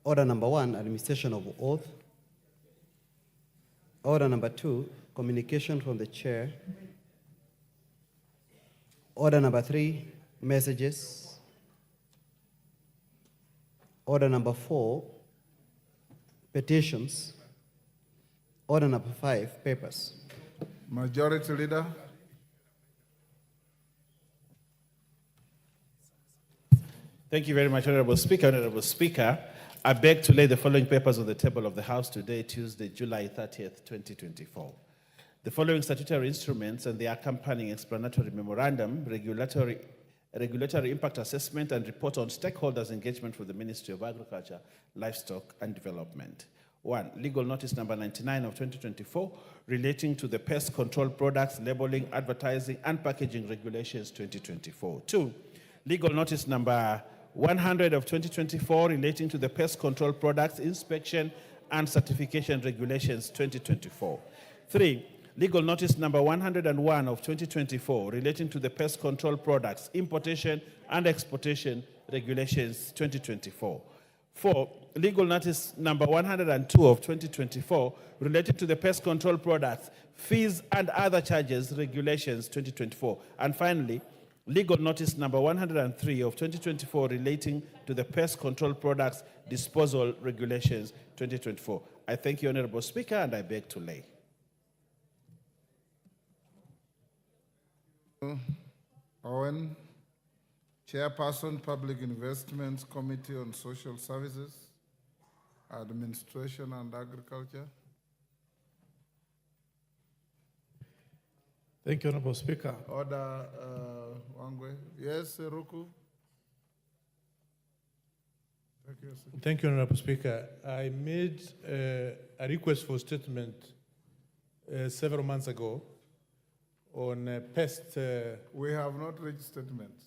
Order number 1, administration of oath. Order number 2, communication from the chair. Order number 3, messages. Order number 4, petitions. Order number 5, papers. Majority Leader. Thank you very much, Honorable Speaker. Honorable Speaker, I beg to lay the following papers on the table of the House today, Tuesday, July 30th, 2024. The following statutory instruments and the accompanying explanatory memorandum, regulatory impact assessment, and report on stakeholders' engagement for the Ministry of Agriculture, Livestock and Development. 1. Legal notice number 99 of 2024 relating to the pest control products, labeling, advertising, and packaging regulations 2024. 2. Legal notice number 100 of 2024 relating to the pest control products, inspection, and certification regulations 2024. 3. Legal notice number 101 of 2024 relating to the pest control products, importation and exportation regulations 2024. 4. Legal notice number 102 of 2024 relating to the pest control products, fees and other charges regulations 2024. And finally, legal notice number 103 of 2024 relating to the pest control products disposal regulations 2024. I thank you, Honorable Speaker, and I beg to lay. Owen, Chairperson, Public Investments Committee on Social Services, Administration and Agriculture. Thank you, Honorable Speaker. Order, Wangwe. Yes, Ruku. Thank you, sir. Thank you, Honorable Speaker. I made a request for statement several months ago on pest. We have not reached statements.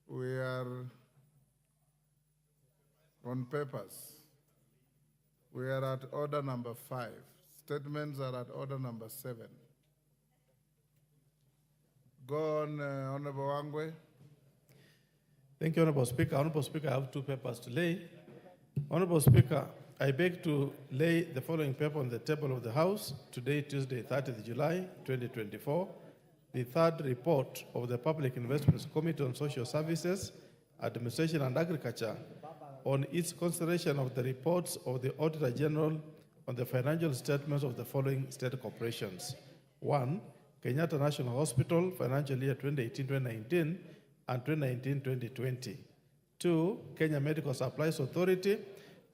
We are on papers. We are at order number 5. Statements are at order number 7. Go on, Honorable Wangwe. Thank you, Honorable Speaker. Honorable Speaker, I have 2 papers to lay. Honorable Speaker, I beg to lay the following paper on the table of the House today, Tuesday, 30th July, 2024. The 3rd report of the Public Investments Committee on Social Services, Administration and Agriculture on its consideration of the reports of the Auditor General on the financial statements of the following state corporations. 1. Kenyatta National Hospital, financial year 2018-2019 and 2019-2020. 2. Kenya Medical Supplies Authority,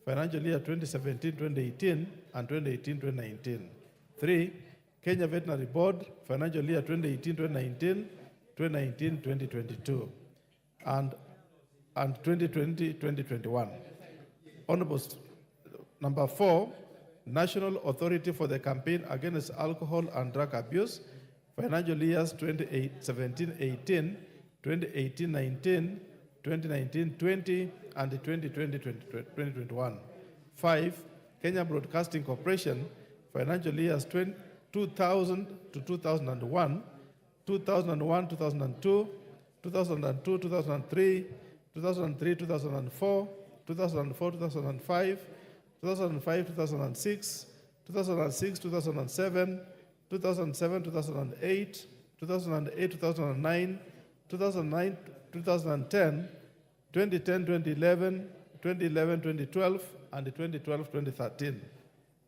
financial year 2017-2018 and 2018-2019. 3. Kenya Veterinary Board, financial year 2018-2019, 2019-2022, and 2020-2021. Honorable number 4, National Authority for the Campaign Against Alcohol and Drug Abuse, financial years 2017-18, 2018-19, 2019-20, and 2020-2021. 5, Kenya Broadcasting Corporation, financial years 2000 to 2001, 2001, 2002, 2002, 2003, 2003, 2004, 2004, 2005, 2005, 2006, 2006, 2007, 2007, 2008, 2008, 2009, 2009, 2010, 2010, 2011, 2011, 2012, and 2012, 2013.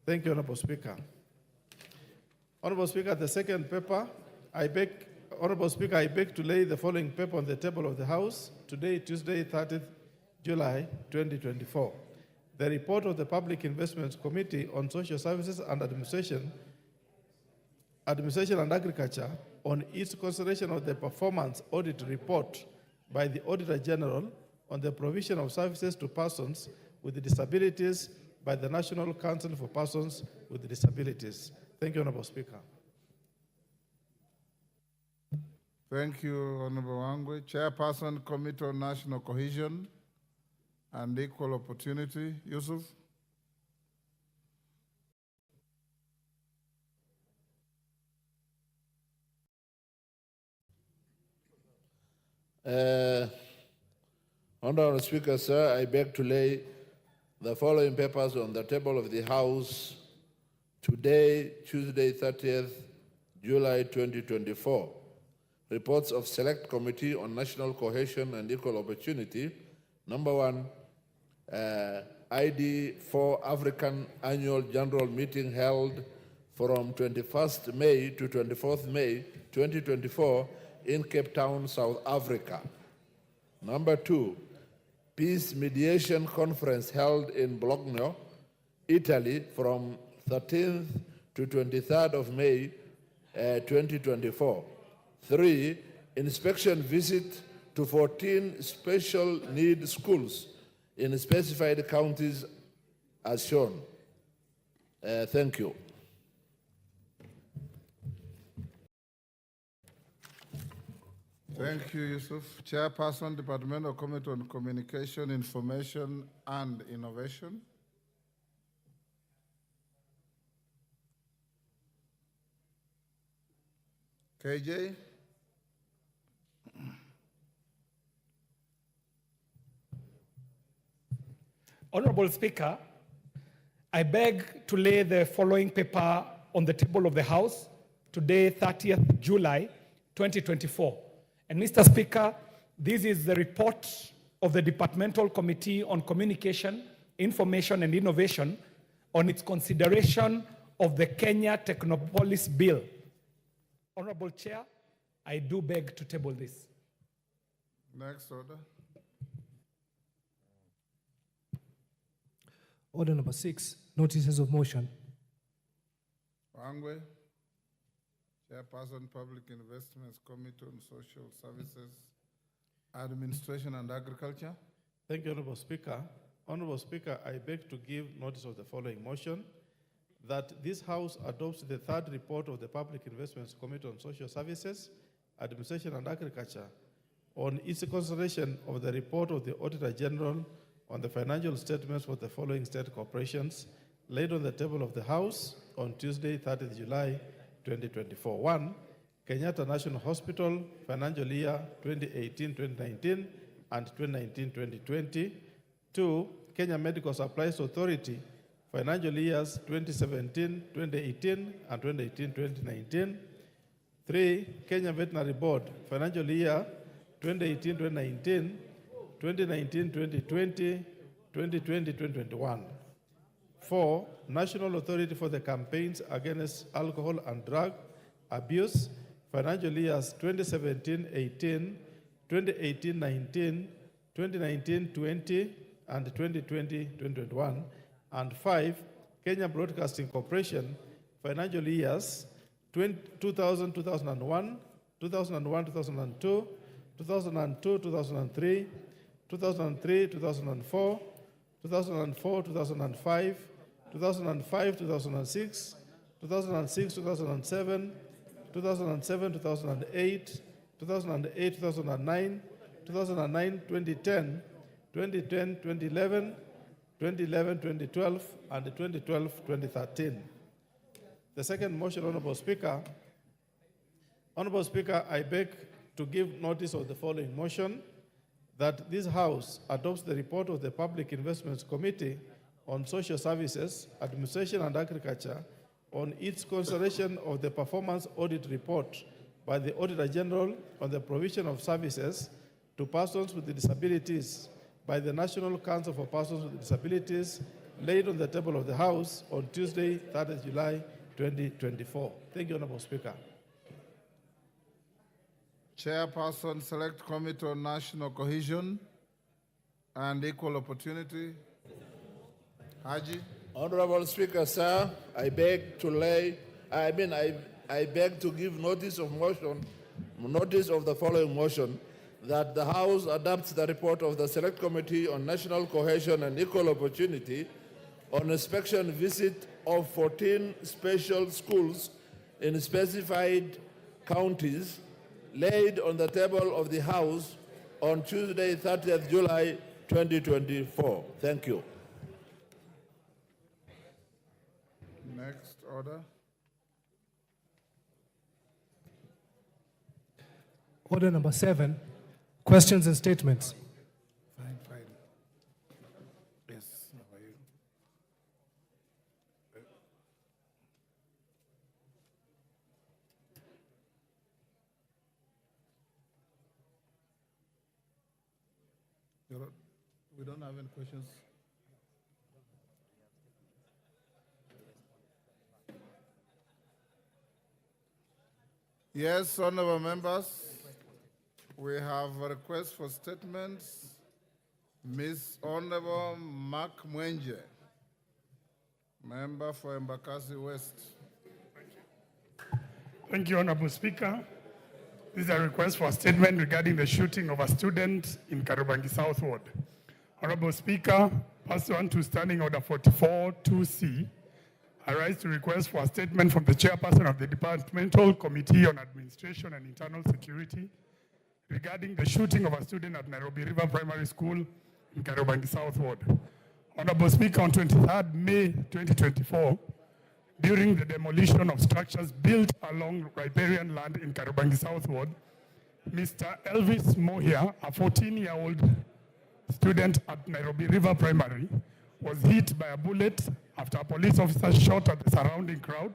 Thank you, Honorable Speaker. Honorable Speaker, the second paper, Honorable Speaker, I beg to lay the following paper on the table of the House today, Tuesday, 30th July, 2024. The report of the Public Investments Committee on Social Services and Administration and Agriculture on its consideration of the performance audit report by the Auditor General on the provision of services to persons with disabilities by the National Council for Persons with Disabilities. Thank you, Honorable Speaker. Thank you, Honorable Wangwe. Chairperson, Committee on National Cohesion and Equal Opportunity, Yusuf. Honorable Speaker, sir, I beg to lay the following papers on the table of the House today, Tuesday, 30th July 2024. Reports of Select Committee on National Cohesion and Equal Opportunity. Number one, ID for African Annual General Meeting held from 21st May to 24th May 2024 in Cape Town, South Africa. Number two, Peace Mediation Conference held in Bologna, Italy from 13th to 23rd of May 2024. Three, inspection visit to 14 special need schools in specified counties as shown. Thank you. Thank you, Yusuf. Chairperson, Departmental Committee on Communication, Information, and Innovation. KJ? Honorable Speaker, I beg to lay the following paper on the table of the House today, 30th July 2024. And Mr. Speaker, this is the report of the Departmental Committee on Communication, Information and Innovation on its consideration of the Kenya Technopolis Bill. Honorable Chair, I do beg to table this. Next order. Order number 6, notices of motion. Wangwe, Chairperson, Public Investments Committee on Social Services, Administration and Agriculture. Thank you, Honorable Speaker. Honorable Speaker, I beg to give notice of the following motion, that this House adopts the third report of the Public Investments Committee on Social Services, Administration and Agriculture on its consideration of the report of the Auditor General on the financial statements for the following state corporations laid on the table of the House on Tuesday, 30th July 2024. 1. Kenyatta National Hospital, financial year 2018-2019 and 2019-2020. 2. Kenya Medical Supplies Authority, financial years 2017-2018 and 2018-2019. 3. Kenya Veterinary Board, financial year 2018-2019, 2019-2020, 2020-2021. 4. National Authority for the Campaigns Against Alcohol and Drug Abuse, financial years 2017-18, 2018-19, 2019-20, and 2020-2021. And 5. Kenya Broadcasting Corporation, financial years 2000-2001, 2001-2002, 2002-2003, 2003-2004, 2004-2005, 2005-2006, 2006-2007, 2007-2008, 2008-2009, 2009-2010, 2010-2011, 2011-2012, and 2012-2013. The second motion, Honorable Speaker. Honorable Speaker, I beg to give notice of the following motion, that this House adopts the report of the Public Investments Committee on Social Services, Administration and Agriculture on its consideration of the performance audit report by the Auditor General on the provision of services to persons with disabilities by the National Council for Persons with Disabilities laid on the table of the House on Tuesday, 30th July 2024. Thank you, Honorable Speaker. Chairperson, Select Committee on National Cohesion and Equal Opportunity. Haji. Honorable Speaker, sir, I beg to give notice of the following motion, that the House adopts the report of the Select Committee on National Cohesion and Equal Opportunity on inspection visit of 14 special schools in specified counties laid on the table of the House on Tuesday, 30th July 2024. Thank you. Next order. Order number 7, questions and statements. Fine. We don't have any questions. Yes, honorable members, we have a request for statements. Ms. Honorable Mark Mwenje, member for Embakasi West. Thank you, Honorable Speaker. This is a request for a statement regarding the shooting of a student in Kariobangi South Ward. Honorable Speaker, pursuant to Standing Order 44-2C, I rise to request for a statement from the chairperson of the Departmental Committee on Administration and Internal Security regarding the shooting of a student at Nairobi River Primary School in Kariobangi South Ward. Honorable Speaker, on 23rd May 2024, during the demolition of structures built along riparian land in Kariobangi South Ward, Mr. Elvis Mohia, a 14-year-old student at Nairobi River Primary, was hit by a bullet after a police officer shot at the surrounding crowd.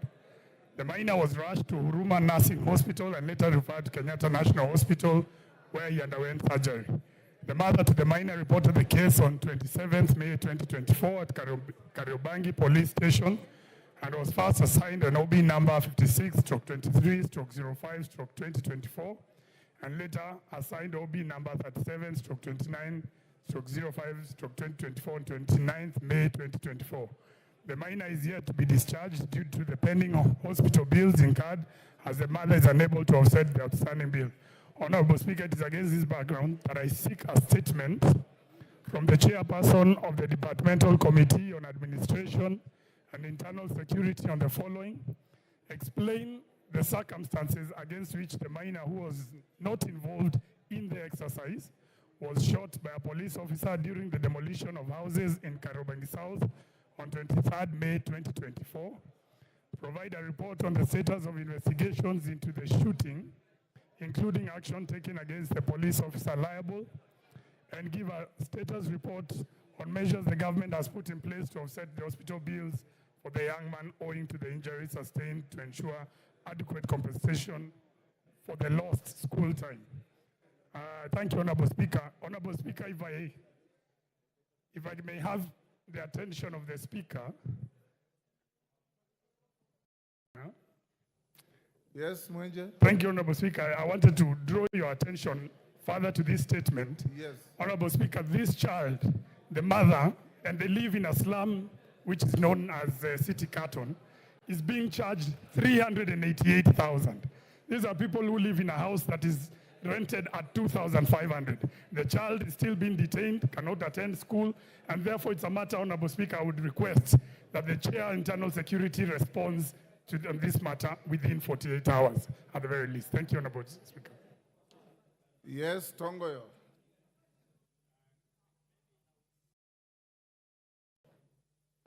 The minor was rushed to Huruma Nursing Hospital and later referred to Kenyatta National Hospital, where he underwent surgery. The mother to the minor reported the case on 27th May 2024 at Kariobangi Police Station and was first assigned an OB number 56/23/05/2024 and later assigned OB number 37/29/05/2024 on 29th May 2024. The minor is yet to be discharged due to the pending hospital bills incurred as the mother is unable to offset the outstanding bill. Honorable Speaker, it is against this background that I seek a statement from the chairperson of the Departmental Committee on Administration and Internal Security on the following. Explain the circumstances against which the minor, who was not involved in the exercise, was shot by a police officer during the demolition of houses in Kariobangi South on 23rd May 2024. Provide a report on the status of investigations into the shooting, including action taken against the police officer liable, and give a status report on measures the government has put in place to offset the hospital bills for the young man owing to the injuries sustained to ensure adequate compensation for the lost school time. Thank you, Honorable Speaker. Honorable Speaker, if I may have the attention of the Speaker. Yes, Mwenje? Thank you, Honorable Speaker. I wanted to draw your attention further to this statement. Yes. Honorable Speaker, this child, the mother, and they live in a slum which is known as City Carton, is being charged 388,000. These are people who live in a house that is rented at 2,500. The child is still being detained, cannot attend school, and therefore it's a matter, Honorable Speaker, I would request that the Chair Internal Security responds to this matter within 48 hours at the very least. Thank you, Honorable Speaker. Yes, Tongoyo.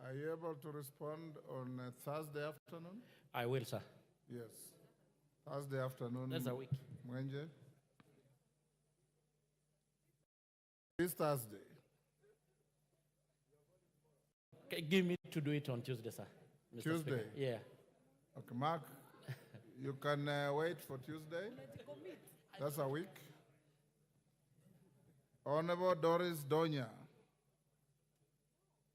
Are you able to respond on Thursday afternoon? I will, sir. Yes. Thursday afternoon. That's a week. Mwenje? This Thursday. Okay, give me to do it on Tuesday, sir. Mr. Tuesday? Speaker. Yeah. Okay, Mark, you can wait for Tuesday. That's a week. Honorable Doris Donya,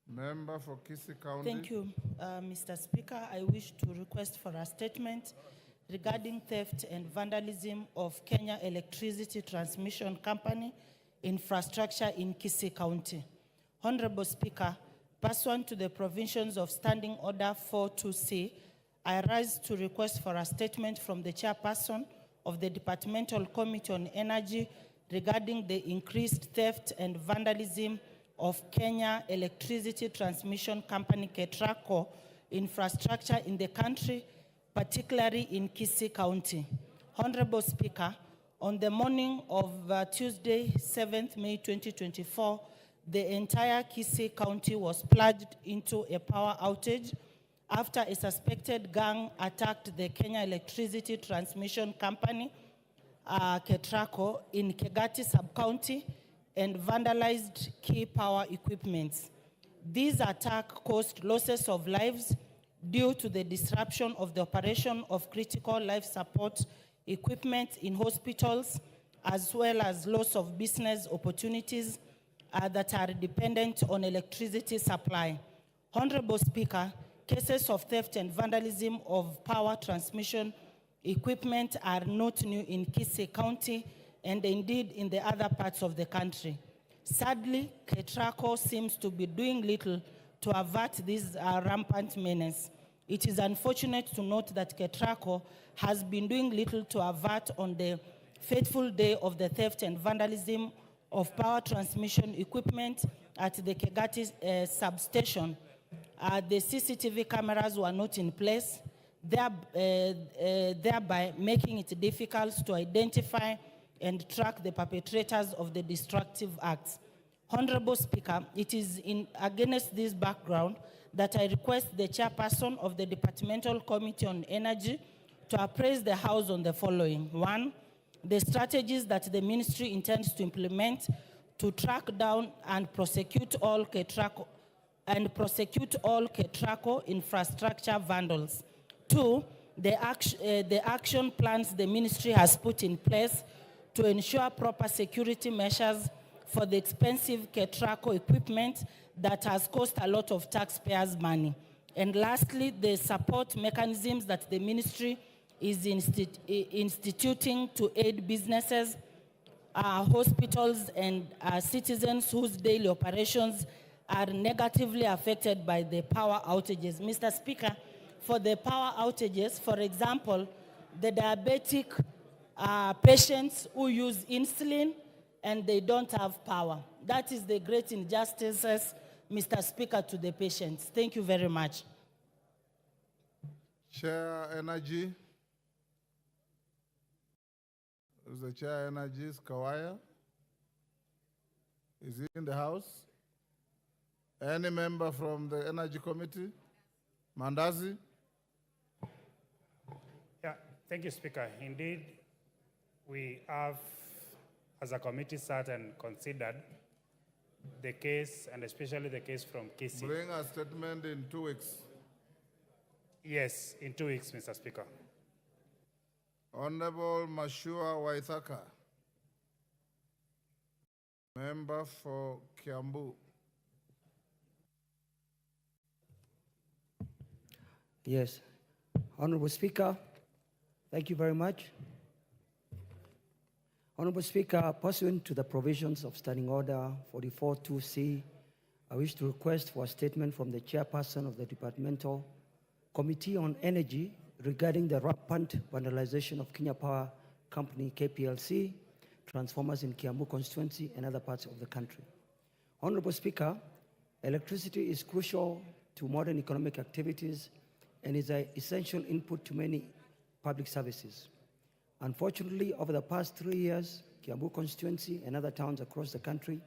member for Kisii County. Thank you, Mr. Speaker. I wish to request for a statement regarding theft and vandalism of Kenya Electricity Transmission Company infrastructure in Kisii County. Honorable Speaker, pursuant to the provisions of Standing Order 42C, I rise to request for a statement from the chairperson of the Departmental Committee on Energy regarding the increased theft and vandalism of Kenya Electricity Transmission Company KETRACO infrastructure in the country, particularly in Kisii County. Honorable Speaker, on the morning of Tuesday, 7th May 2024, the entire Kisii County was plunged into a power outage after a suspected gang attacked the Kenya Electricity Transmission Company, KETRACO, in Kegati sub-county and vandalized key power equipments. This attack caused losses of lives due to the disruption of the operation of critical life support equipment in hospitals, as well as loss of business opportunities that are dependent on electricity supply. Honorable Speaker, cases of theft and vandalism of power transmission equipment are not new in Kisii County and indeed in the other parts of the country. Sadly, KETRACO seems to be doing little to avert this rampant menace. It is unfortunate to note that KETRACO has been doing little to avert on the fateful day of the theft and vandalism of power transmission equipment at the Kegati substation. The CCTV cameras were not in place, thereby making it difficult to identify and track the perpetrators of the destructive acts. Honorable Speaker, it is against this background that I request the chairperson of the Departmental Committee on Energy to appraise the House on the following. 1, the strategies that the ministry intends to implement to track down and prosecute all KETRACO infrastructure vandals. 2, the action plans the ministry has put in place to ensure proper security measures for the expensive KETRACO equipment that has cost a lot of taxpayers' money. And lastly, the support mechanisms that the ministry is instituting to aid businesses, hospitals, and citizens whose daily operations are negatively affected by the power outages. Mr. Speaker, for the power outages, for example, the diabetic patients who use insulin and they don't have power. That is the great injustices, Mr. Speaker, to the patients. Thank you very much. Chair Energy. Is the Chair Energy Kawaya? Is he in the House? Any member from the Energy Committee? Mandazi? Yeah, thank you, Speaker. Indeed, we have, as a committee, sat and considered the case, and especially the case from Kisii. Bring a statement in 2 weeks. Yes, in 2 weeks, Mr. Speaker. Honorable Mashua Waithaka, member for Kiambu. Yes. Honorable Speaker, thank you very much. Honorable Speaker, pursuant to the provisions of Standing Order 44.2c, I wish to request for a statement from the chairperson of the Departmental Committee on Energy regarding the rampant vandalization of Kenya Power Company, KPLC, transformers in Kiambu constituency and other parts of the country. Honorable Speaker, electricity is crucial to modern economic activities and is an essential input to many public services. Unfortunately, over the past 3 years, Kiambu constituency and other towns across the country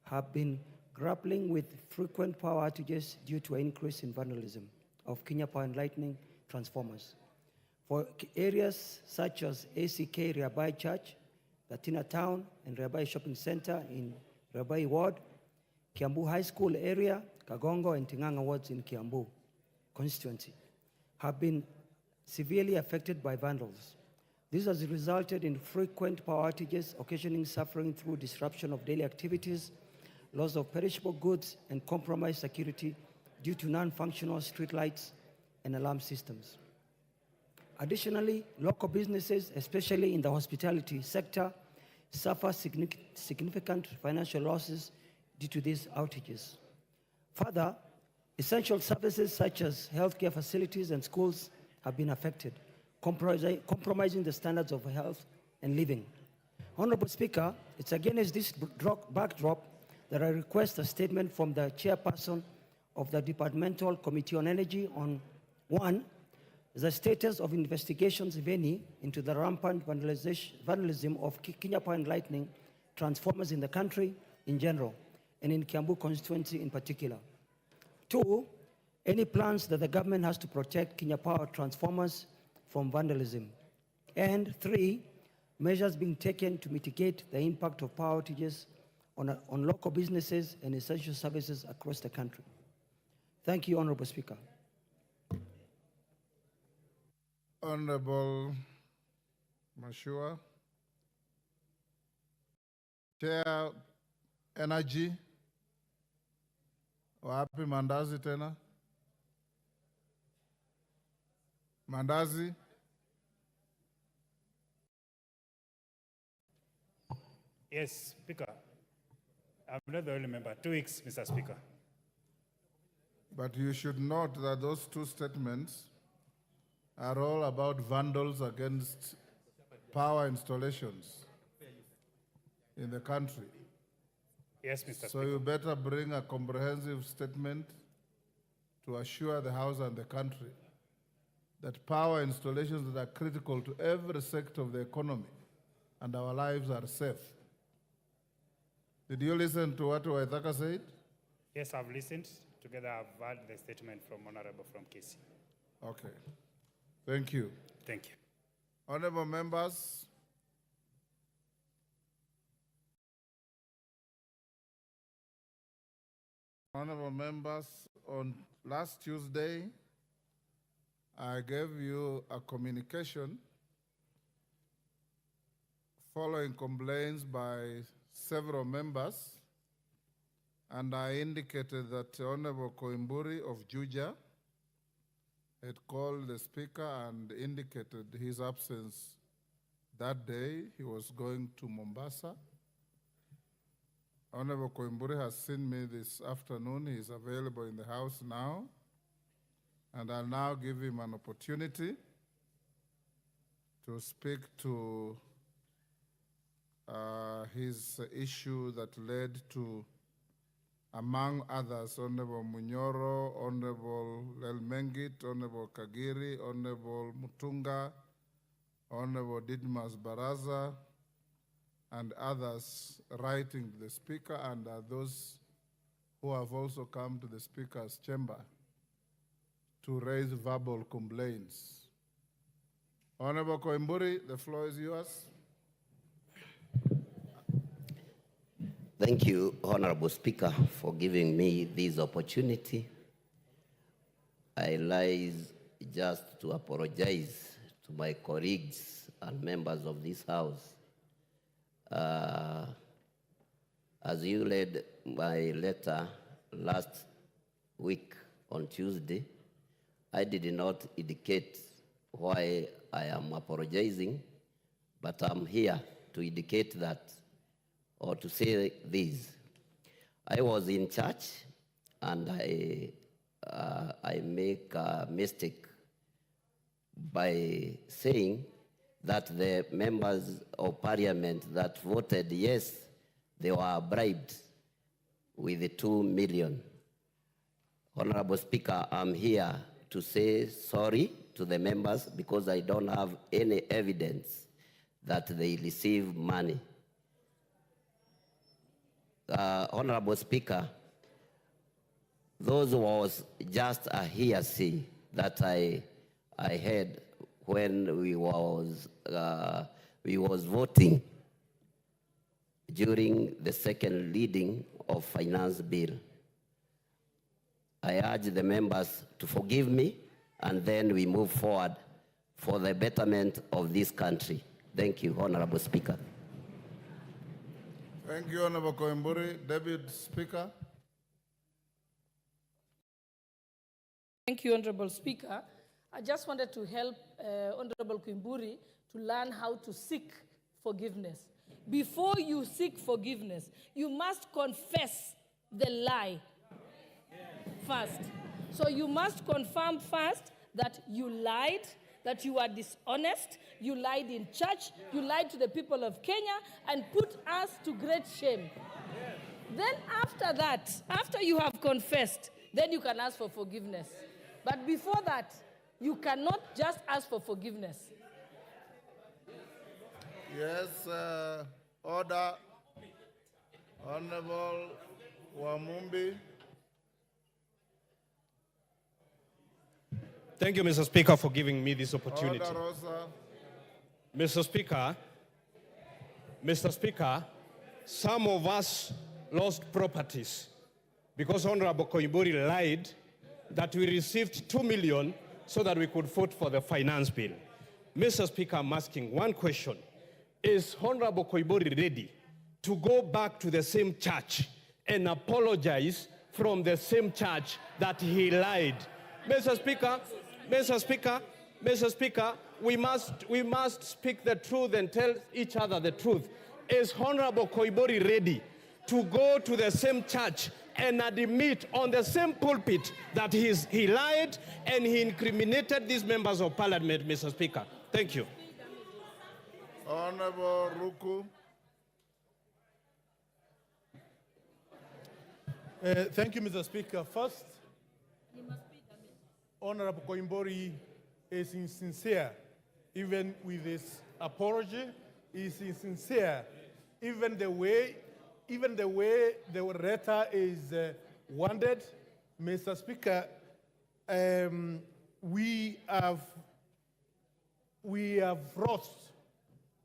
have been grappling with frequent power outages due to an increase in vandalism of Kenya Power and Lightning transformers. For areas such as ACK Riabai Church, Latina Town, and Riabai Shopping Center in Riabai Ward, Kiambu High School area, Kagongo and Tinganga wards in Kiambu constituency, have been severely affected by vandals. This has resulted in frequent power outages, occasioning suffering through disruption of daily activities, loss of perishable goods, and compromised security due to non-functional streetlights and alarm systems. Additionally, local businesses, especially in the hospitality sector, suffer significant financial losses due to these outages. Further, essential services such as healthcare facilities and schools have been affected, compromising the standards of health and living. Honorable Speaker, it's against this backdrop that I request a statement from the chairperson of the Departmental Committee on Energy on 1, the status of investigations, if any, into the rampant vandalism of Kenya Power and Lightning transformers in the country in general, and in Kiambu constituency in particular. 2, any plans that the government has to protect Kenya Power transformers from vandalism. And 3, measures being taken to mitigate the impact of power outages on local businesses and essential services across the country. Thank you, Honorable Speaker. Honorable Mashua, Chair Energy. Wapi mandazi tena? Mandazi? Yes, Speaker. I'm not the only member. 2 weeks, Mr. Speaker. But you should note that those two statements are all about vandals against power installations in the country. Yes, Mr. So Speaker. you better bring a comprehensive statement to assure the House and the country that power installations that are critical to every sector of the economy and our lives are safe. Did you listen to what Waithaka said? Yes, I've listened. Together, I've heard the statement from Honorable from KC. Okay. Thank you. Thank you. Honorable members, on last Tuesday, I gave you a communication following complaints by several members, and I indicated that Honorable Koimburi of Juja had called the Speaker and indicated his absence that day. He was going to Mombasa. Honorable Koimburi has seen me this afternoon. He is available in the House now, and I'll now give him an opportunity to speak to his issue that led to, among others, Honorable Munyoro, Honorable Lelmengit, Honorable Kagiri, Honorable Mutunga, Honorable Didmas Baraza, and others writing to the Speaker, and those who have also come to the Speaker's chamber to raise verbal complaints. Honorable Koimburi, the floor is yours. Thank you, Honorable Speaker, for giving me this opportunity. I rise just to apologize to my colleagues and members of this House. As you read my letter last week on Tuesday, I did not indicate why I am apologizing, but I'm here to indicate that, or to say this. I was in church and I make a mistake by saying that the members of parliament that voted yes, they were bribed with the 2 million. Honorable Speaker, I'm here to say sorry to the members because I don't have any evidence that they received money. Honorable Speaker, those was just a hearsay that I had when we was voting during the second reading of finance bill. I urge the members to forgive me, and then we move forward for the betterment of this country. Thank you, Honorable Speaker. Thank you, Honorable Koimburi. Deputy Speaker. Thank you, Honorable Speaker. I just wanted to help Honorable Koimburi to learn how to seek forgiveness. Before you seek forgiveness, you must confess the lie first. So you must confirm first that you lied, that you are dishonest, you lied in church, you lied to the people of Kenya, and put us to great shame. Then after that, after you have confessed, then you can ask for forgiveness. But before that, you cannot just ask for forgiveness. Yes, order. Honorable Wamumbi. Thank you, Mr. Speaker, for giving me this opportunity. Order, Rosa. Mr. Speaker, some of us lost properties because Honorable Koimburi lied that we received 2 million so that we could vote for the finance bill. Mr. Speaker, I'm asking one question. Is Honorable Koimburi ready to go back to the same church and apologize from the same church that he lied. Mr. Speaker, we must speak the truth and tell each other the truth. Is Honorable Koibori ready to go to the same church and admit on the same pulpit that he lied and he incriminated these members of parliament, Mr. Speaker? Thank you. Honorable Ruku. Thank you, Mr. Speaker. First, Honorable Koimbori is insincere, even with his apology. Is insincere, even the way the letter is worded. Mr. Speaker, we have lost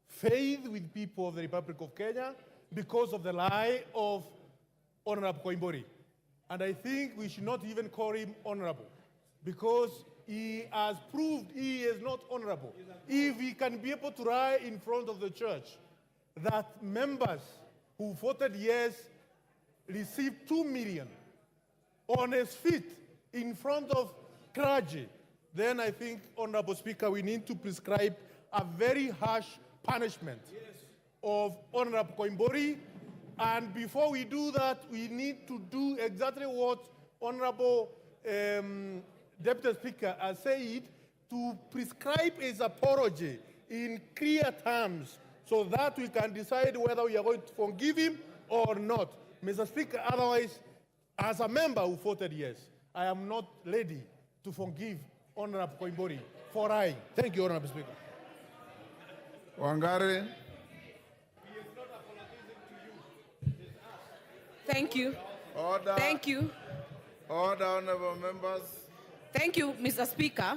faith with people of the Republic of Kenya because of the lie of Honorable Koimbori. And I think we should not even call him honorable, because he has proved he is not honorable. If he can be able to lie in front of the church that members who voted yes received 2 million on his feet in front of clergy, then I think, Honorable Speaker, we need to prescribe a very harsh punishment of Honorable Koimbori. And before we do that, we need to do exactly what Honorable Deputy Speaker has said, to prescribe his apology in clear terms so that we can decide whether we are going to forgive him or not. Mr. Speaker, otherwise, as a member who voted yes, I am not ready to forgive Honorable Koimbori for lying. Thank you, Honorable Speaker. Wangari. Thank you. Order. Thank you. Order, honorable members. Thank you, Mr. Speaker.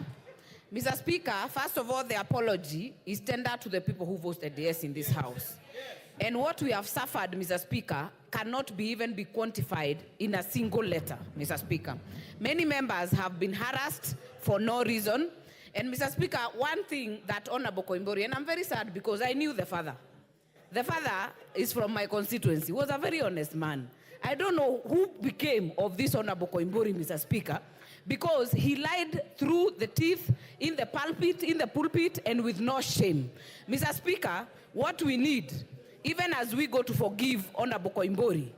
Mr. Speaker, first of all, the apology is tendered to the people who voted yes in this House. And what we have suffered, Mr. Speaker, cannot even be quantified in a single letter, Mr. Speaker. Many members have been harassed for no reason. And Mr. Speaker, one thing that Honorable Koimbori, and I'm very sad because I knew the father. The father is from my constituency. He was a very honest man. I don't know who became of this Honorable Koimbori, Mr. Speaker, because he lied through the teeth in the pulpit, and with no shame. Mr. Speaker, what we need, even as we go to forgive Honorable Koimbori,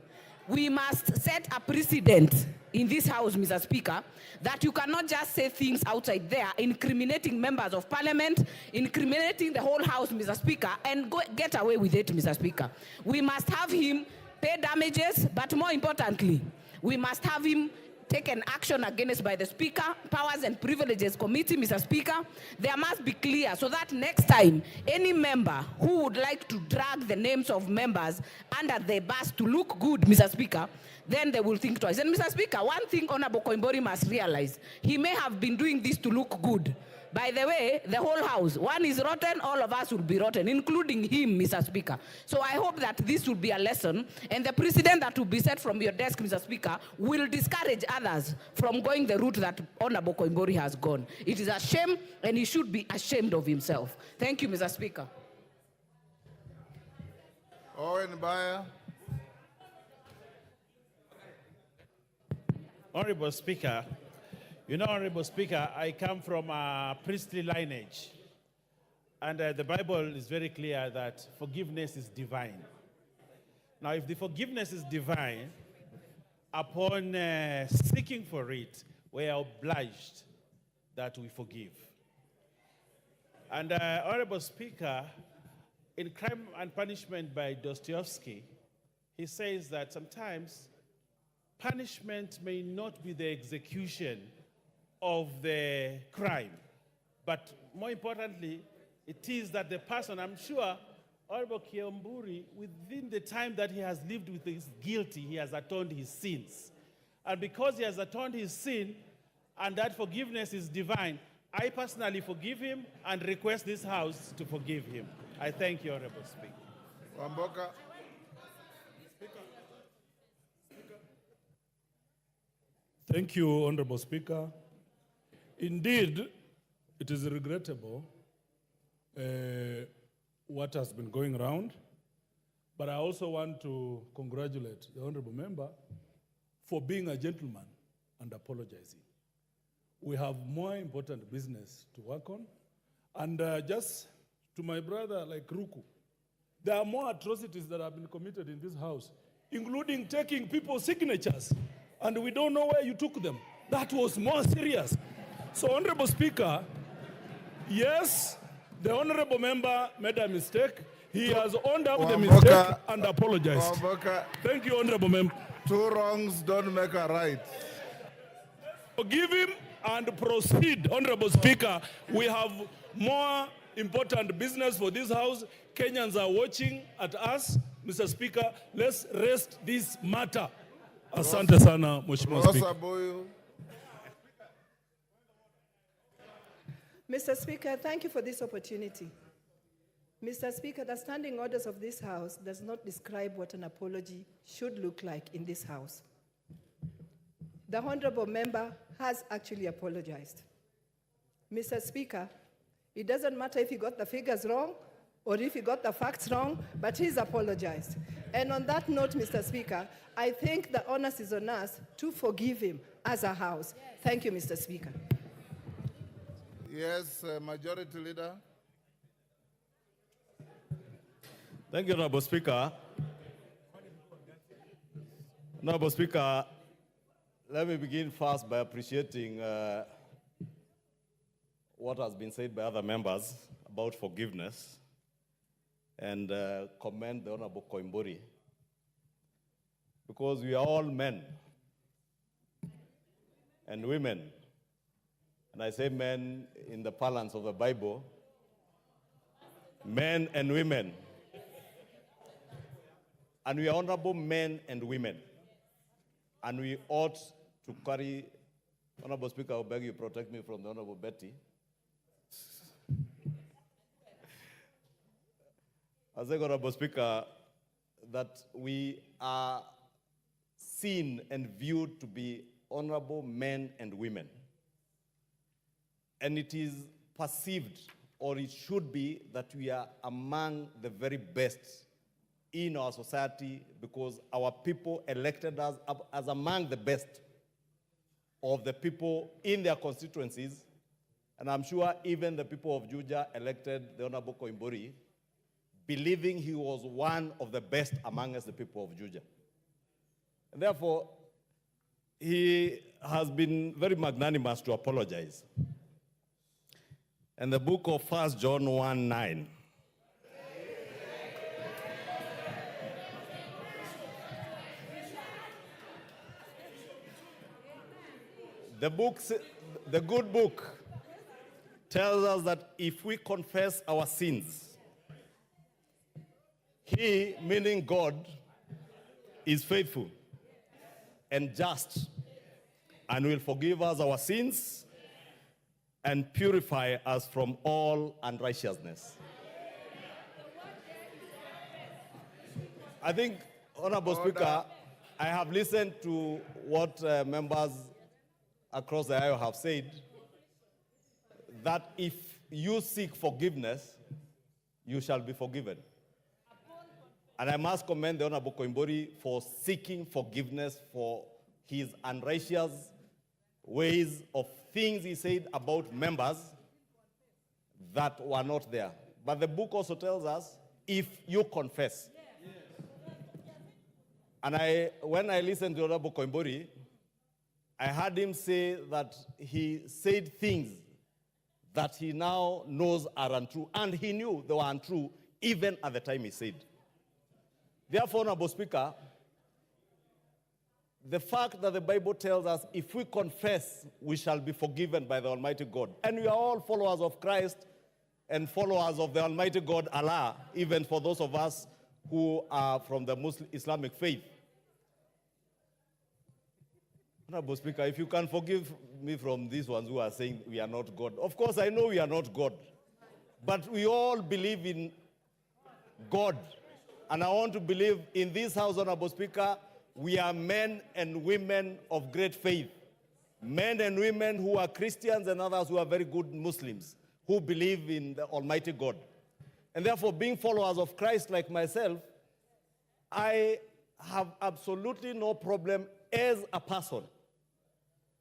we must set a precedent in this House, Mr. Speaker, that you cannot just say things outside there, incriminating members of parliament, incriminating the whole House, Mr. Speaker, and get away with it, Mr. Speaker. We must have him pay damages, but more importantly, we must have him taken action against by the Speaker, Powers and Privileges Committee, Mr. Speaker. There must be clear so that next time, any member who would like to drag the names of members under the bus to look good, Mr. Speaker, then they will think twice. And Mr. Speaker, one thing Honorable Koimbori must realize, he may have been doing this to look good. By the way, the whole House, one is rotten, all of us will be rotten, including him, Mr. Speaker. So I hope that this will be a lesson, and the precedent that will be set from your desk, Mr. Speaker, will discourage others from going the route that Honorable Koimbori has gone. It is a shame, and he should be ashamed of himself. Thank you, Mr. Speaker. Owen Bayer. Honorable Speaker, you know, Honorable Speaker, I come from a priestly lineage. And the Bible is very clear that forgiveness is divine. Now, if the forgiveness is divine, upon seeking for it, we are obliged that we forgive. And Honorable Speaker, in Crime and Punishment by Dostoevsky, he says that sometimes punishment may not be the execution of the crime, but more importantly, it is that the person, I'm sure, Honorable Koimburi, within the time that he has lived with his guilty, he has atoned his sins. And because he has atoned his sin, and that forgiveness is divine, I personally forgive him and request this House to forgive him. I thank you, Honorable Speaker. Wamboka. Thank you, Honorable Speaker. Indeed, it is regrettable what has been going around, but I also want to congratulate the Honorable Member for being a gentleman and apologizing. We have more important business to work on. And just to my brother like Ruku, there are more atrocities that have been committed in this house, including taking people's signatures, and we don't know where you took them. That was more serious. So, Honorable Speaker, yes, the Honorable member made a mistake. He has owned up the mistake and apologized. Thank you, Honorable Member. Two wrongs don't make a right. Forgive him and proceed, Honorable Speaker. We have more important business for this House. Kenyans are watching at us. Mr. Speaker, let's rest this matter. Asante sana, Mheshimiwa Speaker. Mr. Speaker, thank you for this opportunity. Mr. Speaker, the standing orders of this House does not describe what an apology should look like in this House. The Honorable Member has actually apologized. Mr. Speaker, it doesn't matter if he got the figures wrong or if he got the facts wrong, but he's apologized. And on that note, Mr. Speaker, I think the onus is on us to forgive him as a House. Thank you, Mr. Speaker. Yes, Majority Leader. Thank you, Honorable Speaker. Honorable Speaker, let me begin first by appreciating what has been said by other members about forgiveness and commend the Honorable Koimburi, because we are all men and women, and I say men in the parlance of the Bible, men and women. And we are honorable men and women. And we ought to carry, Honorable Speaker, I beg you protect me from the Honorable Betty. I say, Honorable Speaker, that we are seen and viewed to be honorable men and women. And it is perceived, or it should be, that we are among the very best in our society, because our people elected us as among the best of the people in their constituencies. And I'm sure even the people of Juja elected the Honorable Koimburi, believing he was one of the best among us, the people of Juja. And therefore, he has been very magnanimous to apologize. And the book of 1 John 1:9, the good book tells us that if we confess our sins, he, meaning God, is faithful and just and will forgive us our sins and purify us from all unrighteousness. I think, Honorable Speaker, I have listened to what members across the aisle have said, that if you seek forgiveness, you shall be forgiven. And I must commend the Honorable Koimburi for seeking forgiveness for his unrighteous ways of things he said about members that were not there. But the book also tells us, if you confess. And when I listened to Honorable Koimburi, I heard him say that he said things that he now knows are untrue, and he knew they were untrue even at the time he said. Therefore, Honorable Speaker, the fact that the Bible tells us if we confess, we shall be forgiven by the Almighty God. And we are all followers of Christ and followers of the Almighty God, Allah, even for those of us who are from the Muslim Islamic faith. Honorable Speaker, if you can forgive me from these ones who are saying we are not God. Of course, I know we are not God. But we all believe in God. And I want to believe in this House, Honorable Speaker, we are men and women of great faith. Men and women who are Christians and others who are very good Muslims, who believe in the Almighty God. And therefore, being followers of Christ like myself, I have absolutely no problem as a person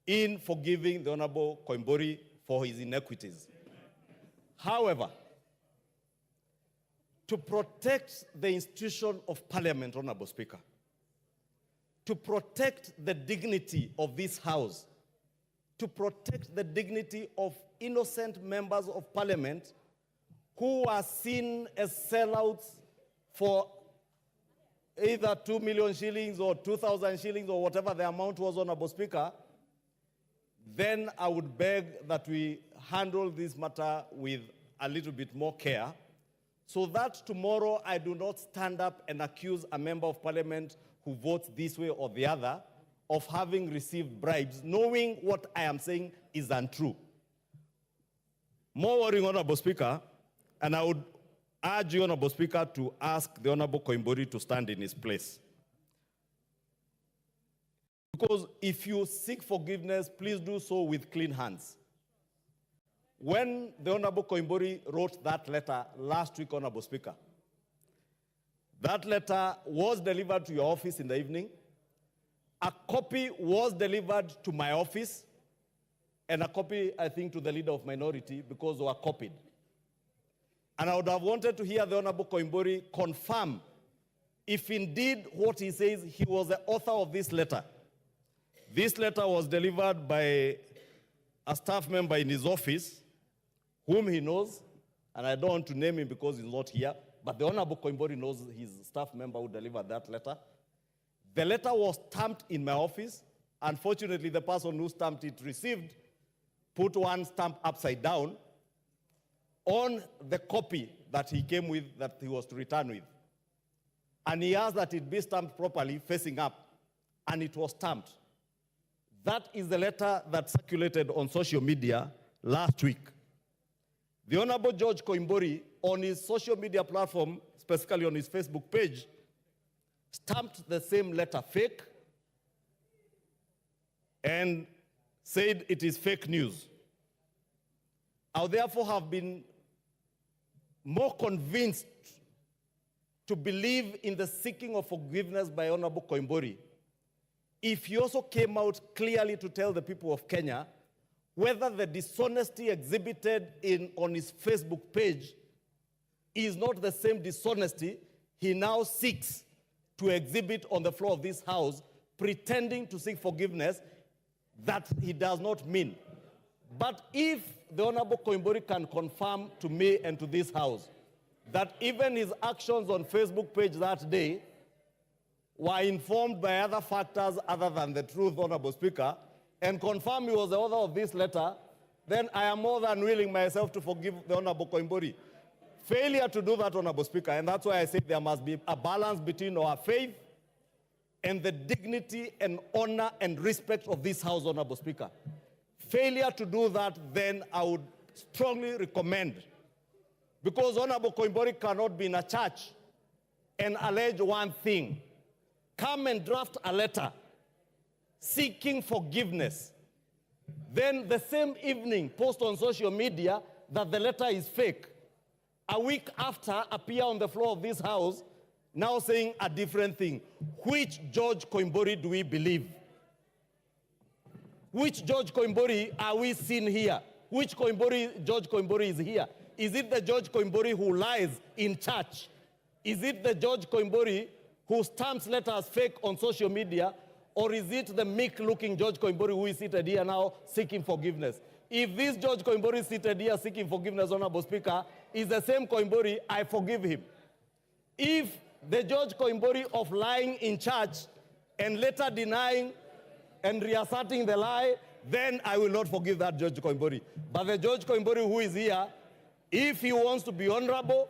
in forgiving the Honorable Koimburi for his inequities. However, to protect the institution of Parliament, Honorable Speaker, to protect the dignity of this House, to protect the dignity of innocent members of Parliament who are seen as sellouts for either 2 million shillings or 2,000 shillings or whatever the amount was, Honorable Speaker, then I would beg that we handle this matter with a little bit more care, so that tomorrow I do not stand up and accuse a member of Parliament who votes this way or the other of having received bribes, knowing what I am saying is untrue. More worrying, Honorable Speaker, and I would urge you, Honorable Speaker, to ask the Honorable Koimburi to stand in his place. Because if you seek forgiveness, please do so with clean hands. When the Honorable Koimburi wrote that letter last week, Honorable Speaker, that letter was delivered to your office in the evening. A copy was delivered to my office, and a copy, I think, to the leader of minority, because they were copied. And I would have wanted to hear the Honorable Koimburi confirm if indeed what he says, he was the author of this letter. This letter was delivered by a staff member in his office, whom he knows, and I don't want to name him because he's not here, but the Honorable Koimburi knows his staff member who delivered that letter. The letter was stamped in my office. Unfortunately, the person who stamped it received, put one stamp upside down on the copy that he came with, that he was to return with. And he asked that it be stamped properly, facing up, and it was stamped. That is the letter that circulated on social media last week. The Honorable George Koimburi, on his social media platform, specifically on his Facebook page, stamped the same letter fake and said it is fake news. I would therefore have been more convinced to believe in the seeking of forgiveness by Honorable Koimburi if he also came out clearly to tell the people of Kenya whether the dishonesty exhibited on his Facebook page is not the same dishonesty he now seeks to exhibit on the floor of this House, pretending to seek forgiveness that he does not mean. But if the Honorable Koimburi can confirm to me and to this House that even his actions on Facebook page that day were informed by other factors other than the truth, Honorable Speaker, and confirm he was the author of this letter, then I am more than willing myself to forgive the Honorable Koimburi. Failure to do that, Honorable Speaker, and that's why I say there must be a balance between our faith and the dignity and honor and respect of this House, Honorable Speaker. Failure to do that, then I would strongly recommend, because Honorable Koimburi cannot be in a church and allege one thing, come and draft a letter seeking forgiveness, then the same evening post on social media that the letter is fake. A week after, appear on the floor of this House now saying a different thing. Which George Koimburi do we believe? Which George Koimburi are we seeing here? Which George Koimburi is here? Is it the George Koimburi who lies in church? Is it the George Koimburi who stamps letters fake on social media? Or is it the meek-looking George Koimburi who is seated here now seeking forgiveness? If this George Koimburi seated here seeking forgiveness, Honorable Speaker, is the same Koimburi, I forgive him. If the George Koimburi of lying in church and later denying and reasserting the lie, then I will not forgive that George Koimburi. But the George Koimburi who is here, if he wants to be honorable,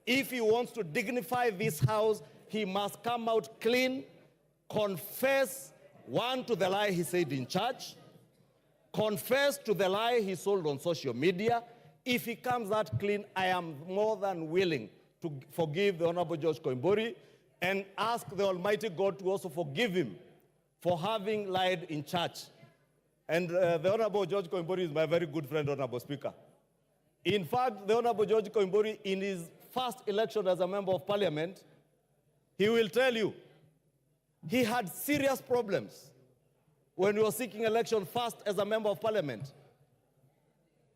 if he wants to dignify this House, he must come out clean, confess, one, to the lie he said in church, confess to the lie he sold on social media. If he comes out clean, I am more than willing to forgive the Honorable George Koimburi and ask the Almighty God to also forgive him for having lied in church. And the Honorable George Koimburi is my very good friend, Honorable Speaker. In fact, the Honorable George Koimburi, in his first election as a member of Parliament, he will tell you he had serious problems when he was seeking election first as a member of parliament.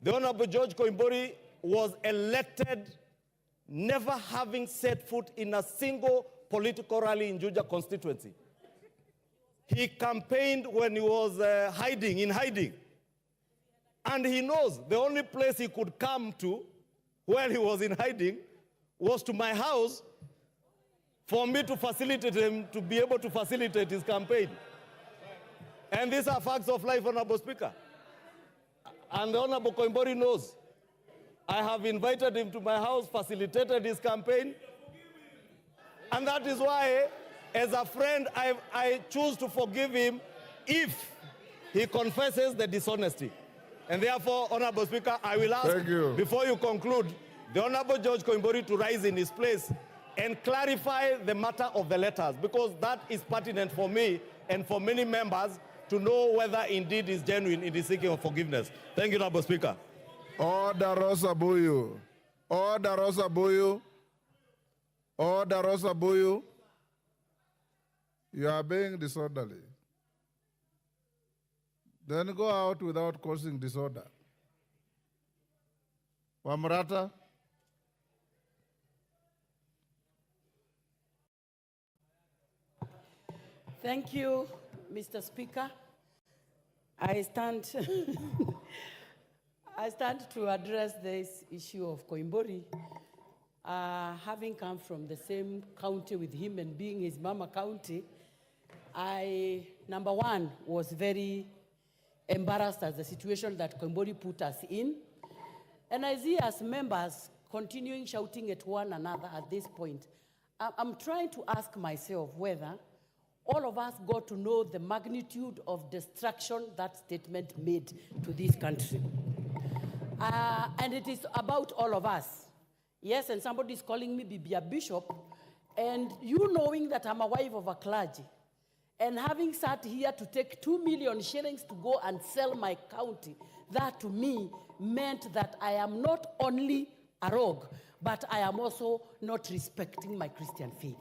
The Honorable George Koimburi was elected never having set foot in a single political rally in Juja constituency. He campaigned when he was in hiding. And he knows the only place he could come to when he was in hiding was to my house for me to facilitate him, to be able to facilitate his campaign. And these are facts of life, Honorable Speaker. And the Honorable Koimburi knows. I have invited him to my house, facilitated his campaign. And that is why, as a friend, I choose to forgive him if he confesses the dishonesty. And therefore, Honorable Speaker, I will ask, before you conclude, the Honorable George Koimburi to rise in his place and clarify the matter of the letters, because that is pertinent for me and for many members to know whether indeed he's genuine in the seeking of forgiveness. Thank you, Honorable Speaker. Order, Rosa Buyu. Order, Rosa Buyu. Order, Rosa Buyu. You are being disorderly. Then go out without causing disorder. Wamrata. Thank you, Mr. Speaker. I stand to address this issue of Koimburi. Having come from the same county with him and being his mama county, I, number one, was very embarrassed at the situation that Koimburi put us in. And I see as members continuing shouting at one another at this point. I'm trying to ask myself whether all of us got to know the magnitude of destruction that statement made to this country. And it is about all of us. Yes, and somebody is calling me Bibia Bishop, and you knowing that I'm a wife of a clergy, and having sat here to take 2 million shillings to go and sell my county, that to me meant that I am not only a rogue, but I am also not respecting my Christian faith.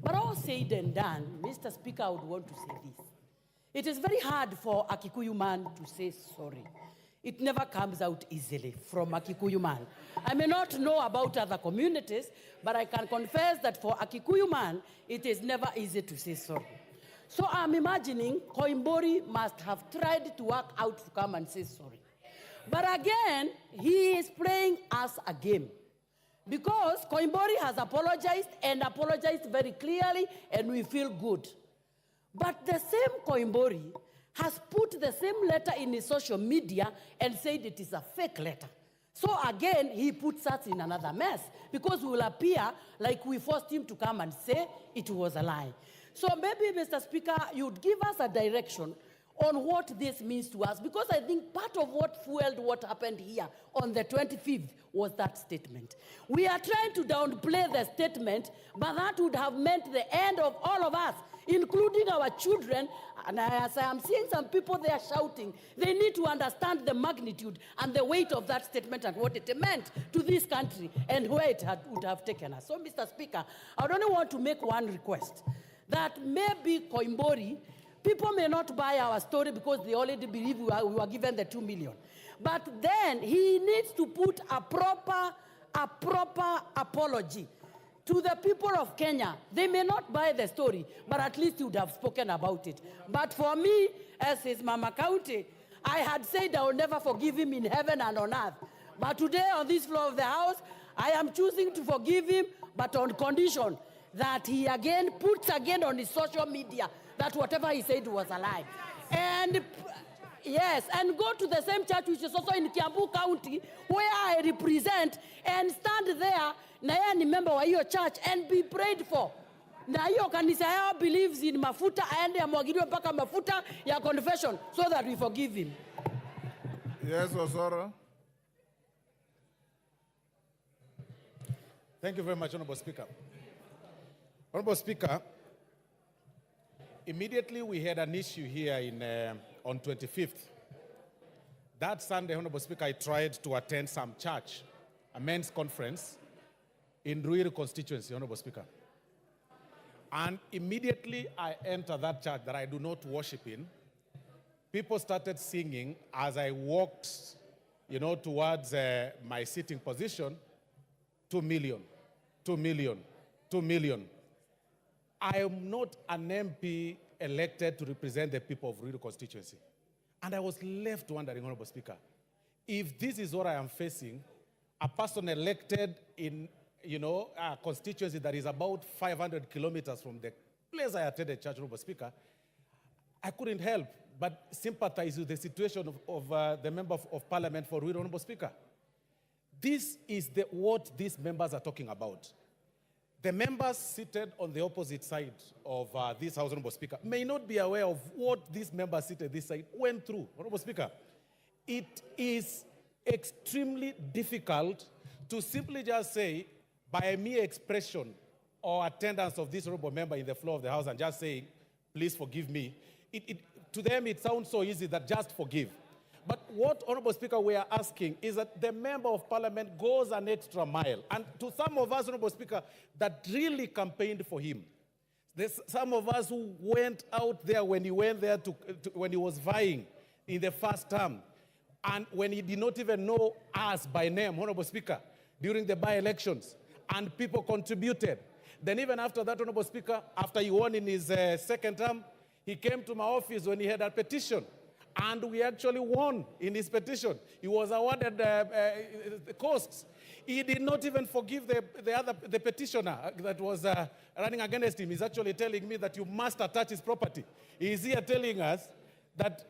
But all said and done, Mr. Speaker, I would want to say this. It is very hard for a Kikuyu man to say sorry. It never comes out easily from a Kikuyu man. I may not know about other communities, but I can confess that for a Kikuyu man, it is never easy to say sorry. So I'm imagining Koimburi must have tried to work out to come and say sorry. But again, he is playing us a game. Because Koimburi has apologized and apologized very clearly, and we feel good. But the same Koimburi has put the same letter in his social media and said it is a fake letter. So again, he puts us in another mess, because we will appear like we forced him to come and say it was a lie. So maybe, Mr. Speaker, you'd give us a direction on what this means to us, because I think part of what fueled what happened here on the 25th was that statement. We are trying to downplay the statement, but that would have meant the end of all of us, including our children. And as I am seeing some people there shouting, they need to understand the magnitude and the weight of that statement and what it meant to this country and where it would have taken us. So, Mr. Speaker, I would only want to make one request, that maybe Koimburi, people may not buy our story because they already believe we were given the 2 million. But then he needs to put a proper apology to the people of Kenya. They may not buy the story, but at least he would have spoken about it. But for me, as his mama county, I had said I will never forgive him in heaven and on earth. But today, on this floor of the House, I am choosing to forgive him, but on condition that he again puts again on his social media that whatever he said was a lie. And yes, and go to the same church which is also in Kiambu County, where I represent, and stand there, na yeye ni member wa hiyo church, and be prayed for. Na hiyo kanisa yao believes in mafuta, aende amwagiliwe mpaka mafuta ya confession, so that we forgive him. Yes, Osoro. Thank you very much, Honorable Speaker. Honorable Speaker, immediately we had an issue here on 25th. That Sunday, Honorable Speaker, I tried to attend some church, a men's conference in Ruiru constituency, Honorable Speaker. And immediately I enter that church that I do not worship in, people started singing as I walked, towards my sitting position, 2 million, 2 million, 2 million. I am not an MP elected to represent the people of Ruiru constituency. And I was left wondering, Honorable Speaker, if this is what I am facing, a person elected in, a constituency that is about 500 kilometers from the place I attended church, Honorable Speaker, I couldn't help but sympathize with the situation of the Member of Parliament for Ruiru, Honorable Speaker. This is what these members are talking about. The members seated on the opposite side of this House, Honorable Speaker, may not be aware of what these members seated this side went through, Honorable Speaker. It is extremely difficult to simply just say, by a mere expression or attendance of this honorable member in the floor of the House and just saying, please forgive me, to them it sounds so easy that just forgive. But what, Honorable Speaker, we are asking is that the Member of Parliament goes an extra mile. And to some of us, Honorable Speaker, that really campaigned for him. There's some of us who went out there when he went there when he was vying in the first term. And when he did not even know us by name, Honorable Speaker, during the by-elections. And people contributed. Then even after that, Honorable Speaker, after he won in his second term, he came to my office when he had a petition. And we actually won in his petition. He was awarded the costs. He did not even forgive the petitioner that was running against him. He's actually telling me that you must attach his property. He's here telling us that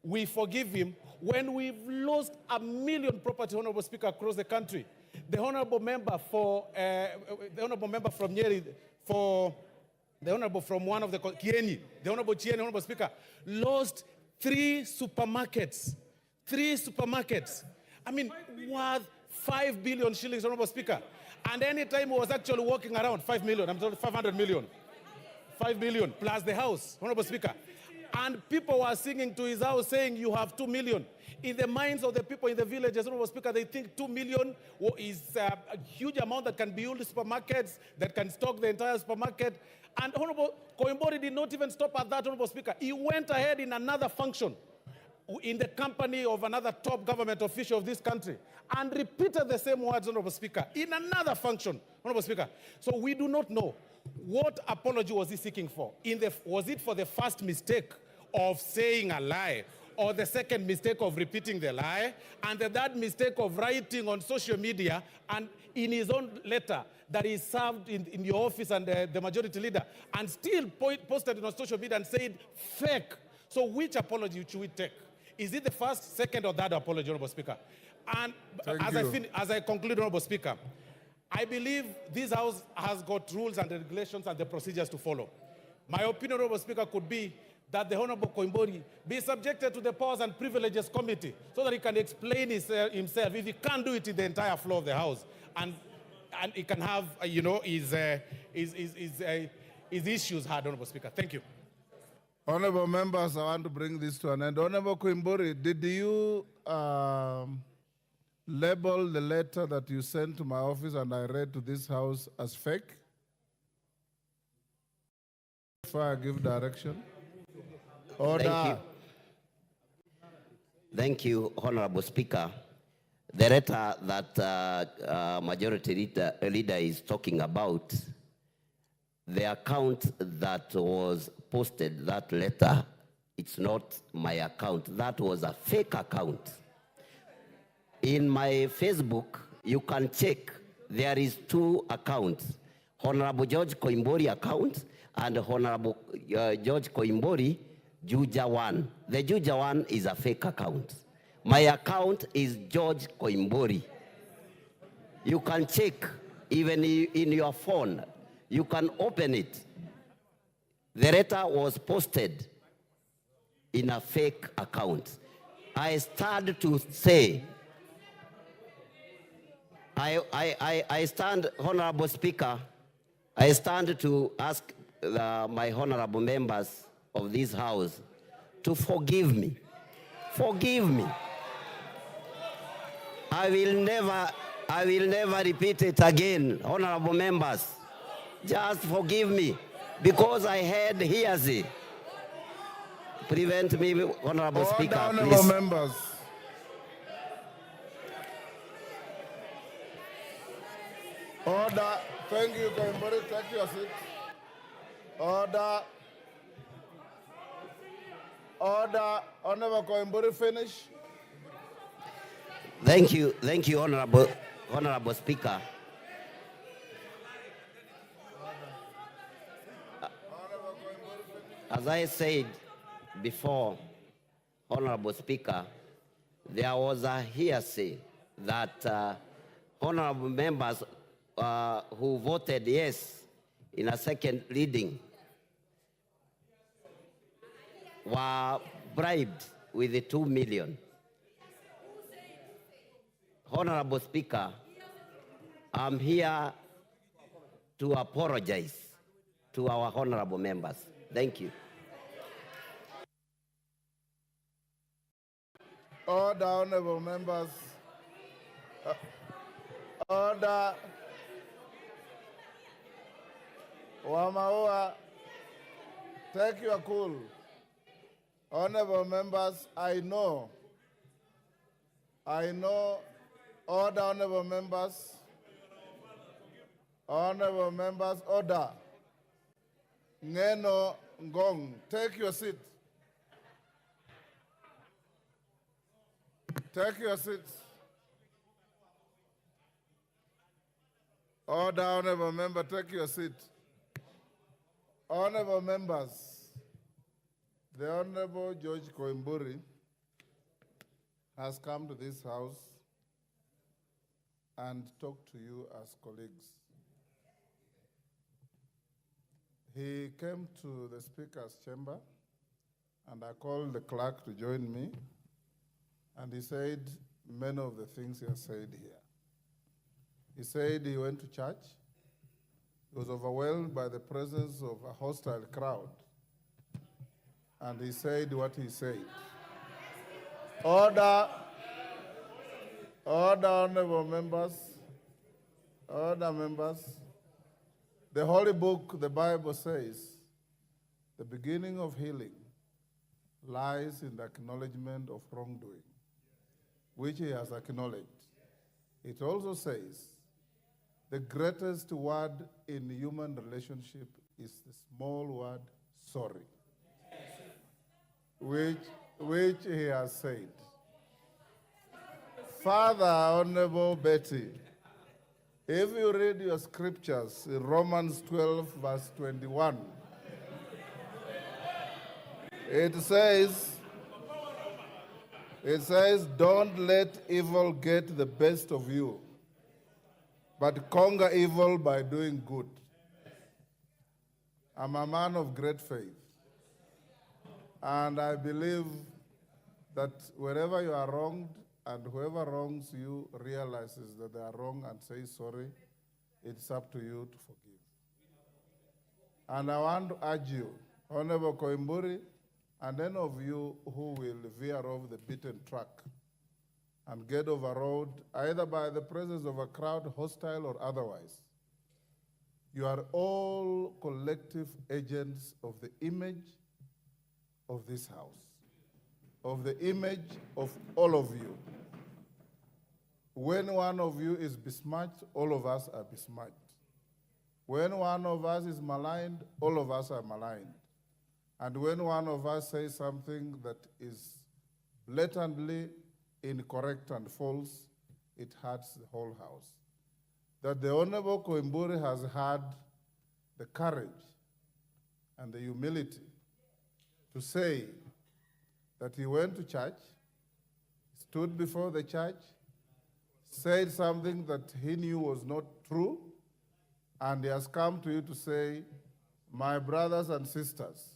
we forgive him when we've lost 1 million property, Honorable Speaker, across the country. The honorable member from Nyeri, the honorable from one of the Kieni, the honorable Chieni, Honorable Speaker, lost 3 supermarkets. 3 supermarkets. I mean, worth 5 billion shillings, Honorable Speaker. And any time he was actually walking around, 5 million, I'm sorry, 500 million. 5 billion plus the house, Honorable Speaker. And people were singing to his house saying, you have 2 million. In the minds of the people in the villages, Honorable Speaker, they think 2 million is a huge amount that can build supermarkets, that can stock the entire supermarket. And Honorable Koimbori did not even stop at that, Honorable Speaker. He went ahead in another function in the company of another top government official of this country and repeated the same words, Honorable Speaker, in another function, Honorable Speaker. So we do not know what apology was he seeking for. Was it for the first mistake of saying a lie, or the second mistake of repeating the lie, and the third mistake of writing on social media and in his own letter that he served in your office and the majority leader, and still posted it on social media and said fake? So which apology should we take? Is it the first, second, or third apology, Honorable Speaker? And as I conclude, Honorable Speaker, I believe this House has got rules and regulations and the procedures to follow. My opinion, Honorable Speaker, could be that the Honorable Koimbori be subjected to the Powers and Privileges Committee so that he can explain himself if he can't do it in the entire floor of the House. And he can have, his issues heard, Honorable Speaker. Thank you. Honorable members, I want to bring this to an end. Honorable Koimbori, did you label the letter that you sent to my office and I read to this House as fake? Before I give direction. Order. Thank you, Honorable Speaker. The letter that Majority Leader is talking about, the account that was posted that letter, it's not my account. That was a fake account. In my Facebook, you can check. There is 2 accounts, Honorable George Koimbori account and Honorable George Koimbori Juja 1. The Juja 1 is a fake account. My account is George Koimbori. You can check even in your phone. You can open it. The letter was posted in a fake account. I stand to say, I stand, Honorable Speaker, I stand to ask my honorable members of this House to forgive me. Forgive me. I will never repeat it again, honorable members. Just forgive me, because I had hearsay. Prevent me, Honorable Order, Speaker, honorable please. members. Order. Thank you, Koimburi. Take your seat. Order. Order. Honorable Koimburi, finish. Thank you, Honorable Speaker. As I said before, Honorable Speaker, there was a hearsay that honorable members who voted yes in a second reading were bribed with the 2 million. Honorable Speaker, I'm here to apologize to our honorable members. Thank you. Order, honorable members. Order. Wamaua, take your cool. Honorable members, I know. Order, honorable members. Honorable members, order. Ngeno Ngong, take your seat. Take your seats. Order, honorable member, take your seat. Honorable members, the Honorable George Koimburi has come to this house and talked to you as colleagues. He came to the Speaker's chamber, and I called the clerk to join me, and he said many of the things he has said here. He said he went to church. He was overwhelmed by the presence of a hostile crowd, and he said what he said. Order, honorable members, order, members. The Holy Book, the Bible says, the beginning of healing lies in the acknowledgement of wrongdoing, which he has acknowledged. It also says, the greatest word in human relationship is the small word, sorry, which he has said. Father, Honorable Betty, if you read your scriptures in Romans 12, verse 21, it says, don't let evil get the best of you, but conquer evil by doing good. I'm a man of great faith, and I believe that wherever you are wronged, and whoever wrongs you realizes that they are wrong and says sorry, it's up to you to forgive. And I want to urge you, Honorable Koimburi, and any of you who will veer off the beaten track and get overrode either by the presence of a crowd, hostile or otherwise, you are all collective agents of the image of this house, of the image of all of you. When one of you is besmirched, all of us are besmirched. When one of us is maligned, all of us are maligned. And when one of us says something that is blatantly incorrect and false, it hurts the whole house. That the Honorable Koimburi has had the courage and the humility to say that he went to church, stood before the church, said something that he knew was not true, and he has come to you to say, my brothers and sisters,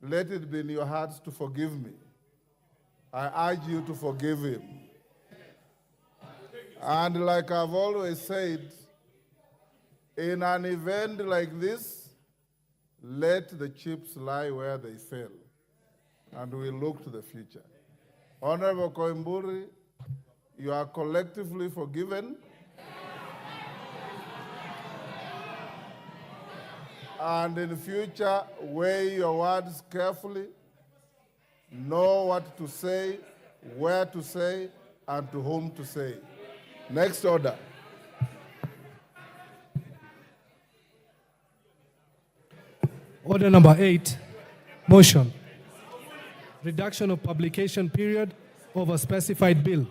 let it be in your hearts to forgive me. I urge you to forgive him. And like I've always said, in an event like this, let the chips lie where they fell, and we look to the future. Honorable Koimburi, you are collectively forgiven. And in future, weigh your words carefully. Know what to say, where to say, and to whom to say. Next order. Order number 8, motion. Reduction of publication period of a specified bill.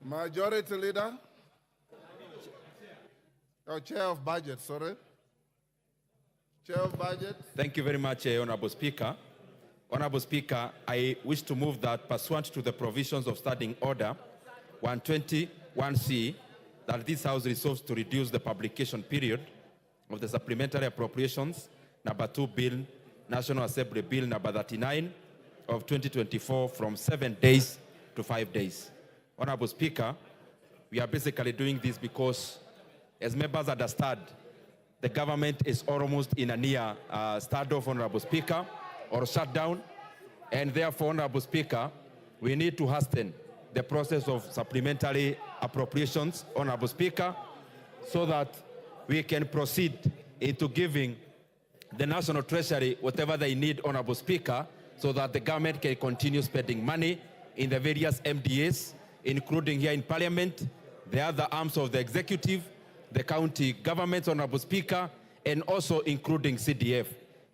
Majority Leader. Oh, Chair of Budget, sorry. Chair of Budget. Thank you very much, Honorable Speaker. Honorable Speaker, I wish to move that pursuant to the provisions of Standing Order 121C, that this House resolves to reduce the publication period of the Supplementary Appropriations Number 2 Bill, National Assembly Bill Number 39 of 2024 from 7 days to 5 days. Honorable Speaker, we are basically doing this because, as members understand, the government is almost in a near standoff, Honorable Speaker, or shutdown, and therefore, Honorable Speaker, we need to hasten the process of supplementary appropriations, Honorable Speaker, so that we can proceed into giving the National Treasury whatever they need, Honorable Speaker, so that the government can continue spending money in the various MDAs, including here in Parliament, the other arms of the executive, the county governments, Honorable Speaker, and also including CDF.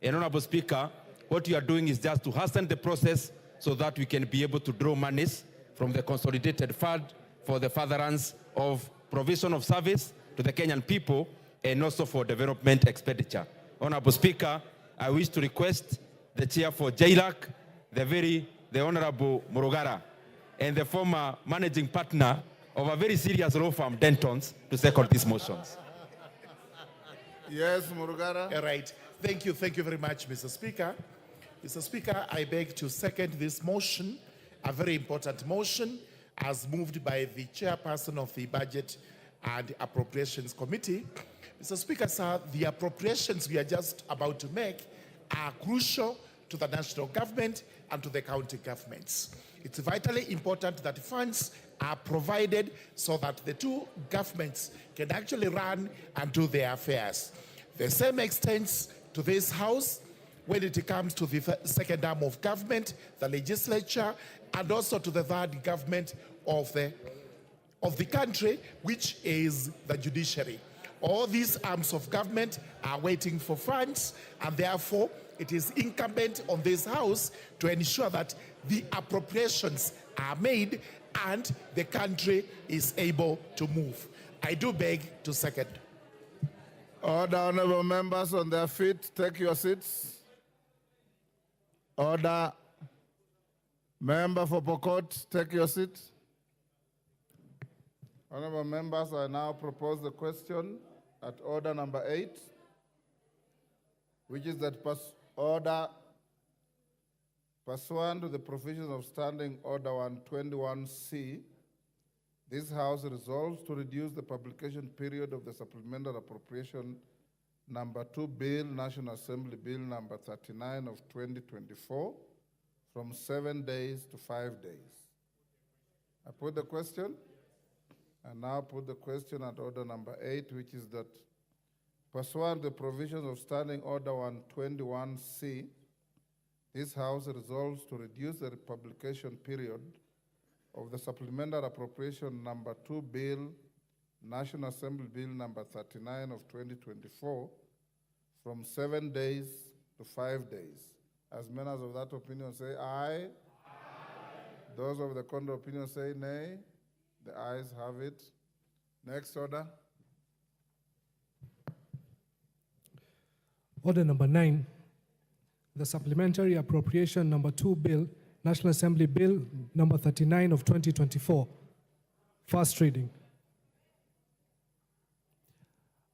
And Honorable Speaker, what you are doing is just to hasten the process so that we can be able to draw monies from the consolidated fund for the furtherance of provision of service to the Kenyan people and also for development expenditure. Honorable Speaker, I wish to request the chair for JLAC, the Honorable Murugara, and the former managing partner of a very serious law firm, Dentons, to second these motions. Yes, Murugara. All right. Thank you very much, Mr. Speaker. Mr. Speaker, I beg to second this motion, a very important motion, as moved by the chairperson of the Budget and Appropriations Committee. Mr. Speaker, sir, the appropriations we are just about to make are crucial to the national government and to the county governments. It's vitally important that funds are provided so that the two governments can actually run and do their affairs. The same extends to this House when it comes to the second arm of government, the legislature, and also to the third government of the country, which is the judiciary. All these arms of government are waiting for funds, and therefore it is incumbent on this House to ensure that the appropriations are made and the country is able to move. I do beg to second. Order, honorable members on their feet, take your seats. Order. Member for Pokot, take your seat. Honorable members, I now propose the question at order number 8, which is that order pursuant to the provisions of Standing Order 121C, this House resolves to reduce the publication period of the Supplemental Appropriation Number 2 Bill, National Assembly Bill Number 39 of 2024, from 7 days to 5 days. I put the question. I now put the question at order number 8, which is that pursuant to the provisions of Standing Order 121C, this House resolves to reduce the publication period of the Supplemental Appropriation Number 2 Bill, National Assembly Bill Number 39 of 2024, from 7 days to 5 days. As members of that opinion say aye. Those of the contrary opinion say nay. The ayes have it. Next order. Order number 9, the Supplementary Appropriation Number 2 Bill, National Assembly Bill Number 39 of 2024. First reading.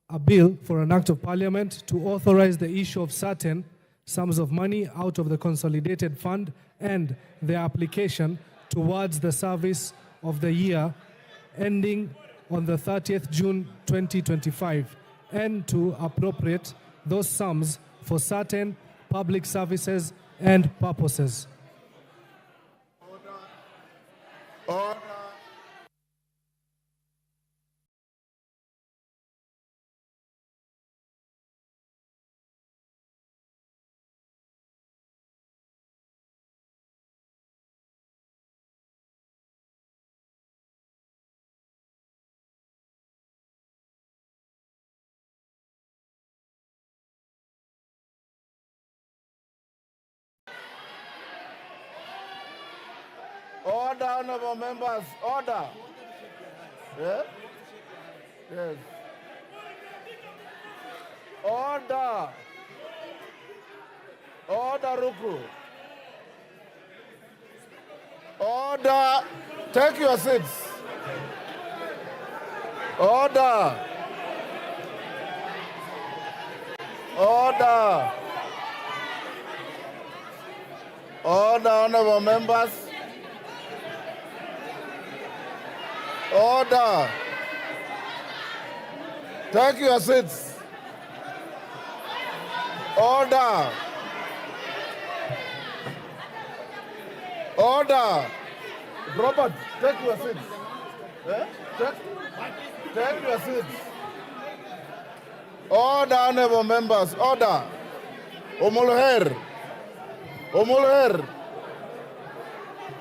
A bill for an act of parliament to authorize the issue of certain sums of money out of the consolidated fund and their application towards the service of the year ending on the 30th June 2025, and to appropriate those sums for certain public services and purposes. Order. Order, honorable members, order. Yeah? Yes. Order. Order, Ruku. Order. Take your seats. Order. Order. Order, honorable members. Order. Take your seats. Order. Order. Robert, take your seats. Eh? Take your seats. Order, honorable members. Order. Omulher. Omulher.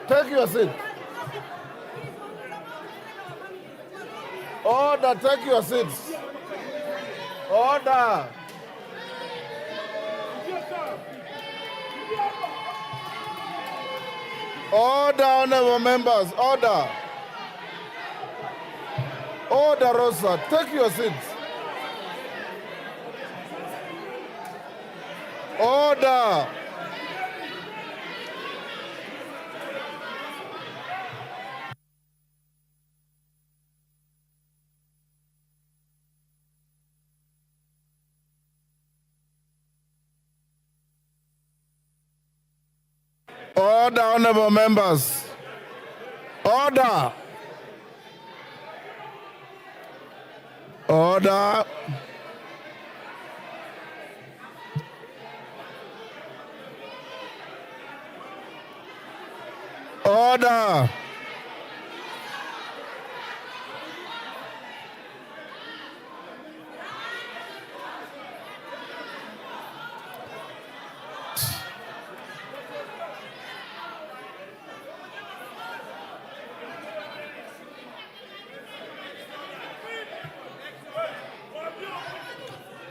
Take your seat. Order, take your seats. Order. Order, honorable members, order. Order, Rosa, take your seats. Order. Order, honorable members. Order. Order. Order.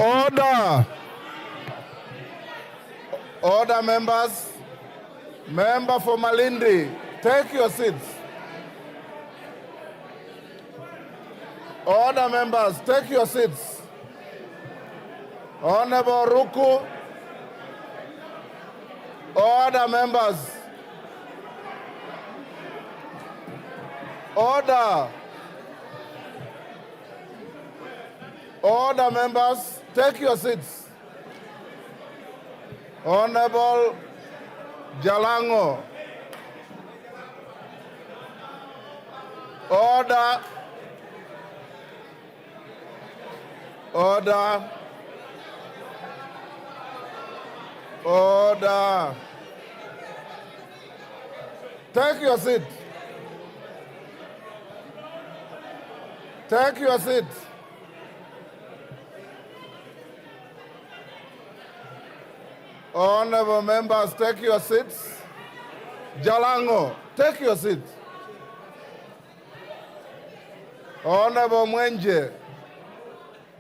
Order. Order, members. Member for Malindi, take your seats. Order, members, take your seats. Honorable Ruku. Order, members. Order. Order, members. Take your seats. Honorable Jalango. Order. Order. Order. Take your seat. Take your seat. Honorable members, take your seats. Jalango, take your seat. Honorable Mwenje,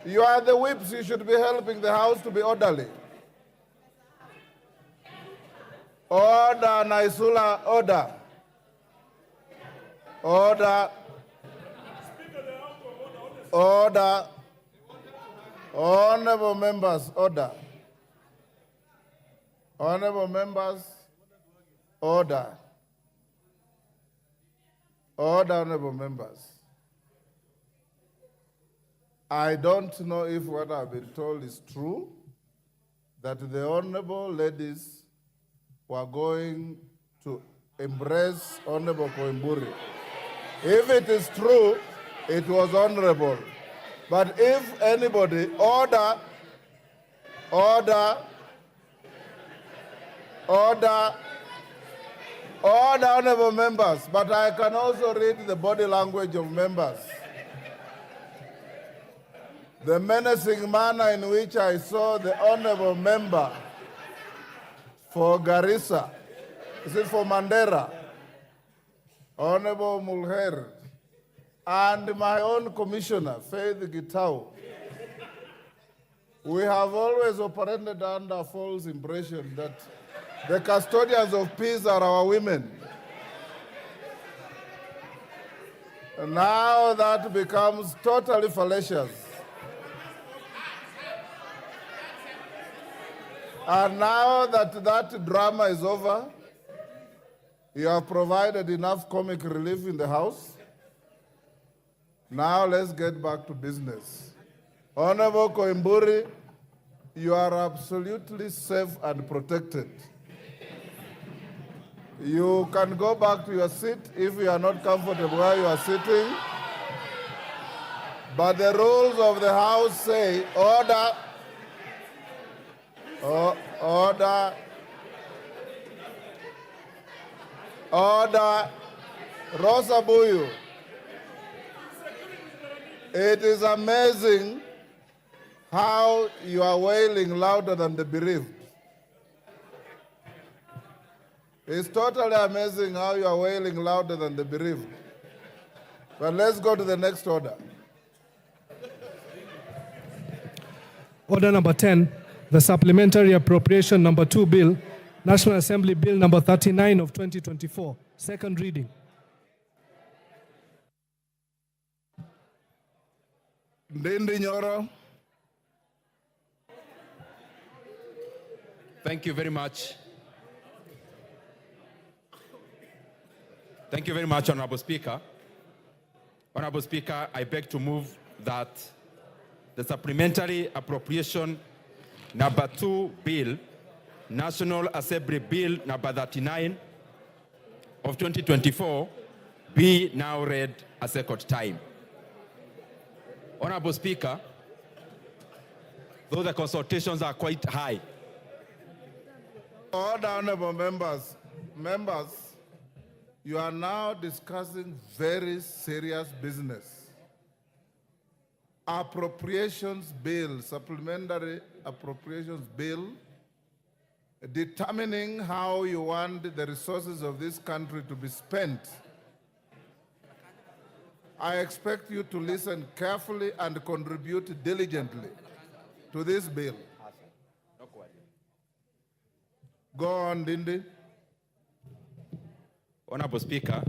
you are the whips. You should be helping the House to be orderly. Order, Naisula, order. Order. Order. Honorable members, order. Honorable members, order. Order, honorable members. I don't know if what I've been told is true, that the honorable ladies were going to embrace Honorable Koimburi. If it is true, it was honorable. But if anybody, order, order, order, order, honorable members, but I can also read the body language of members. The menacing manner in which I saw the honorable member for Garissa, is it for Mandera, Honorable Mulher, and my own commissioner, Faith Gitau. We have always operated under false impression that the custodians of peace are our women. Now that becomes totally fallacious. And now that that drama is over, you have provided enough comic relief in the House. Now let's get back to business. Honorable Koimburi, you are absolutely safe and protected. You can go back to your seat if you are not comfortable where you are sitting. But the rules of the House say, order, order, order. Rosa Buyu. It is amazing how you are wailing louder than the bereaved. It's totally amazing how you are wailing louder than the bereaved. But let's go to the next order. Order number 10, the Supplementary Appropriation number 2 Bill, National Assembly Bill number 39 of 2024, second reading. Ndindi Nyoro. Thank you very much. Thank you very much, Honorable Speaker. Honorable Speaker, I beg to move that the Supplementary Appropriation number 2 Bill, National Assembly Bill number 39 of 2024, be now read a second time. Honorable Speaker, though the consultations are quite high. Order, honorable members. Members, you are now discussing very serious business. Appropriations bill, supplementary appropriations bill, determining how you want the resources of this country to be spent. I expect you to listen carefully and contribute diligently to this bill. Go on, Dindi. Honorable Speaker,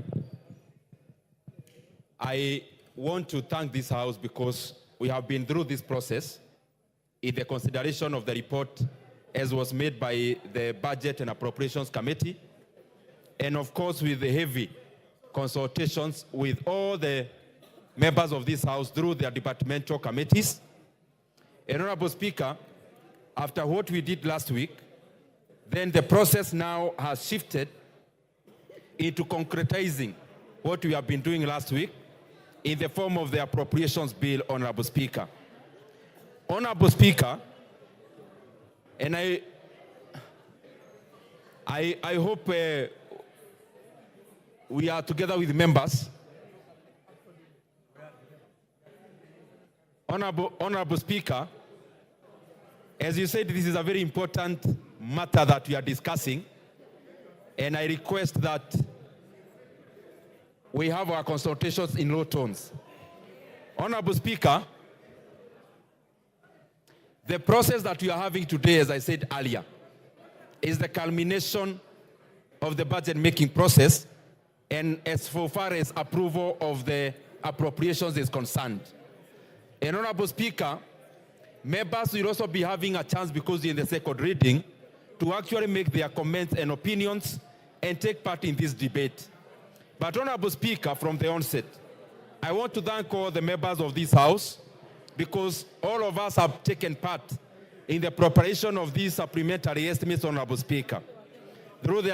I want to thank this House because we have been through this process in the consideration of the report as was made by the Budget and Appropriations Committee, and of course with the heavy consultations with all the members of this House through their departmental committees. And Honorable Speaker, after what we did last week, then the process now has shifted into concretizing what we have been doing last week in the form of the appropriations bill, Honorable Speaker. Honorable Speaker, and I hope we are together with members. Honorable Speaker, as you said, this is a very important matter that we are discussing, and I request that we have our consultations in low tones. Honorable Speaker, the process that we are having today, as I said earlier, is the culmination of the budget-making process, and as far as approval of the appropriations is concerned. And Honorable Speaker, members will also be having a chance, because in the second reading, to actually make their comments and opinions and take part in this debate. But Honorable Speaker, from the onset, I want to thank all the members of this House, because all of us have taken part in the preparation of these supplementary estimates, Honorable Speaker, through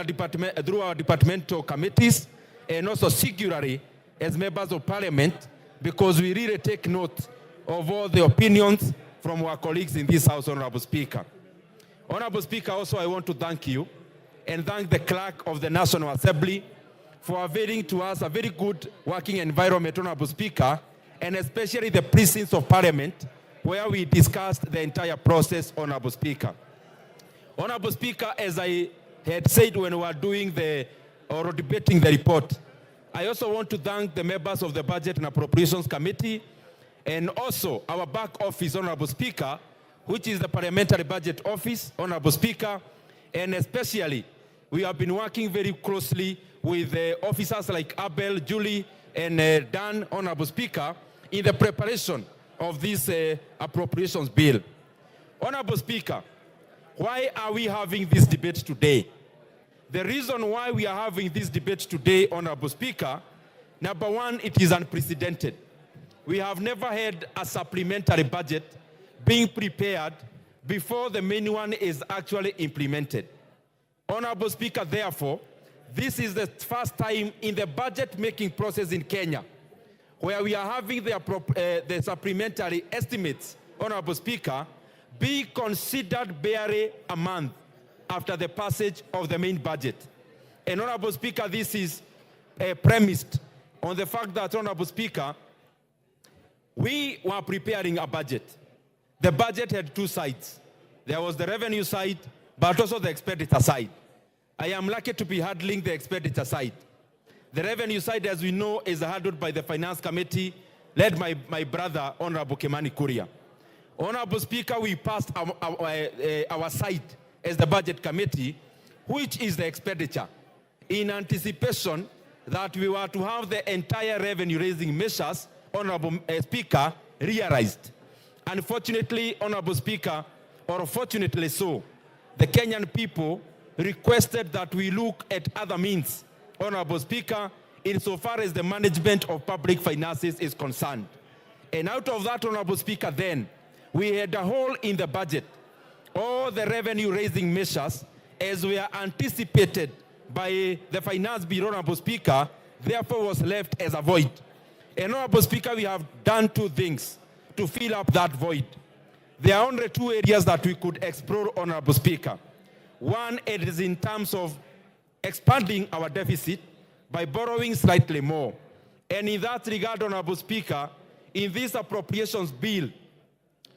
our departmental committees, and also singularly as members of Parliament, because we really take note of all the opinions from our colleagues in this House, Honorable Speaker. Honorable Speaker, also I want to thank you and thank the clerk of the National Assembly for availing to us a very good working environment, Honorable Speaker, and especially the precincts of Parliament, where we discussed the entire process, Honorable Speaker. Honorable Speaker, as I had said when we were doing or debating the report, I also want to thank the members of the Budget and Appropriations Committee, and also our back office, Honorable Speaker, which is the Parliamentary Budget Office, Honorable Speaker, and especially we have been working very closely with officers like Abel, Julie, and done, Honorable Speaker, in the preparation of this appropriations bill. Honorable Speaker, why are we having this debate today? The reason why we are having this debate today, Honorable Speaker, number one, it is unprecedented. We have never had a supplementary budget being prepared before the main one is actually implemented. Honorable Speaker, therefore, this is the first time in the budget-making process in Kenya where we are having the supplementary estimates, Honorable Speaker, be considered barely a month after the passage of the main budget. And Honorable Speaker, this is premised on the fact that, Honorable Speaker, we were preparing a budget. The budget had two sides. There was the revenue side, but also the expenditure side. I am lucky to be handling the expenditure side. The revenue side, as we know, is handled by the Finance Committee, led by my brother, Honorable Kimani Kuria. Honorable Speaker, we passed our side as the Budget Committee, which is the expenditure, in anticipation that we were to have the entire revenue-raising measures, Honorable Speaker, realized. Unfortunately, Honorable Speaker, or fortunately so, the Kenyan people requested that we look at other means, Honorable Speaker, insofar as the management of public finances is concerned. And out of that, Honorable Speaker, then, we had a hole in the budget. All the revenue-raising measures, as were anticipated by the Finance Bureau, Honorable Speaker, therefore was left as a void. And Honorable Speaker, we have done two things to fill up that void. There are only two areas that we could explore, Honorable Speaker. One, it is in terms of expanding our deficit by borrowing slightly more. And in that regard, Honorable Speaker, in this appropriations bill,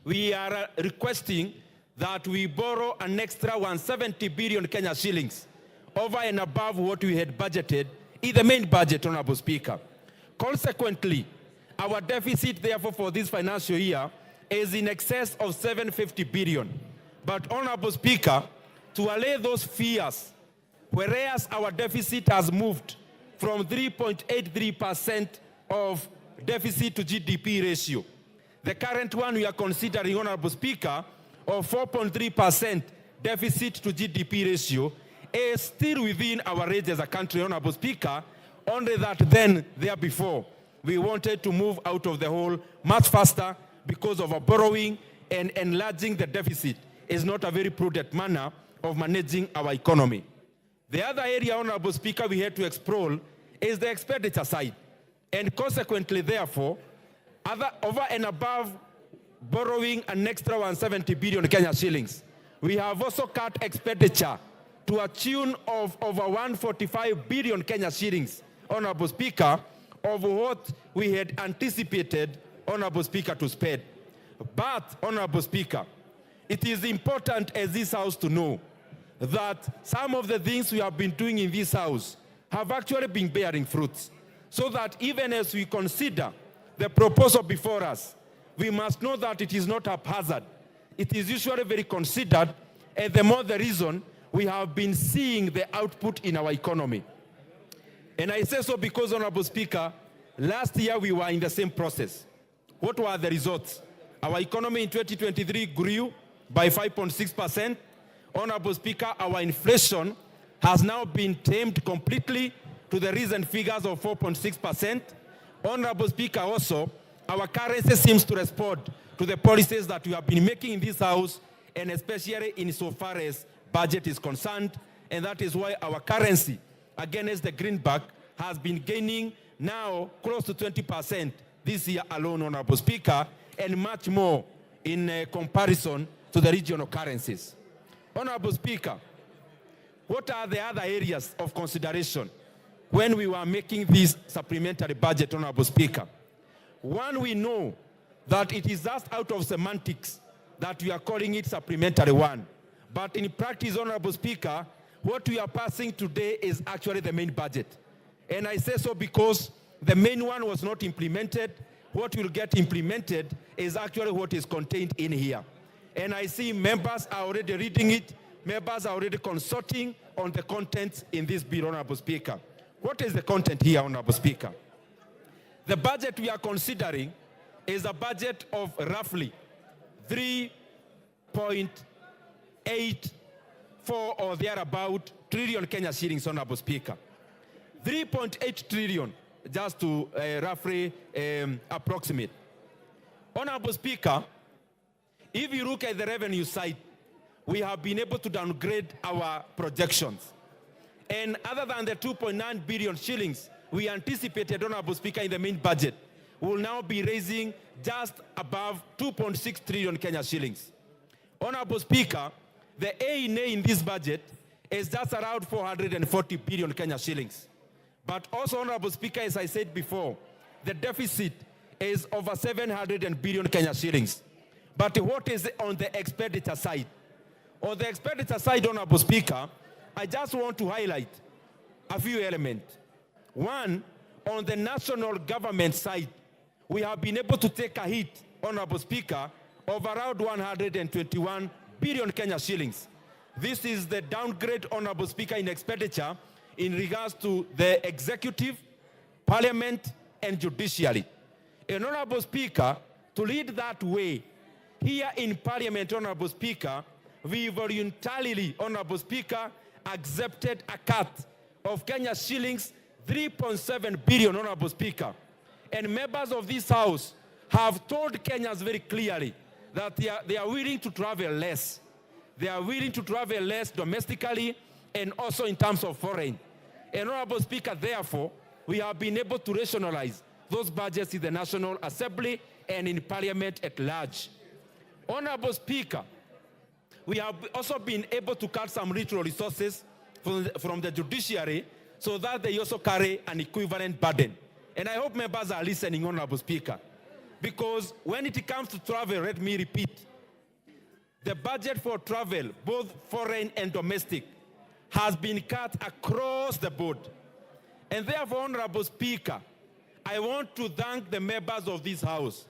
we are requesting that we borrow an extra 170 billion Kenya shillings over and above what we had budgeted in the main budget, Honorable Speaker. Consequently, our deficit, therefore, for this financial year is in excess of 750 billion. But, Honorable Speaker, to allay those fears, whereas our deficit has moved from 3.83% of deficit to GDP ratio, the current one we are considering, Honorable Speaker, of 4.3% deficit to GDP ratio, is still within our range as a country, Honorable Speaker, only that then, there before, we wanted to move out of the hole much faster because of our borrowing, and enlarging the deficit is not a very prudent manner of managing our economy. The other area, Honorable Speaker, we had to explore is the expenditure side. And consequently, therefore, over and above borrowing an extra 170 billion Kenya shillings, we have also cut expenditure to a tune of over 145 billion Kenya shillings, Honorable Speaker, of what we had anticipated, Honorable Speaker, to spend. But, Honorable Speaker, it is important as this House to know that some of the things we have been doing in this House have actually been bearing fruits. So that even as we consider the proposal before us, we must know that it is not haphazard. It is usually very considered, and the more the reason we have been seeing the output in our economy. And I say so because, Honorable Speaker, last year we were in the same process. What were the results? Our economy in 2023 grew by 5.6%. Honorable Speaker, our inflation has now been tamed completely to the recent figures of 4.6%. Honorable Speaker, also, our currency seems to respond to the policies that we have been making in this House, and especially insofar as budget is concerned. And that is why our currency, against the greenback, has been gaining now close to 20% this year alone, Honorable Speaker, and much more in comparison to the regional currencies. Honorable Speaker, what are the other areas of consideration when we were making this supplementary budget, Honorable Speaker? One, we know that it is just out of semantics that we are calling it supplementary one. But in practice, Honorable Speaker, what we are passing today is actually the main budget. And I say so because the main one was not implemented. What will get implemented is actually what is contained in here. And I see members are already reading it. Members are already consulting on the content in this bill, Honorable Speaker. What is the content here, Honorable Speaker? The budget we are considering is a budget of roughly 3.84 or thereabout trillion Kenya shillings, Honorable Speaker. 3.8 trillion, just to roughly approximate. Honorable Speaker, if you look at the revenue side, we have been able to downgrade our projections. And other than the 2.9 billion shillings we anticipated, Honorable Speaker, in the main budget, we will now be raising just above 2.6 trillion Kenya shillings. Honorable Speaker, the A&A in this budget is just around 440 billion Kenya shillings. But also, Honorable Speaker, as I said before, the deficit is over 700 billion Kenya shillings. But what is on the expenditure side? On the expenditure side, Honorable Speaker, I just want to highlight a few elements. One, on the national government side, we have been able to take a hit, Honorable Speaker, of around 121 billion Kenya shillings. This is the downgrade, Honorable Speaker, in expenditure in regards to the executive, parliament, and judiciary. And Honorable Speaker, to lead that way, here in Parliament, Honorable Speaker, we voluntarily, Honorable Speaker, accepted a cut of Kenya shillings 3.7 billion, Honorable Speaker. And members of this House have told Kenyans very clearly that they are willing to travel less. They are willing to travel less domestically and also in terms of foreign. And Honorable Speaker, therefore, we have been able to rationalize those budgets in the National Assembly and in Parliament at large. Honorable Speaker, we have also been able to cut some literal resources from the judiciary so that they also carry an equivalent burden. And I hope members are listening, Honorable Speaker, because when it comes to travel, let me repeat, the budget for travel, both foreign and domestic, has been cut across the board. And therefore, Honorable Speaker, I want to thank the members of this House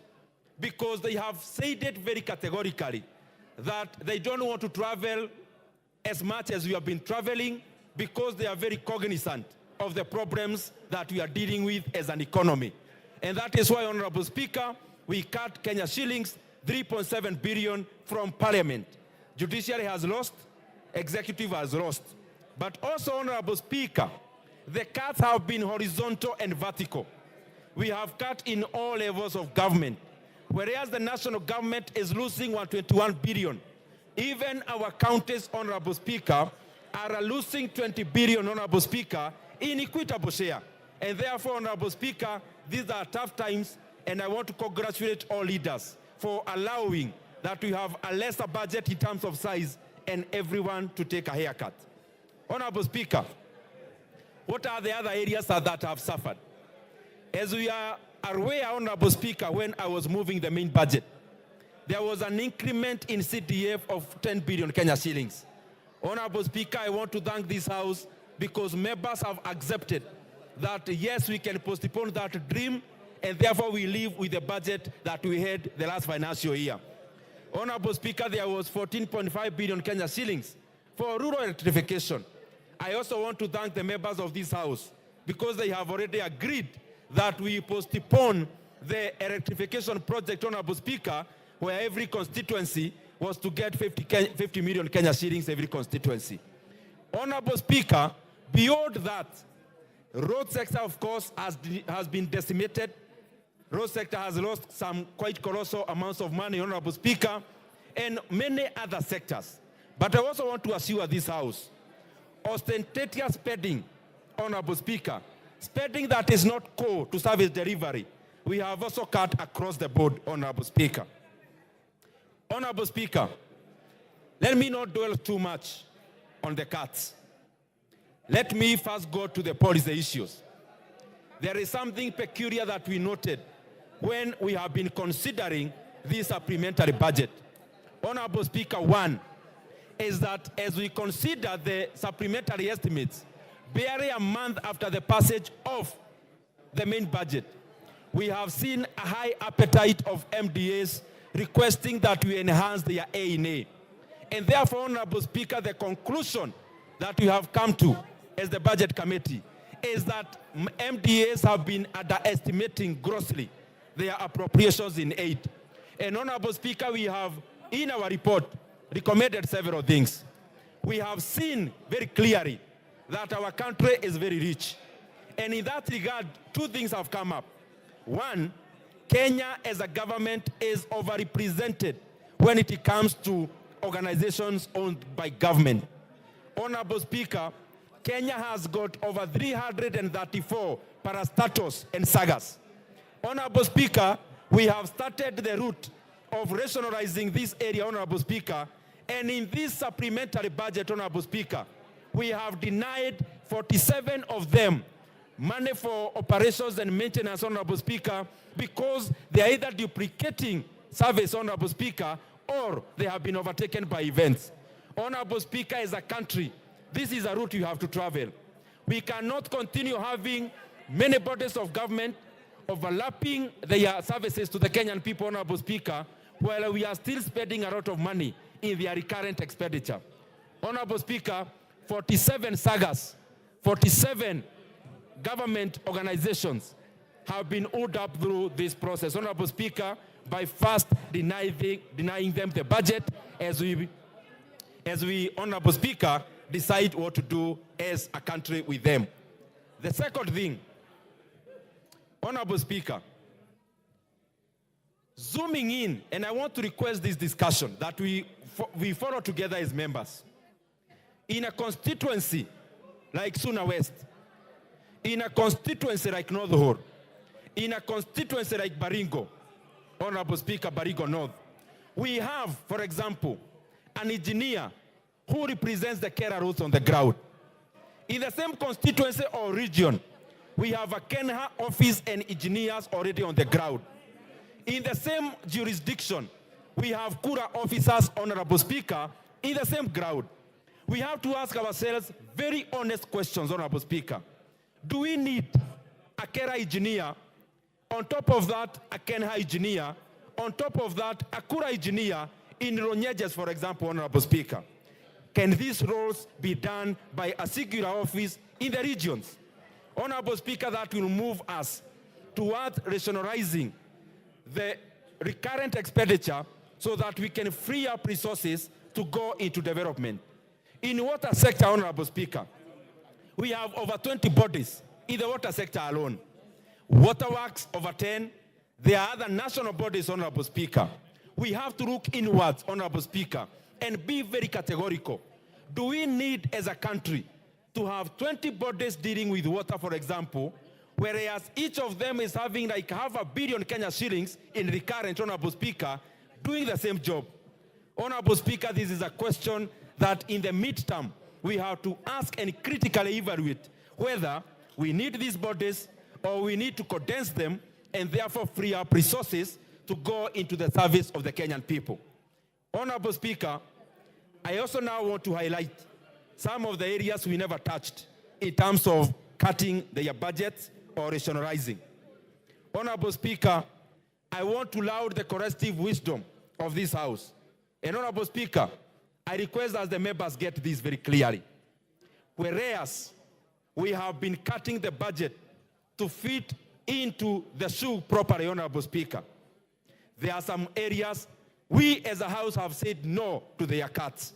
because they have said it very categorically that they don't want to travel as much as we have been traveling because they are very cognizant of the problems that we are dealing with as an economy. And that is why, Honorable Speaker, we cut Kenya shillings 3.7 billion from Parliament. Judiciary has lost, executive has lost. But also, Honorable Speaker, the cuts have been horizontal and vertical. We have cut in all levels of government. Whereas the national government is losing 121 billion, even our counties, Honorable Speaker, are losing 20 billion, Honorable Speaker, in equitable share. And therefore, Honorable Speaker, these are tough times, and I want to congratulate all leaders for allowing that we have a lesser budget in terms of size and everyone to take a haircut. Honorable Speaker, what are the other areas that have suffered? As we are aware, Honorable Speaker, when I was moving the main budget, there was an increment in CDF of 10 billion Kenya shillings. Honorable Speaker, I want to thank this House because members have accepted that, yes, we can postpone that dream, and therefore we live with the budget that we had the last financial year. Honorable Speaker, there was 14.5 billion Kenya shillings for rural electrification. I also want to thank the members of this House because they have already agreed that we postpone the electrification project, Honorable Speaker, where every constituency was to get 50 million Kenya shillings every constituency. Honorable Speaker, beyond that, road sector, of course, has been decimated. Road sector has lost some quite colossal amounts of money, Honorable Speaker, and many other sectors. But I also want to assure this House, ostentatious spending, Honorable Speaker, spending that is not core to service delivery, we have also cut across the board, Honorable Speaker. Honorable Speaker, let me not dwell too much on the cuts. Let me first go to the policy issues. There is something peculiar that we noted when we have been considering this supplementary budget. Honorable Speaker, one is that as we consider the supplementary estimates, barely a month after the passage of the main budget, we have seen a high appetite of MDAs requesting that we enhance their A&A. And therefore, Honorable Speaker, the conclusion that we have come to as the Budget Committee is that MDAs have been underestimating grossly their appropriations in aid. And Honorable Speaker, we have in our report recommended several things. We have seen very clearly that our country is very rich. And in that regard, two things have come up. One, Kenya as a government is overrepresented when it comes to organizations owned by government. Honorable Speaker, Kenya has got over 334 parastatos and sagas. Honorable Speaker, we have started the route of rationalizing this area, Honorable Speaker, and in this supplementary budget, Honorable Speaker, we have denied 47 of them money for operations and maintenance, Honorable Speaker, because they are either duplicating service, Honorable Speaker, or they have been overtaken by events. Honorable Speaker, as a country, this is a route you have to travel. We cannot continue having many bodies of government overlapping their services to the Kenyan people, Honorable Speaker, while we are still spending a lot of money in their recurrent expenditure. Honorable Speaker, 47 sagas, 47 government organizations have been owed up through this process, Honorable Speaker, by first denying them the budget as we, Honorable Speaker, decide what to do as a country with them. The second thing, Honorable Speaker, zooming in, and I want to request this discussion that we follow together as members. In a constituency like Suna West, in a constituency like North Hor, in a constituency like Baringo, Honorable Speaker, Baringo North, we have, for example, an engineer who represents the Kera roots on the ground. In the same constituency or region, we have a Kenha office and engineers already on the ground. In the same jurisdiction, we have Kura officers, Honorable Speaker, in the same ground. We have to ask ourselves very honest questions, Honorable Speaker. Do we need a Kera engineer, on top of that, a Kenha engineer, on top of that, a Kura engineer in Ronyejes, for example, Honorable Speaker? Can these roles be done by a singular office in the regions? Honorable Speaker, that will move us towards rationalizing the recurrent expenditure so that we can free up resources to go into development. In the water sector, Honorable Speaker, we have over 20 bodies in the water sector alone. Waterworks, over 10. There are other national bodies, Honorable Speaker. We have to look inwards, Honorable Speaker, and be very categorical. Do we need, as a country, to have 20 bodies dealing with water, for example, whereas each of them is having like $500 million Kenya shillings in recurrent, Honorable Speaker, doing the same job? Honorable Speaker, this is a question that in the midterm, we have to ask and critically evaluate whether we need these bodies or we need to condense them and therefore free up resources to go into the service of the Kenyan people. Honorable Speaker, I also now want to highlight some of the areas we never touched in terms of cutting their budgets or rationalizing. Honorable Speaker, I want to laud the corrective wisdom of this House. And Honorable Speaker, I request that the members get this very clearly. Whereas we have been cutting the budget to fit into the shoe properly, Honorable Speaker, there are some areas we as a House have said no to their cuts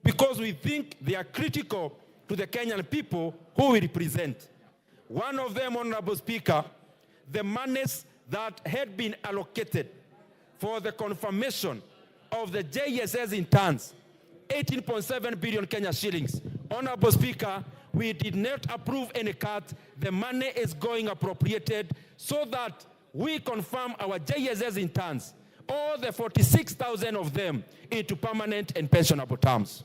because we think they are critical to the Kenyan people who we represent. One of them, Honorable Speaker, the monies that had been allocated for the confirmation of the JSS interns, 18.7 billion Kenya shillings. Honorable Speaker, we did not approve any cut. The money is going appropriated so that we confirm our JSS interns, all the 46,000 of them, into permanent and pensionable terms.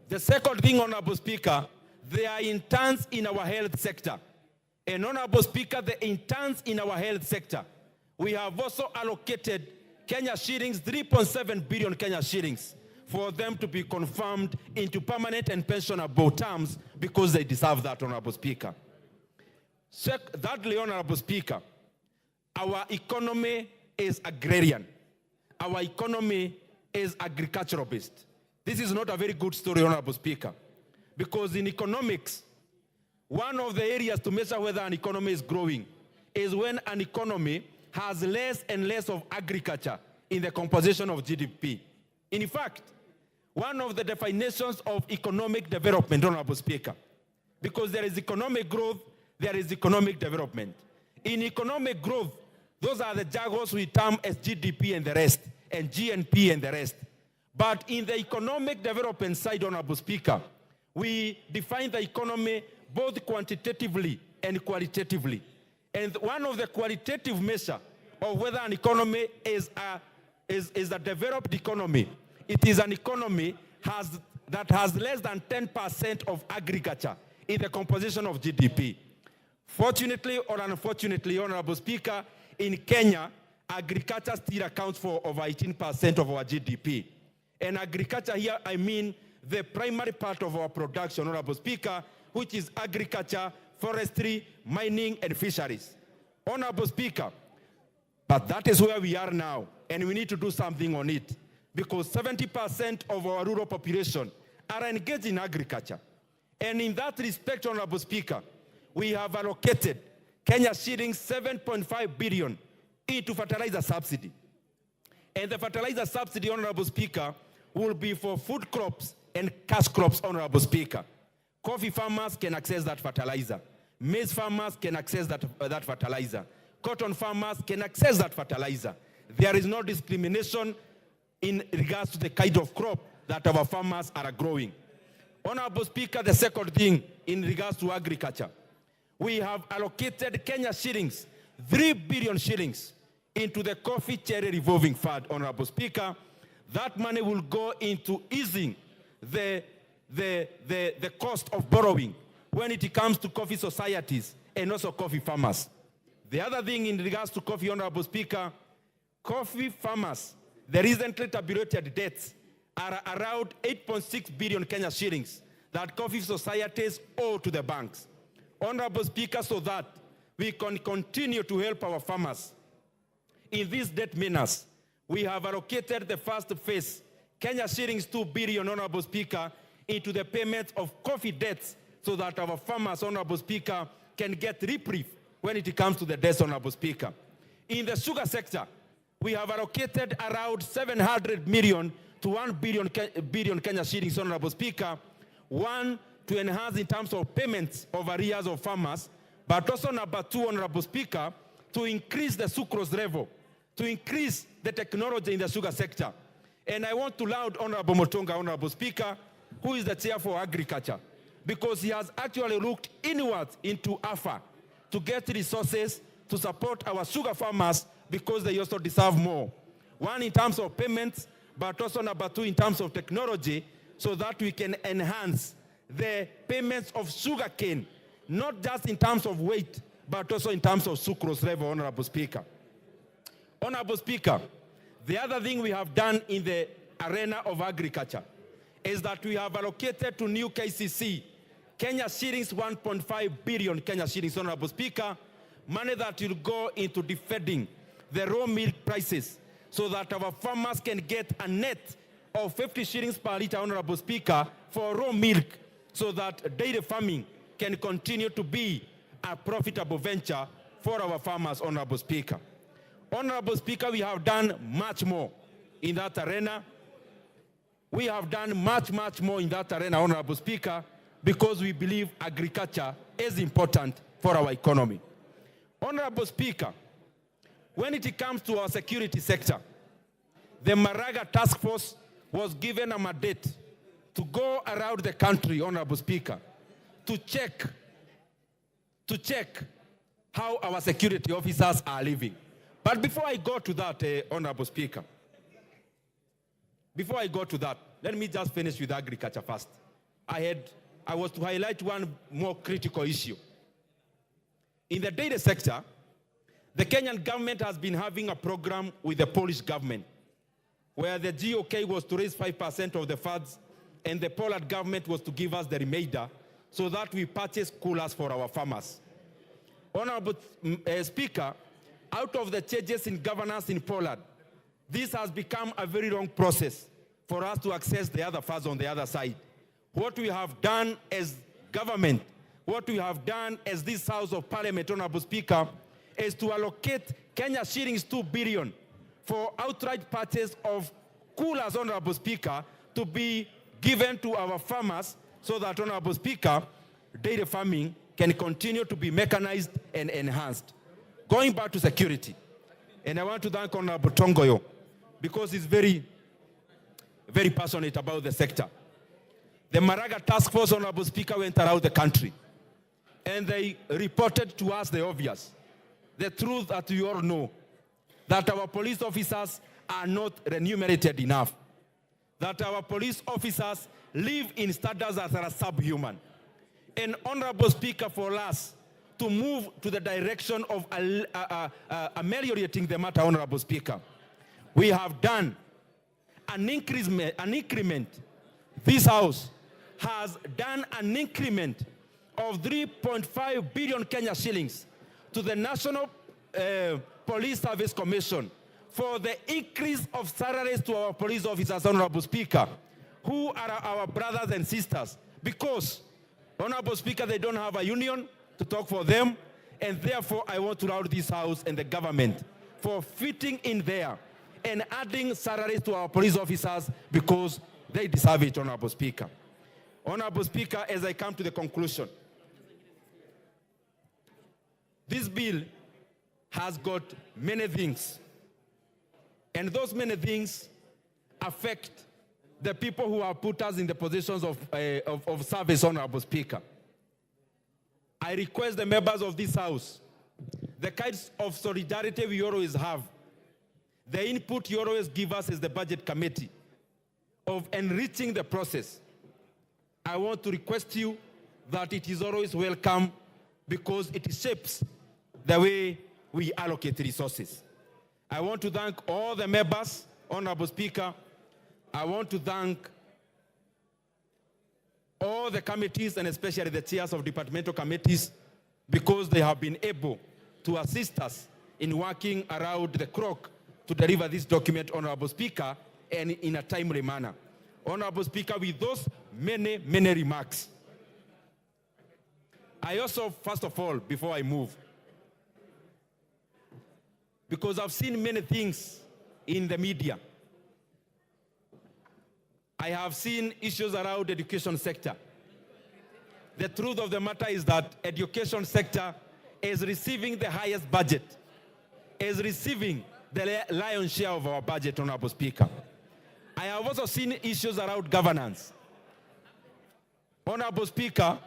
The second thing, Honorable Speaker, there are interns in our health sector. And Honorable Speaker, the interns in our health sector, we have also allocated Kenya shillings, 3.7 billion Kenya shillings, for them to be confirmed into permanent and pensionable terms because they deserve that, Honorable Speaker. Thirdly, Honorable Speaker, our economy is agrarian. Our economy is agricultural based. This is not a very good story, Honorable Speaker, because in economics, one of the areas to measure whether an economy is growing is when an economy has less and less of agriculture in the composition of GDP. In fact, one of the definitions of economic development, Honorable Speaker, because there is economic growth, there is economic development. In economic growth, those are the jargons we term as GDP and the rest, and GNP and the rest. But in the economic development side, Honorable Speaker, we define the economy both quantitatively and qualitatively. And one of the qualitative measures of whether an economy is a developed economy, it is an economy that has less than 10% of agriculture in the composition of GDP. Fortunately or unfortunately, Honorable Speaker, in Kenya, agriculture still accounts for over 18% of our GDP. And agriculture here, I mean the primary part of our production, Honorable Speaker, which is agriculture, forestry, mining, and fisheries. Honorable Speaker, but that is where we are now, and we need to do something on it, because 70% of our rural population are engaged in agriculture. And in that respect, Honorable Speaker, we have allocated Kenya shillings 7.5 billion into fertilizer subsidy. And the fertilizer subsidy, Honorable Speaker, will be for food crops and cash crops, Honorable Speaker. Coffee farmers can access that fertilizer. Maize farmers can access that fertilizer. Cotton farmers can access that fertilizer. There is no discrimination in regards to the kind of crop that our farmers are growing. Honorable Speaker, the second thing in regards to agriculture, we have allocated Kenya shillings, 3 billion shillings, into the coffee cherry revolving fund, Honorable Speaker. That money will go into easing the cost of borrowing when it comes to coffee societies and also coffee farmers. The other thing in regards to coffee, Honorable Speaker, coffee farmers, the recently tabulated debts are around 8.6 billion Kenya shillings that coffee societies owe to the banks. Honorable Speaker, so that we can continue to help our farmers in these debt menace, we have allocated the first phase, Kenya shillings 2 billion, Honorable Speaker, into the payment of coffee debts so that our farmers, Honorable Speaker, can get reprieve when it comes to the debts, Honorable Speaker. In the sugar sector, we have allocated around 700 million to 1 billion Kenya shillings, Honorable Speaker. One, to enhance in terms of payments of arrears of farmers, but also number two, Honorable Speaker, to increase the sucrose level, to increase the technology in the sugar sector. And I want to laud Honorable Mutunga, Honorable Speaker, who is the chair for agriculture, because he has actually looked inwards into AFA to get resources to support our sugar farmers because they also deserve more. One, in terms of payments, but also number two, in terms of technology, so that we can enhance the payments of sugar cane, not just in terms of weight, but also in terms of sucrose level, Honorable Speaker. Honorable Speaker, the other thing we have done in the arena of agriculture is that we have allocated to new KCC Kenya shillings 1.5 billion Kenya shillings, Honorable Speaker, money that will go into defending the raw milk prices so that our farmers can get a net of 50 shillings per litre, Honorable Speaker, for raw milk, so that dairy farming can continue to be a profitable venture for our farmers, Honorable Speaker. Honorable Speaker, we have done much more in that arena. We have done much more in that arena, Honorable Speaker, because we believe agriculture is important for our economy. Honorable Speaker, when it comes to our security sector, the Maraga Task Force was given a mandate to go around the country, Honorable Speaker, to check how our security officers are living. But before I go to that, Honorable Speaker, before I go to that, let me just finish with agriculture first. I was to highlight one more critical issue. In the dairy sector, the Kenyan government has been having a program with the Polish government, where the GOK was to raise 5% of the funds, and the Poland government was to give us the remainder, so that we purchase coolers for our farmers. Honorable Speaker, out of the changes in governance in Poland, this has become a very long process for us to access the other funds on the other side. What we have done as government, what we have done as this House of Parliament, Honorable Speaker, is to allocate Kenya shillings 2 billion for outright purchase of coolers, Honorable Speaker, to be given to our farmers so that, Honorable Speaker, dairy farming can continue to be mechanized and enhanced. Going back to security, and I want to thank Honorable Tongoyo because he's very, very passionate about the sector. The Maraga Task Force, Honorable Speaker, went around the country and they reported to us the obvious, the truth that you all know, that our police officers are not remunerated enough, that our police officers live in standards that are subhuman. And Honorable Speaker, for us to move to the direction of ameliorating the matter, Honorable Speaker, we have done an increment. This House has done an increment of 3.5 billion Kenya shillings to the National Police Service Commission for the increase of salaries to our police officers, Honorable Speaker, who are our brothers and sisters, because, Honorable Speaker, they don't have a union to talk for them, and therefore I want to laud this House and the government for fitting in there and adding salaries to our police officers because they deserve it, Honorable Speaker. Honorable Speaker, as I come to the conclusion, this bill has got many things, and those many things affect the people who have put us in the positions of service, Honorable Speaker. I request the members of this House, the kinds of solidarity we always have, the input you always give us as the Budget Committee, of enriching the process. I want to request you that it is always welcome because it shapes the way we allocate resources. I want to thank all the members, Honorable Speaker. I want to thank all the committees and especially the chairs of departmental committees because they have been able to assist us in working around the clock to deliver this document, Honorable Speaker, and in a timely manner. Honorable Speaker, with those many, many remarks, I also, first of all, before I move, because I've seen many things in the media, I have seen issues around the education sector. The truth of the matter is that education sector is receiving the highest budget, is receiving the lion's share of our budget, Honorable Speaker. I have also seen issues around governance. Honorable Speaker,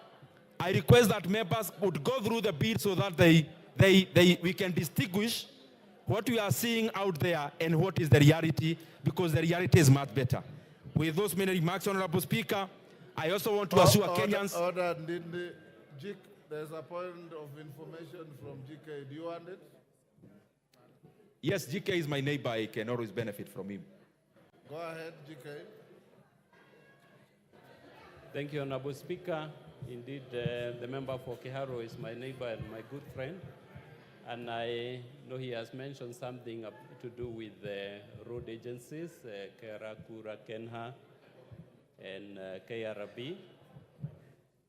I request that members would go through the bill so that we can distinguish what we are seeing out there and what is the reality, because the reality is much better. With those many remarks, Honorable Speaker, I also want to assure Kenyans... Order, Ndindi. There's a point of information from GK. Do you want it? Yes, GK is my neighbor. I can always benefit from him. Go ahead, GK. Thank you, Honorable Speaker. Indeed, the member for Keharo is my neighbor and my good friend. And I know he has mentioned something to do with the road agencies, Kera, Kura, Kenha, and KRB.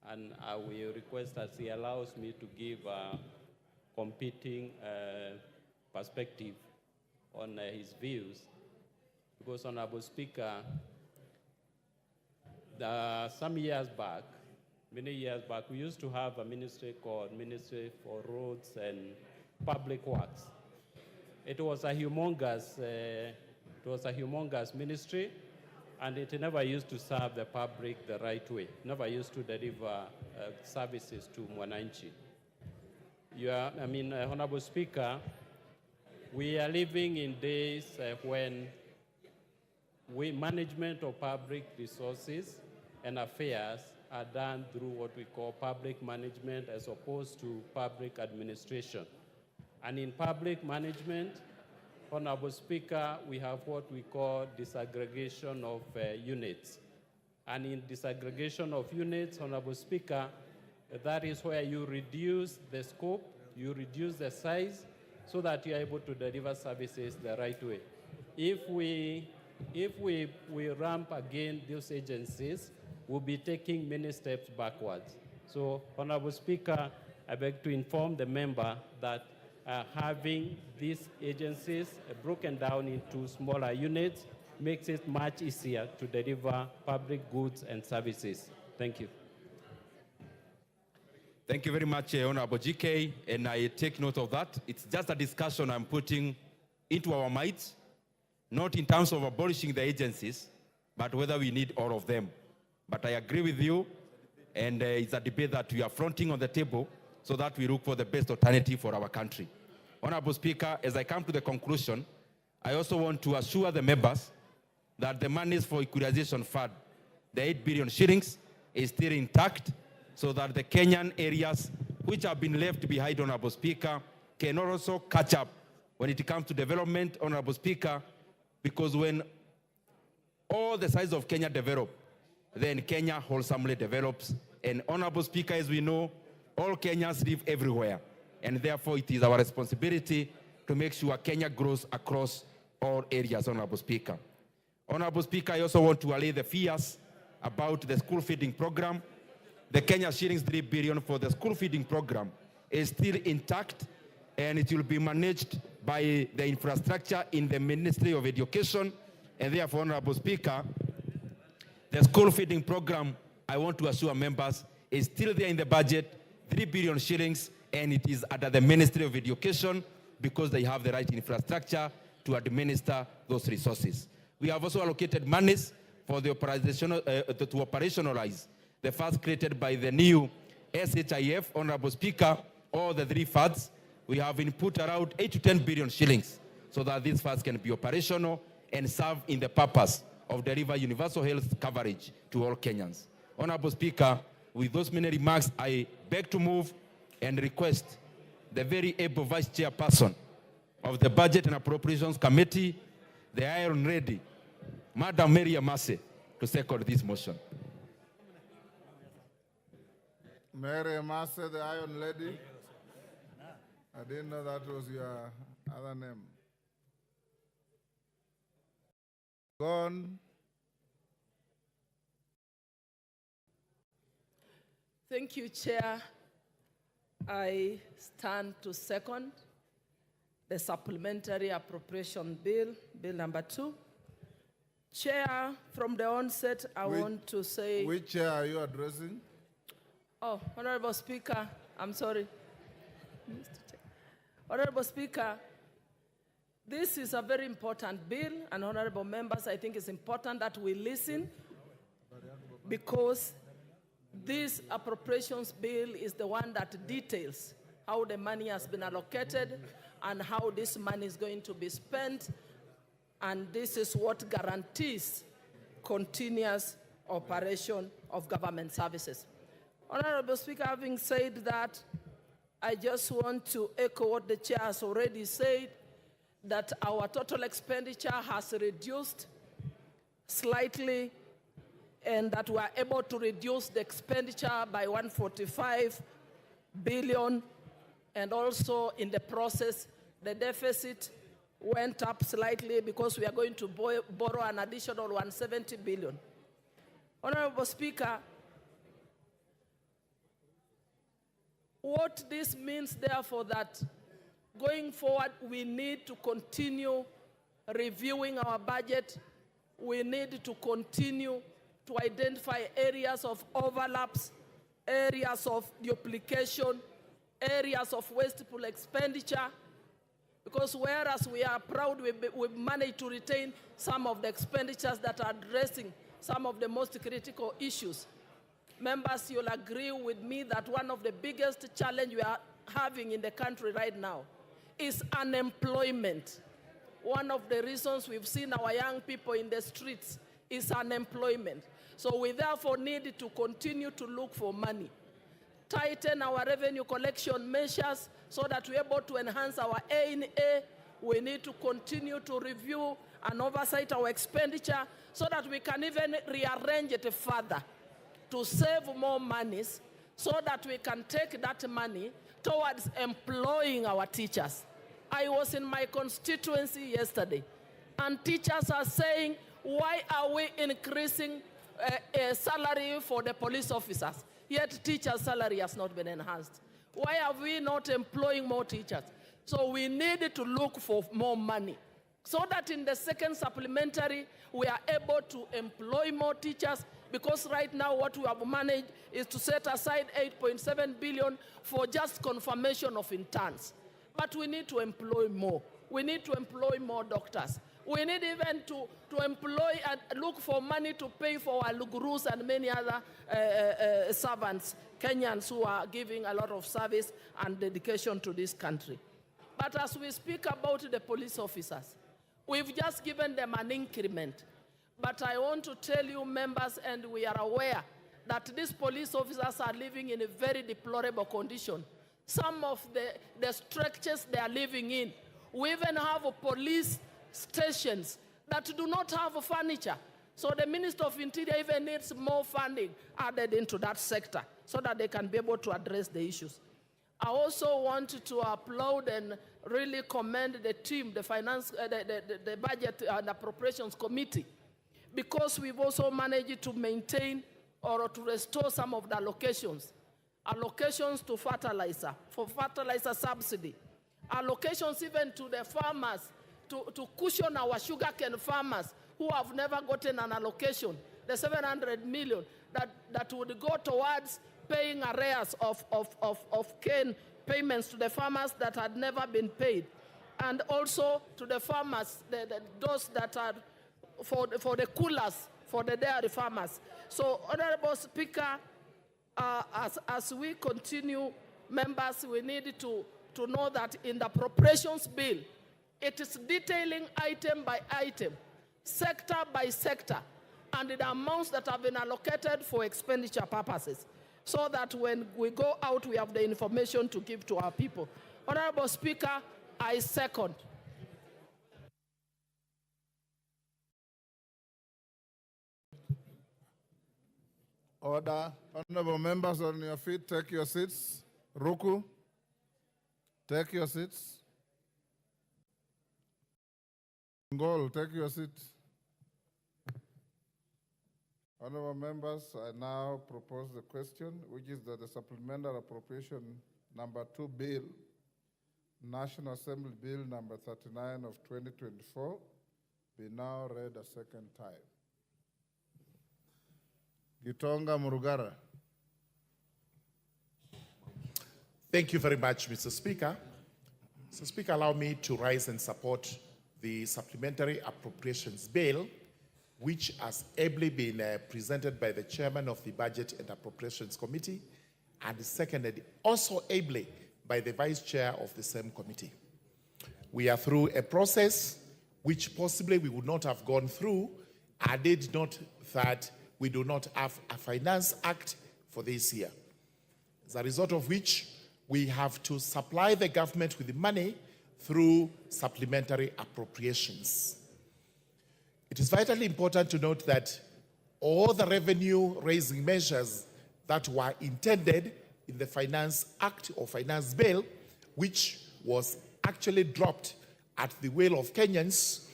And I will request that he allows me to give a competing perspective on his views. Because, Honorable Speaker, some years back, many years back, we used to have a ministry called Ministry for Roads and Public Works. It was a humongous ministry, and it never used to serve the public the right way. Never used to deliver services to Mwananchi. Honorable Speaker, we are living in days when management of public resources and affairs are done through what we call public management as opposed to public administration. And in public management, Honorable Speaker, we have what we call disaggregation of units. And in disaggregation of units, Honorable Speaker, that is where you reduce the scope, you reduce the size, so that you're able to deliver services the right way. If we ramp again those agencies, we'll be taking many steps backwards. So, Honorable Speaker, I beg to inform the member that having these agencies broken down into smaller units makes it much easier to deliver public goods and services. Thank you. Thank you very much, Honorable GK, and I take note of that. It's just a discussion I'm putting into our minds, not in terms of abolishing the agencies, but whether we need all of them. But I agree with you, and it's a debate that we are fronting on the table so that we look for the best alternative for our country. Honorable Speaker, as I come to the conclusion, I also want to assure the members that the monies for equalization fund, the 8 billion shillings, is still intact, so that the Kenyan areas which have been left behind, Honorable Speaker, can also catch up when it comes to development, Honorable Speaker, because when all the sides of Kenya develop, then Kenya wholesomely develops. And Honorable Speaker, as we know, all Kenyans live everywhere. And therefore, it is our responsibility to make sure Kenya grows across all areas, Honorable Speaker. Honorable Speaker, I also want to allay the fears about the school feeding program. The Kenya shillings 3 billion for the school feeding program is still intact, and it will be managed by the infrastructure in the Ministry of Education. And therefore, Honorable Speaker, the school feeding program, I want to assure members, is still there in the budget, 3 billion shillings, and it is under the Ministry of Education because they have the right infrastructure to administer those resources. We have also allocated monies for the to operationalize the funds created by the new SHIF, Honorable Speaker, all the 3 funds. We have input around 8 to 10 billion shillings so that these funds can be operational and serve in the purpose of deliver universal health coverage to all Kenyans. Honorable Speaker, with those many remarks, I beg to move and request the very able Vice Chairperson of the Budget and Appropriations Committee, the Iron Lady, Madam Mary Amase, to second this motion. Mary Master, the Iron Lady. I didn't know that was your other name. Gone. Thank you, Chair. I stand to second the supplementary appropriation bill, Bill number 2. Chair, from the onset, I want to say... Which chair are you addressing? Oh, Honorable Speaker, I'm sorry. Honorable Speaker, this is a very important bill, and honorable members, I think it's important that we listen because this appropriations bill is the one that details how the money has been allocated and how this money is going to be spent, and this is what guarantees continuous operation of government services. Honorable Speaker, having said that, I just want to echo what the chair has already said, that our total expenditure has reduced slightly, and that we are able to reduce the expenditure by 145 billion, and also in the process, the deficit went up slightly because we are going to borrow an additional 170 billion. Honorable Speaker, what this means, therefore, that going forward, we need to continue reviewing our budget. We need to continue to identify areas of overlaps, areas of duplication, areas of wasteful expenditure, because whereas we are proud we've managed to retain some of the expenditures that are addressing some of the most critical issues. Members, you'll agree with me that one of the biggest challenges we are having in the country right now is unemployment. One of the reasons we've seen our young people in the streets is unemployment. So we therefore need to continue to look for money, tighten our revenue collection measures so that we're able to enhance our A&A. We need to continue to review and oversight our expenditure so that we can even rearrange it further to save more monies so that we can take that money towards employing our teachers. I was in my constituency yesterday, and teachers are saying, why are we increasing a salary for the police officers? yet teachers' salary has not been enhanced? Why are we not employing more teachers? So we need to look for more money so that in the second supplementary, we are able to employ more teachers, because right now what we have managed is to set aside 8.7 billion for just confirmation of interns. But we need to employ more. We need to employ more doctors. We need even to employ and look for money to pay for our gurus and many other servants, Kenyans who are giving a lot of service and dedication to this country. But as we speak about the police officers, we've just given them an increment. But I want to tell you, members, and we are aware that these police officers are living in a very deplorable condition. Some of the structures they are living in, we even have police stations that do not have furniture. So the Minister of Interior even needs more funding added into that sector so that they can be able to address the issues. I also want to applaud and really commend the team, the the Budget and Appropriations Committee, because we've also managed to maintain or to restore some of the allocations to fertilizer, for fertilizer subsidy, allocations even to the farmers, to cushion our sugarcane farmers who have never gotten an allocation, the 700 million that would go towards paying arrears of cane payments to the farmers that had never been paid, and also to the farmers, those that are for the coolers, for the dairy farmers. So, Honorable Speaker, as we continue, members, we need to know that in the appropriations bill, it is detailing item by item, sector by sector, and the amounts that have been allocated for expenditure purposes, so that when we go out, we have the information to give to our people. Honorable Speaker, I second. Order. Honorable members on your feet, take your seats. Ruku, take your seats. Ngol, take your seat. Honorable members, I now propose the question, which is that the Supplemental Appropriation Number 2 Bill, National Assembly Bill Number 39 of 2024, be now read a second time. Gitonga Murugara. Thank you very much, Mr. Speaker. Mr. Speaker, allow me to rise and support the Supplementary Appropriations Bill, which has ably been presented by the Chairman of the Budget and Appropriations Committee, and seconded also ably by the Vice Chair of the same committee. We are through a process which possibly we would not have gone through had it not that we do not have a Finance Act for this year. As a result of which, we have to supply the government with the money through supplementary appropriations. It is vitally important to note that all the revenue-raising measures that were intended in the Finance Act or Finance Bill, which was actually dropped at the will of Kenyans,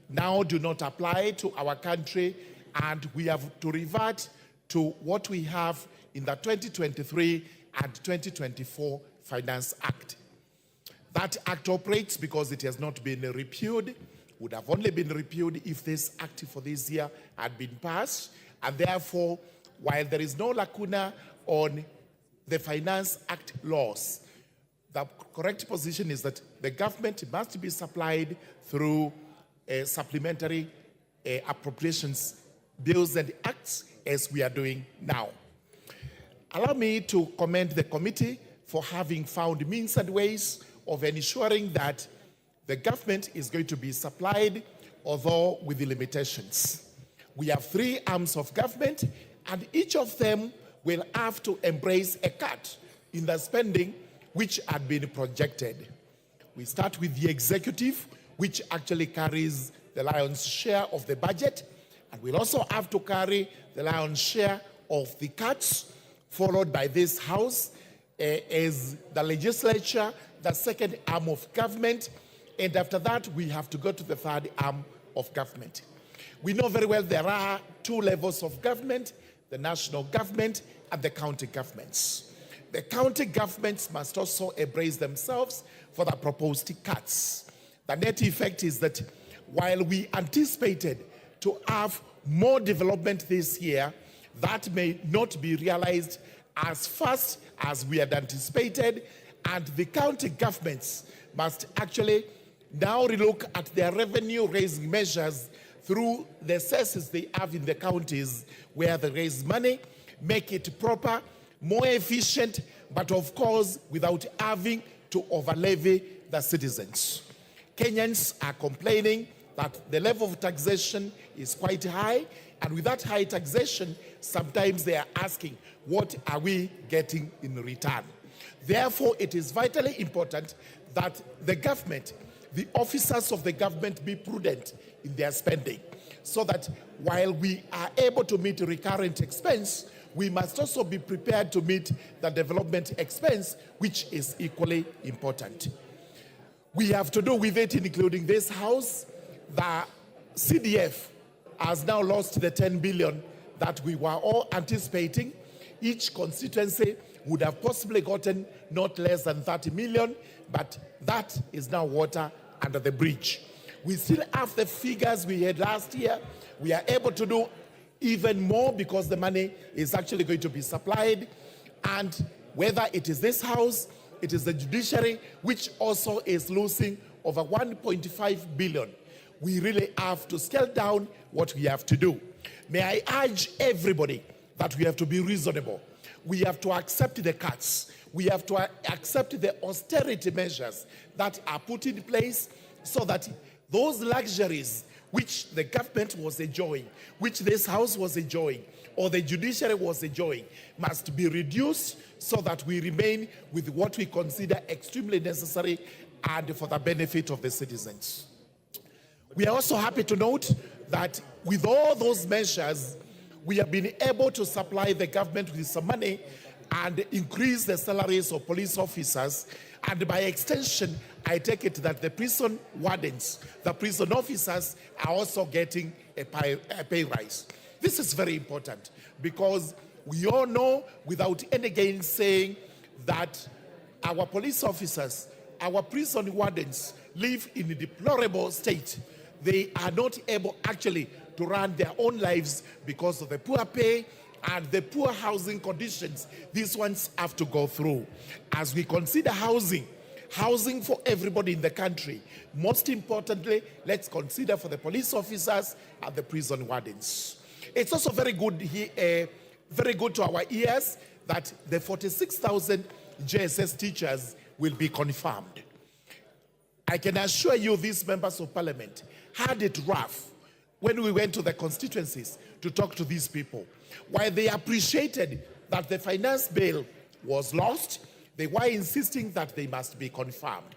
now do not apply to our country, and we have to revert to what we have in the 2023 and 2024 Finance Act. That act operates because it has not been repealed, would have only been repealed if this act for this year had been passed, and therefore, while there is no lacuna on the Finance Act laws, the correct position is that the government must be supplied through supplementary appropriations bills and acts, as we are doing now. Allow me to commend the committee for having found means and ways of ensuring that the government is going to be supplied, although with the limitations. We have 3 arms of government, and each of them will have to embrace a cut in the spending which had been projected. We start with the executive, which actually carries the lion's share of the budget, and we'll also have to carry the lion's share of the cuts, followed by this House as the legislature, the second arm of government, and after that we have to go to the third arm of government. We know very well there are 2 levels of government, the national government, and the county governments. The county governments must also embrace themselves for the proposed cuts. The net effect is that while we anticipated to have more development this year, that may not be realized as fast as we had anticipated, and the county governments must actually now relook at their revenue-raising measures through the cesses they have in the counties where they raise money, make it proper, more efficient, but of course without having to overlevy the citizens. Kenyans are complaining that the level of taxation is quite high, and with that high taxation, sometimes they are asking, what are we getting in return? Therefore, it is vitally important that the government, the officers of the government, be prudent in their spending, so that while we are able to meet recurrent expense, we must also be prepared to meet the development expense, which is equally important. We have to do with it, including this House. The CDF has now lost the 10 billion that we were all anticipating. Each constituency would have possibly gotten not less than 30 million, but that is now water under the bridge. We still have the figures we had last year. We are able to do even more because the money is actually going to be supplied. And whether it is this House, it is the judiciary, which also is losing over 1.5 billion. We really have to scale down what we have to do. May I urge everybody that we have to be reasonable. We have to accept the cuts. We have to accept the austerity measures that are put in place so that those luxuries which the government was enjoying, which this House was enjoying, or the judiciary was enjoying, must be reduced so that we remain with what we consider extremely necessary and for the benefit of the citizens. We are also happy to note that with all those measures, we have been able to supply the government with some money and increase the salaries of police officers. And by extension, I take it that the prison wardens, the prison officers, are also getting a pay rise. This is very important because we all know, without any gainsaying, that our police officers, our prison wardens live in a deplorable state. They are not able actually to run their own lives because of the poor pay and the poor housing conditions these ones have to go through. As we consider housing for everybody in the country, most importantly, let's consider for the police officers and the prison wardens. It's also very good to our ears that the 46,000 JSS teachers will be confirmed. I can assure you these members of parliament had it rough when we went to the constituencies to talk to these people. While they appreciated that the finance bill was lost, they were insisting that they must be confirmed.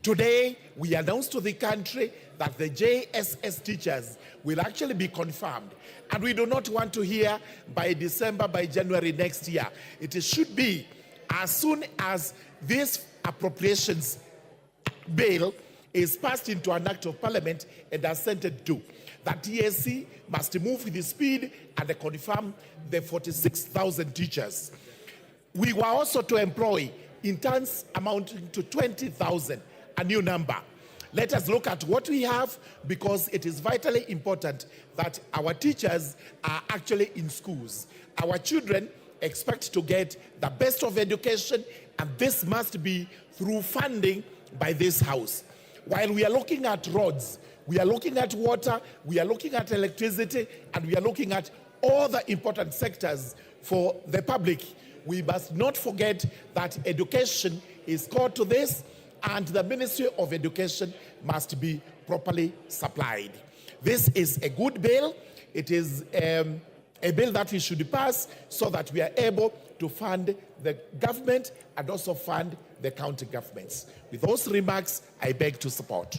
Today, we announced to the country that the JSS teachers will actually be confirmed. And we do not want to hear by December, by January next year. It should be as soon as this appropriations bill is passed into an act of parliament and assented to, that TSC must move with the speed and confirm the 46,000 teachers. We were also to employ interns amounting to 20,000, a new number. Let us look at what we have, because it is vitally important that our teachers are actually in schools. Our children expect to get the best of education, and this must be through funding by this House. While we are looking at roads, we are looking at water, we are looking at electricity, and we are looking at all the important sectors for the public, we must not forget that education is core to this, and the Ministry of Education must be properly supplied. This is a good bill. It is a bill that we should pass so that we are able to fund the government and also fund the county governments. With those remarks, I beg to support.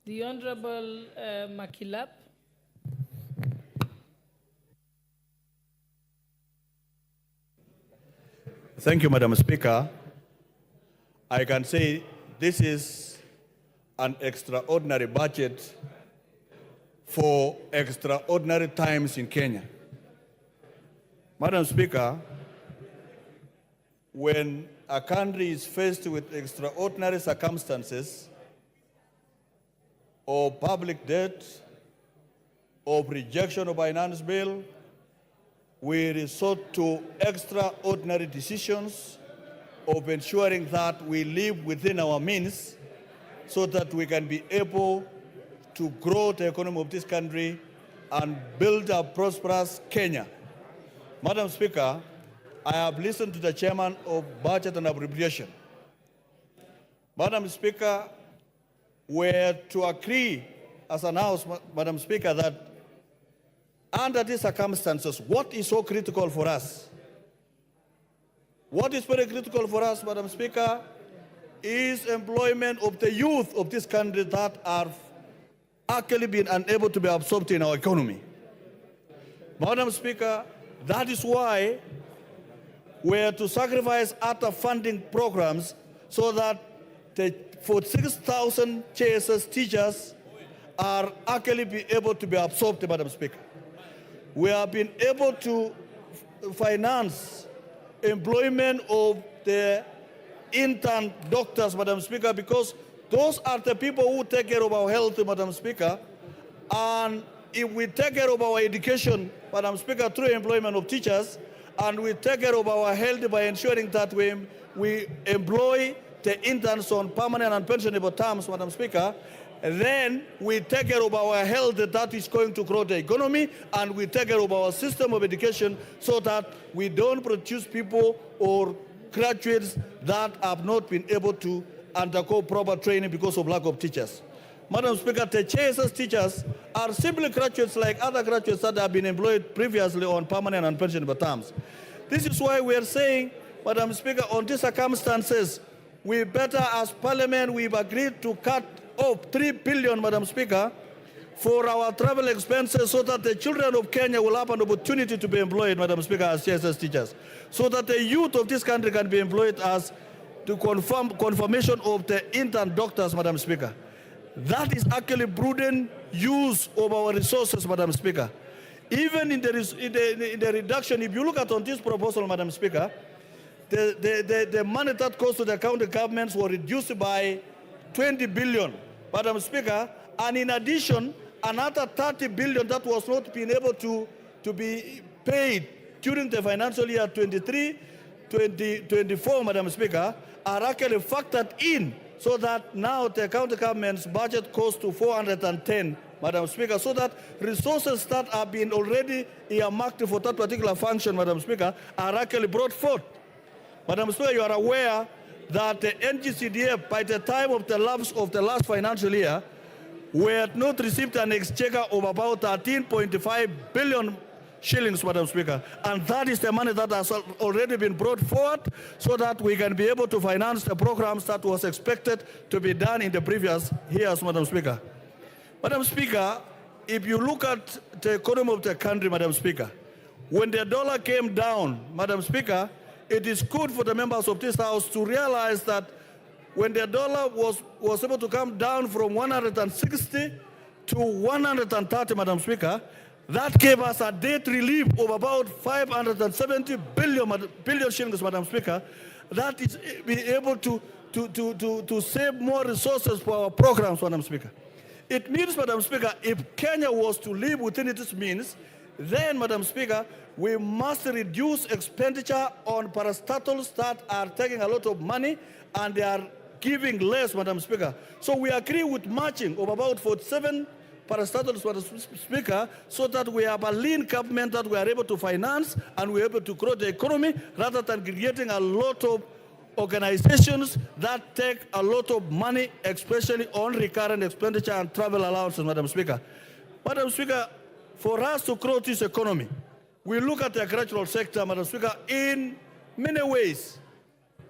The Honorable Makilap. Thank you, Madam Speaker. I can say this is an extraordinary budget for extraordinary times in Kenya. Madam Speaker, when a country is faced with extraordinary circumstances or public debt or rejection of finance bill, we resort to extraordinary decisions of ensuring that we live within our means so that we can be able to grow the economy of this country and build a prosperous Kenya. Madam Speaker, I have listened to the chairman of Budget and Appropriation. Madam Speaker, we're to agree as an House, Madam Speaker, that under these circumstances, what is so critical for us? What is very critical for us, Madam Speaker, is employment of the youth of this country that are actually being unable to be absorbed in our economy. Madam Speaker, that is why we're to sacrifice other funding programs so that the 46,000 JSS teachers are actually be able to be absorbed, Madam Speaker. We have been able to finance employment of the intern doctors, Madam Speaker, because those are the people who take care of our health, Madam Speaker. And if we take care of our education, Madam Speaker, through employment of teachers, and we take care of our health by ensuring that we employ the interns on permanent and pensionable terms, Madam Speaker, then we take care of our health that is going to grow the economy, and we take care of our system of education so that we don't produce people or graduates that have not been able to undergo proper training because of lack of teachers. Madam Speaker, the JSS teachers are simply graduates like other graduates that have been employed previously on permanent and pensionable terms. This is why we are saying, Madam Speaker, on these circumstances, we better, as Parliament, we've agreed to cut off 3 billion, Madam Speaker, for our travel expenses so that the children of Kenya will have an opportunity to be employed, Madam Speaker, as JSS teachers, so that the youth of this country can be employed as the confirmation of the intern doctors, Madam Speaker. That is actually prudent use of our resources, Madam Speaker. Even in the reduction, if you look at on this proposal, Madam Speaker, the money that goes to the county governments were reduced by 20 billion, Madam Speaker, and in addition, another 30 billion that was not being able to be paid during the financial year 23-24, Madam Speaker, are actually factored in so that now the county government's budget goes to 410, Madam Speaker, so that resources that have been already earmarked for that particular function, Madam Speaker, are actually brought forth. Madam Speaker, you are aware that the NGCDF, by the time of the lapse of the last financial year, we had not received an exchequer of about 13.5 billion shillings, Madam Speaker. And that is the money that has already been brought forward so that we can be able to finance the programs that was expected to be done in the previous years, Madam Speaker. Madam Speaker, if you look at the economy of the country, Madam Speaker, when the dollar came down, Madam Speaker, it is good for the members of this House to realize that when the dollar was able to come down from 160 to 130, Madam Speaker, that gave us a debt relief of about 570 billion shillings, Madam Speaker. That is be able to save more resources for our programs, Madam Speaker. It means, Madam Speaker, if Kenya was to live within its means, then, Madam Speaker, we must reduce expenditure on parastatals that are taking a lot of money and they are giving less, Madam Speaker. So we agree with matching of about 47 parastatals, Madam Speaker, so that we have a lean government that we are able to finance and we are able to grow the economy rather than creating a lot of organizations that take a lot of money, especially on recurrent expenditure and travel allowances, Madam Speaker. Madam Speaker, for us to grow this economy, we look at the agricultural sector, Madam Speaker, in many ways.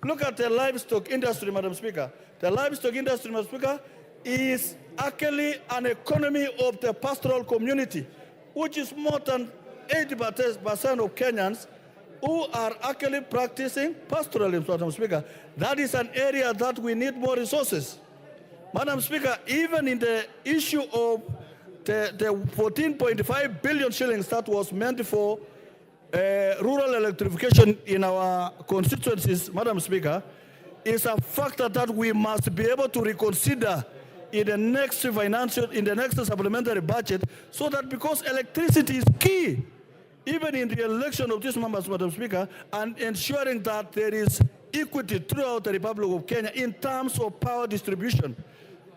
Look at the livestock industry, Madam Speaker. The livestock industry, Madam Speaker, is actually an economy of the pastoral community, which is more than 80% of Kenyans who are actually practicing pastoralism, Madam Speaker. That is an area that we need more resources. Madam Speaker, even in the issue of the 14.5 billion shillings that was meant for rural electrification in our constituencies, Madam Speaker, is a factor that we must be able to reconsider in the next supplementary budget, so that, because electricity is key, even in the election of these members, Madam Speaker, and ensuring that there is equity throughout the Republic of Kenya in terms of power distribution.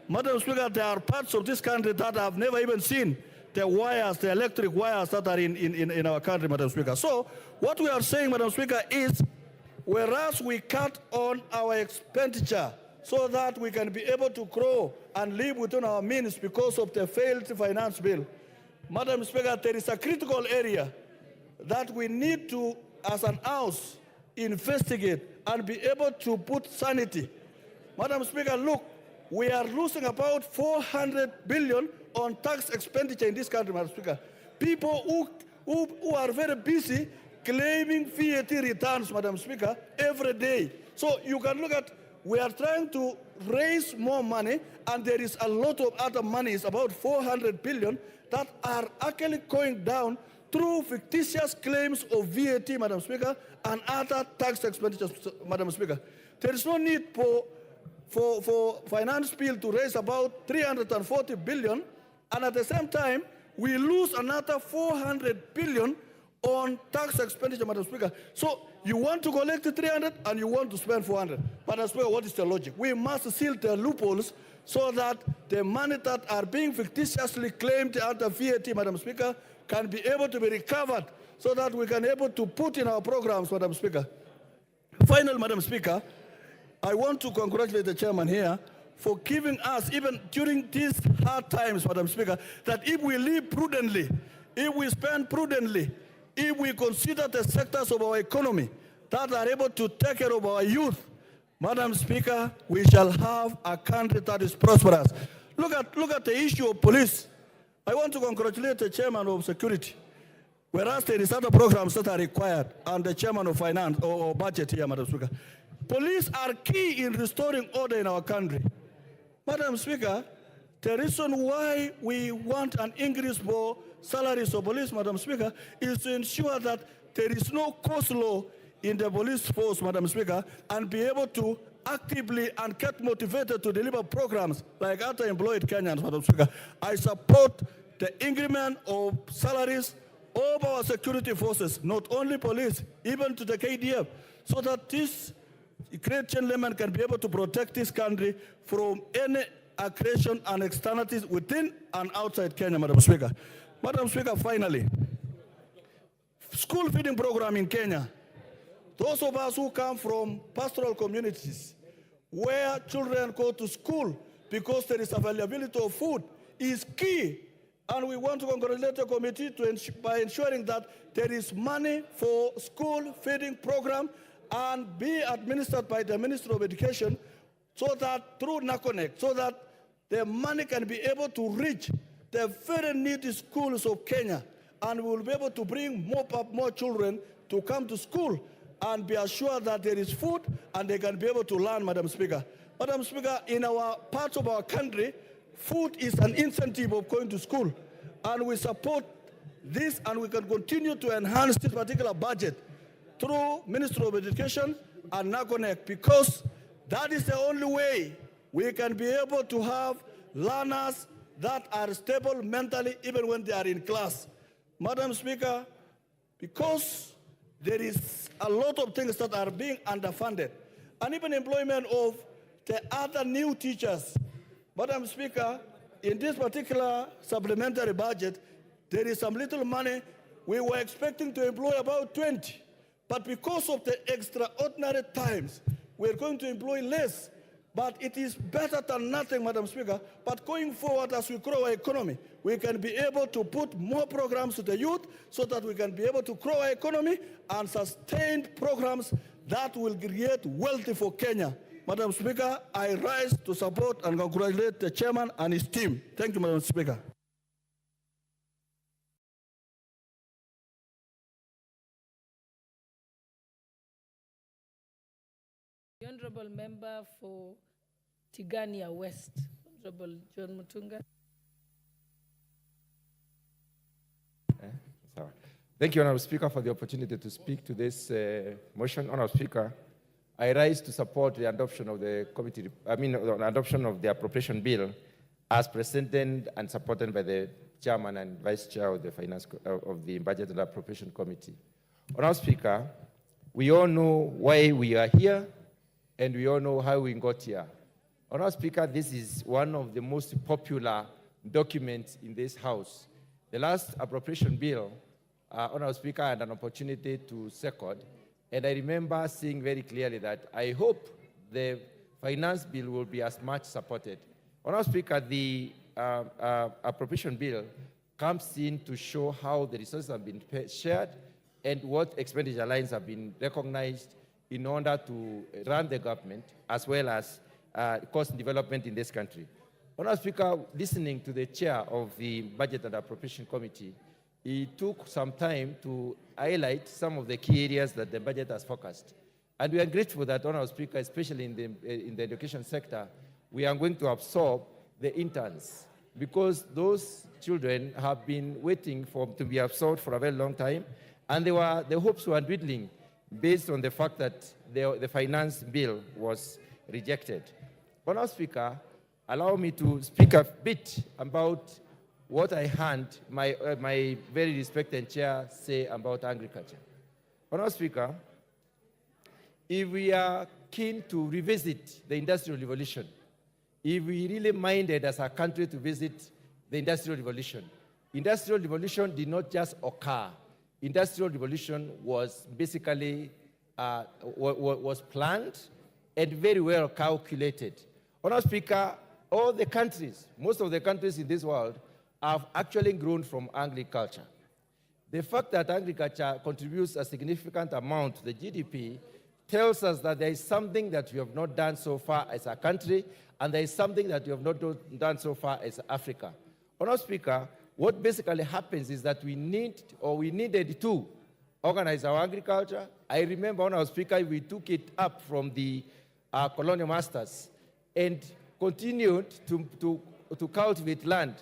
Madam Speaker, there are parts of this country that have never even seen the wires, the electric wires that are in our country, Madam Speaker. So what we are saying, Madam Speaker, is whereas we cut on our expenditure so that we can be able to grow and live within our means because of the failed finance bill, Madam Speaker, there is a critical area that we need to, as an house, investigate and be able to put sanity. Madam Speaker, look, we are losing about 400 billion on tax expenditure in this country, Madam Speaker. People who are very busy claiming VAT returns, Madam Speaker, every day. So you can look at, we are trying to raise more money, and there is a lot of other monies, about 400 billion, that are actually going down through fictitious claims of VAT, Madam Speaker, and other tax expenditures, Madam Speaker. There is no need for finance bill to raise about 340 billion, and at the same time, we lose another 400 billion on tax expenditure, Madam Speaker. So you want to collect the 300 and you want to spend 400. Madam Speaker, what is the logic? We must seal the loopholes so that the money that are being fictitiously claimed under VAT, Madam Speaker, can be able to be recovered so that we can be able to put in our programs, Madam Speaker. Finally, Madam Speaker, I want to congratulate the chairman here for giving us, even during these hard times, Madam Speaker, that if we live prudently, if we spend prudently, if we consider the sectors of our economy that are able to take care of our youth, Madam Speaker, we shall have a country that is prosperous. Look at the issue of police. I want to congratulate the chairman of security, whereas there is other programs that are required, and the chairman of finance or budget here, Madam Speaker. Police are key in restoring order in our country. Madam Speaker, the reason why we want an increase for salaries of police, Madam Speaker, is to ensure that there is no cost law in the police force, Madam Speaker, and be able to actively and get motivated to deliver programs like underemployed Kenyans, Madam Speaker. I support the increment of salaries of our security forces, not only police, even to the KDF, so that this great gentleman can be able to protect this country from any aggression and externalities within and outside Kenya, Madam Speaker. Madam Speaker, finally, school feeding program in Kenya. Those of us who come from pastoral communities where children go to school because there is availability of food is key. And we want to congratulate the committee by ensuring that there is money for school feeding program and be administered by the Ministry of Education, so that through NACONEC, so that the money can be able to reach the very needy schools of Kenya, and we will be able to bring more children to come to school and be assured that there is food and they can be able to learn, Madam Speaker. Madam Speaker, in our parts of our country, food is an incentive of going to school, and we support this, and we can continue to enhance this particular budget through Ministry of Education and NACONEC, because that is the only way we can be able to have learners that are stable mentally even when they are in class. Madam Speaker, because there is a lot of things that are being underfunded, and even employment of the other new teachers. Madam Speaker, in this particular supplementary budget, there is some little money. We were expecting to employ about 20. But because of the extraordinary times, we're going to employ less. But it is better than nothing, Madam Speaker. But going forward, as we grow our economy, we can be able to put more programs to the youth so that we can be able to grow our economy and sustain programs that will create wealth for Kenya. Madam Speaker, I rise to support and congratulate the chairman and his team. Thank you, Madam Speaker. Honorable Member for Tigania West, Honorable John Mutunga. Thank you, Honorable Speaker, for the opportunity to speak to this motion. Honorable Speaker, I rise to support the adoption of the adoption of the appropriation bill as presented and supported by the Chairman and Vice Chair of the of the Budget and Appropriation Committee. Honorable Speaker, we all know why we are here, and we all know how we got here. Honorable Speaker, this is one of the most popular documents in this House. The last appropriation bill, Honorable Speaker, I had an opportunity to second, and I remember seeing very clearly that I hope the finance bill will be as much supported. Honorable Speaker, the appropriation bill comes in to show how the resources have been shared and what expenditure lines have been recognized in order to run the government as well as cost development in this country. Honorable Speaker, listening to the chair of the Budget and Appropriation Committee, he took some time to highlight some of the key areas that the budget has focused. And we are grateful that, Honorable Speaker, especially in the education sector, we are going to absorb the interns because those children have been waiting to be absorbed for a very long time, and the hopes were dwindling based on the fact that the finance bill was rejected. Honorable Speaker, allow me to speak a bit about what I heard my very respected chair say about agriculture. Honorable Speaker, if we are keen to revisit the Industrial Revolution, if we really minded as a country to visit the Industrial Revolution did not just occur. Industrial Revolution was basically was planned and very well calculated. Honorable Speaker, all the countries, most of the countries in this world, have actually grown from agriculture. The fact that agriculture contributes a significant amount to the GDP tells us that there is something that we have not done so far as a country, and there is something that we have not done so far as Africa. Honorable Speaker, what basically happens is that we needed to organize our agriculture. I remember, Honorable Speaker, we took it up from the colonial masters and continued to cultivate land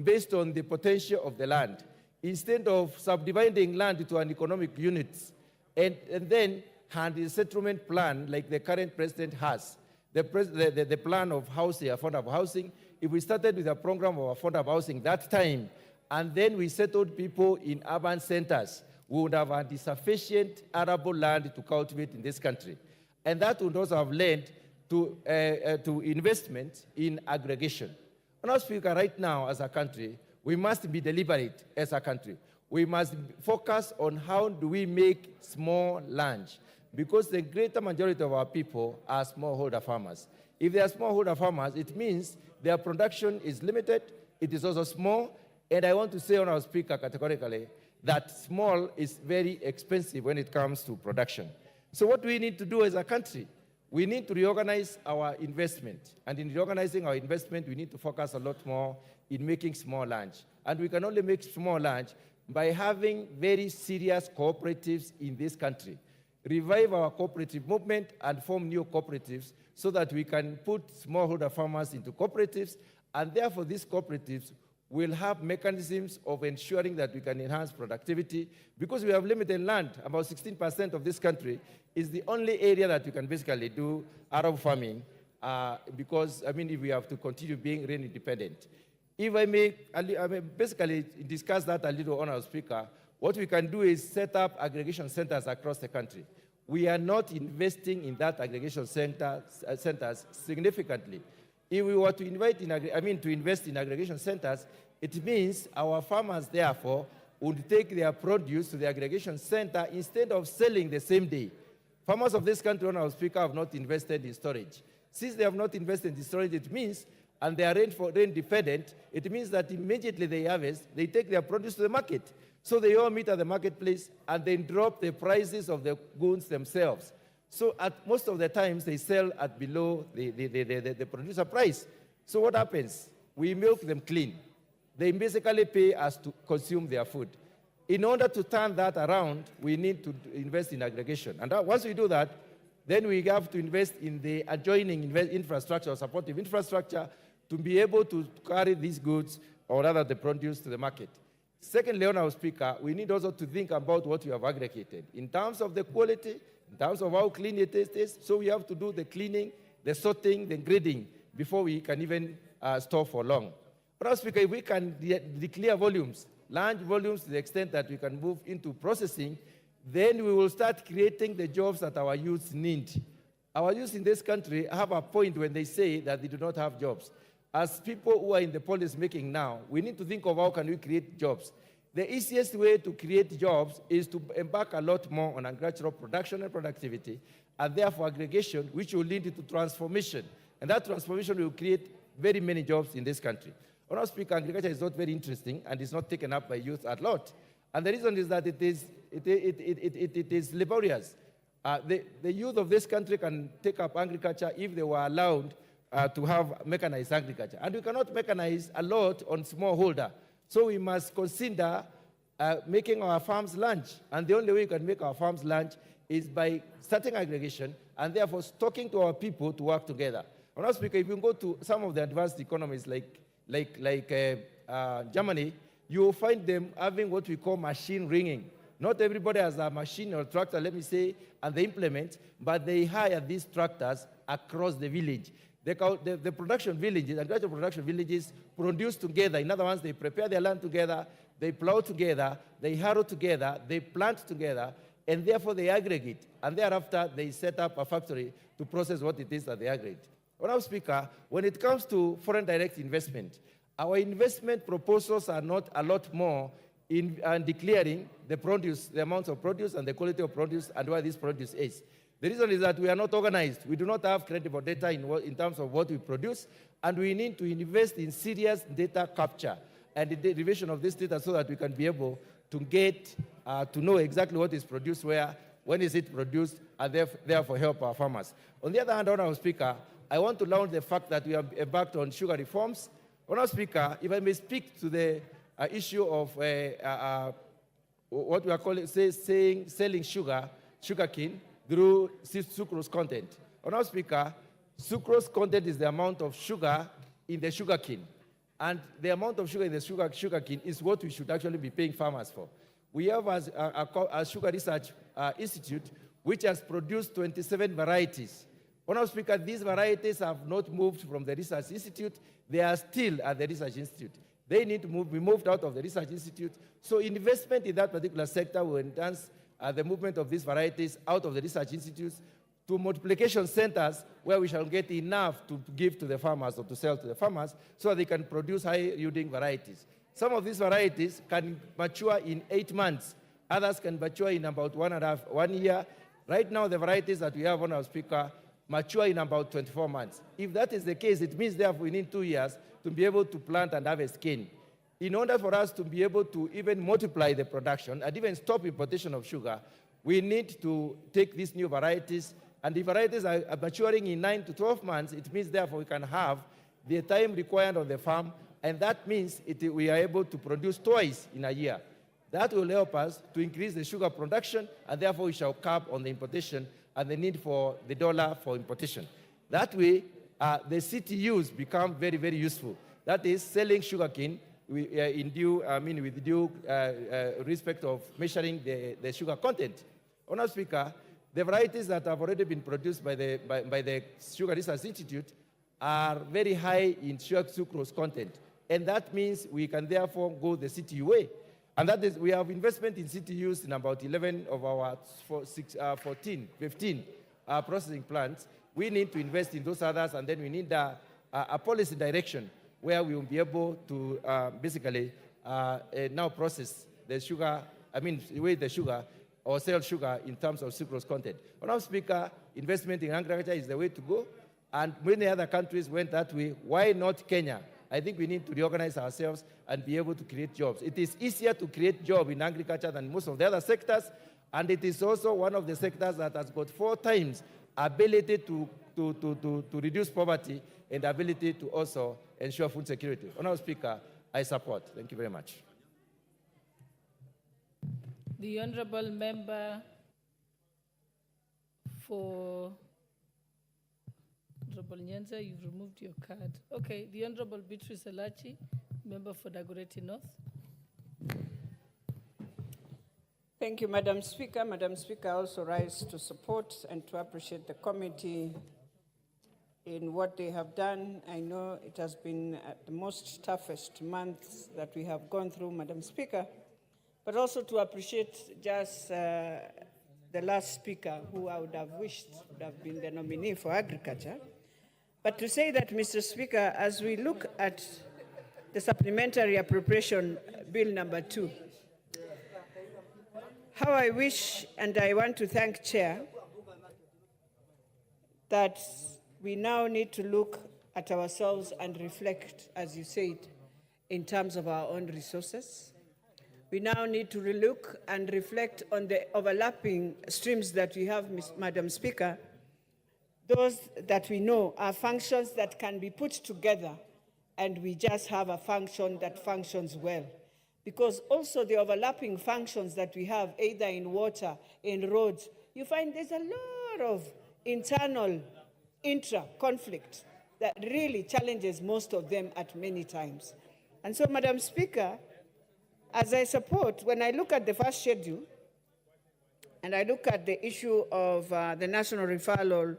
based on the potential of the land, instead of subdividing land into an economic units and then hand a settlement plan like the current president has, the plan of housing, affordable housing. If we started with a program of affordable housing that time, and then we settled people in urban centers, we would have had sufficient arable land to cultivate in this country. And that would also have led to investment in aggregation. Honorable Speaker, right now as a country, we must be deliberate as a country. We must focus on how do we make small land, because the greater majority of our people are smallholder farmers. If they are smallholder farmers, it means their production is limited, it is also small, and I want to say, Honorable Speaker, categorically, that small is very expensive when it comes to production. So what do we need to do as a country? We need to reorganize our investment. And in reorganizing our investment, we need to focus a lot more in making small land. And we can only make small land by having very serious cooperatives in this country. Revive our cooperative movement and form new cooperatives so that we can put smallholder farmers into cooperatives, and therefore these cooperatives will have mechanisms of ensuring that we can enhance productivity, because we have limited land. About 16% of this country is the only area that we can basically do arable farming, because, if we have to continue being rain independent. If I may basically discuss that a little, Honorable Speaker, what we can do is set up aggregation centers across the country. We are not investing in that aggregation centers significantly. If we were to invest in aggregation centers, it means our farmers, therefore, would take their produce to the aggregation center instead of selling the same day. Farmers of this country, Honorable Speaker, have not invested in storage. Since they have not invested in storage, it means, and they are rain dependent, it means that immediately they harvest, they take their produce to the market. So they all meet at the marketplace and then drop the prices of the goods themselves. So at most of the times, they sell at below the producer price. So what happens? We milk them clean. They basically pay us to consume their food. In order to turn that around, we need to invest in aggregation. And once we do that, then we have to invest in the adjoining infrastructure, or supportive infrastructure, to be able to carry these goods, or rather the produce, to the market. Secondly, Honorable Speaker, we need also to think about what we have aggregated in terms of the quality, in terms of how clean it is. So we have to do the cleaning, the sorting, the grading before we can even store for long. Honorable Speaker, if we can declare volumes, large volumes to the extent that we can move into processing, then we will start creating the jobs that our youth need. Our youth in this country have a point when they say that they do not have jobs. As people who are in the policy making now, we need to think of how can we create jobs. The easiest way to create jobs is to embark a lot more on agricultural production and productivity, and therefore aggregation, which will lead to transformation. And that transformation will create very many jobs in this country. Honorable Speaker, agriculture is not very interesting and is not taken up by youth a lot. And the reason is that it is laborious. The youth of this country can take up agriculture if they were allowed to have mechanized agriculture. And we cannot mechanize a lot on smallholder. So we must consider making our farms large. And the only way we can make our farms large is by starting aggregation and therefore talking to our people to work together. Honorable Speaker, if you go to some of the advanced economies like Germany, you will find them having what we call machine ringing. Not everybody has a machine or tractor, let me say, and they implement, but they hire these tractors across the village. The production villages, agricultural production villages, produce together. In other words, they prepare their land together, they plow together, they harrow together, they plant together, and therefore they aggregate. And thereafter, they set up a factory to process what it is that they aggregate. Honorable Speaker, when it comes to foreign direct investment, our investment proposals are not a lot more in declaring the produce, the amounts of produce and the quality of produce and where this produce is. The reason is that we are not organized. We do not have credible data in terms of what we produce, and we need to invest in serious data capture and the derivation of this data so that we can be able to get to know exactly what is produced where, when is it produced, and therefore help our farmers. On the other hand, Honorable Speaker, I want to launch the fact that we have embarked on sugar reforms. Honorable Speaker, if I may speak to the issue of what we are calling, selling sugarcane through sucrose content. Honorable Speaker, sucrose content is the amount of sugar in the sugarcane. And the amount of sugar in the sugarcane is what we should actually be paying farmers for. We have a sugar research institute which has produced 27 varieties. Honorable Speaker, these varieties have not moved from the research institute. They are still at the research institute. They need to be moved out of the research institute. So investment in that particular sector will enhance the movement of these varieties out of the research institutes to multiplication centers where we shall get enough to give to the farmers or to sell to the farmers so that they can produce high-yielding varieties. Some of these varieties can mature in 8 months. Others can mature in about 1 year. Right now, the varieties that we have, Honorable Speaker, mature in about 24 months. If that is the case, it means therefore we need 2 years to be able to plant and harvest cane. In order for us to be able to even multiply the production and even stop importation of sugar, we need to take these new varieties, and the varieties are maturing in 9 to 12 months. It means therefore we can have the time required on the farm, and that means we are able to produce twice in a year. That will help us to increase the sugar production, and therefore we shall cap on the importation and the need for the dollar for importation. That way, the CTUs become very, very useful. That is, selling sugarcane with due respect of measuring the sugar content. Honorable Speaker, the varieties that have already been produced by the Sugar Research Institute are very high in sucrose content, and that means we can therefore go the CTU way. And that is, we have investment in CTUs in about 11 of our 15 processing plants. We need to invest in those others, and then we need a policy direction where we will be able to basically now process the sugar, weigh the sugar or sell sugar in terms of sucrose content. Honorable Speaker, investment in agriculture is the way to go, and many other countries went that way. Why not Kenya? I think we need to reorganize ourselves and be able to create jobs. It is easier to create jobs in agriculture than most of the other sectors, and it is also one of the sectors that has got 4 times ability to reduce poverty and ability to also ensure food security. Honorable Speaker, I support. Thank you very much. The Honorable Member for Honorable Nyenza, you've removed your card. Okay, the Honorable Beatrice Elachi, member for Dagoretti North. Thank you, Madam Speaker. Madam Speaker, I also rise to support and to appreciate the committee in what they have done. I know it has been the most toughest months that we have gone through, Madam Speaker, but also to appreciate just the last speaker, who I would have wished would have been the nominee for agriculture. But to say that, Mr. Speaker, as we look at the Supplementary Appropriation Bill number 2, how I wish, and I want to thank Chair, that we now need to look at ourselves and reflect, as you said, in terms of our own resources. We now need to relook and reflect on the overlapping streams that we have, Madam Speaker, those that we know are functions that can be put together, and we just have a function that functions well. Because also the overlapping functions that we have, either in water, in roads, you find there's a lot of internal intra-conflict that really challenges most of them at many times. And so, Madam Speaker, as I support, when I look at the first schedule, and I look at the issue of the national referral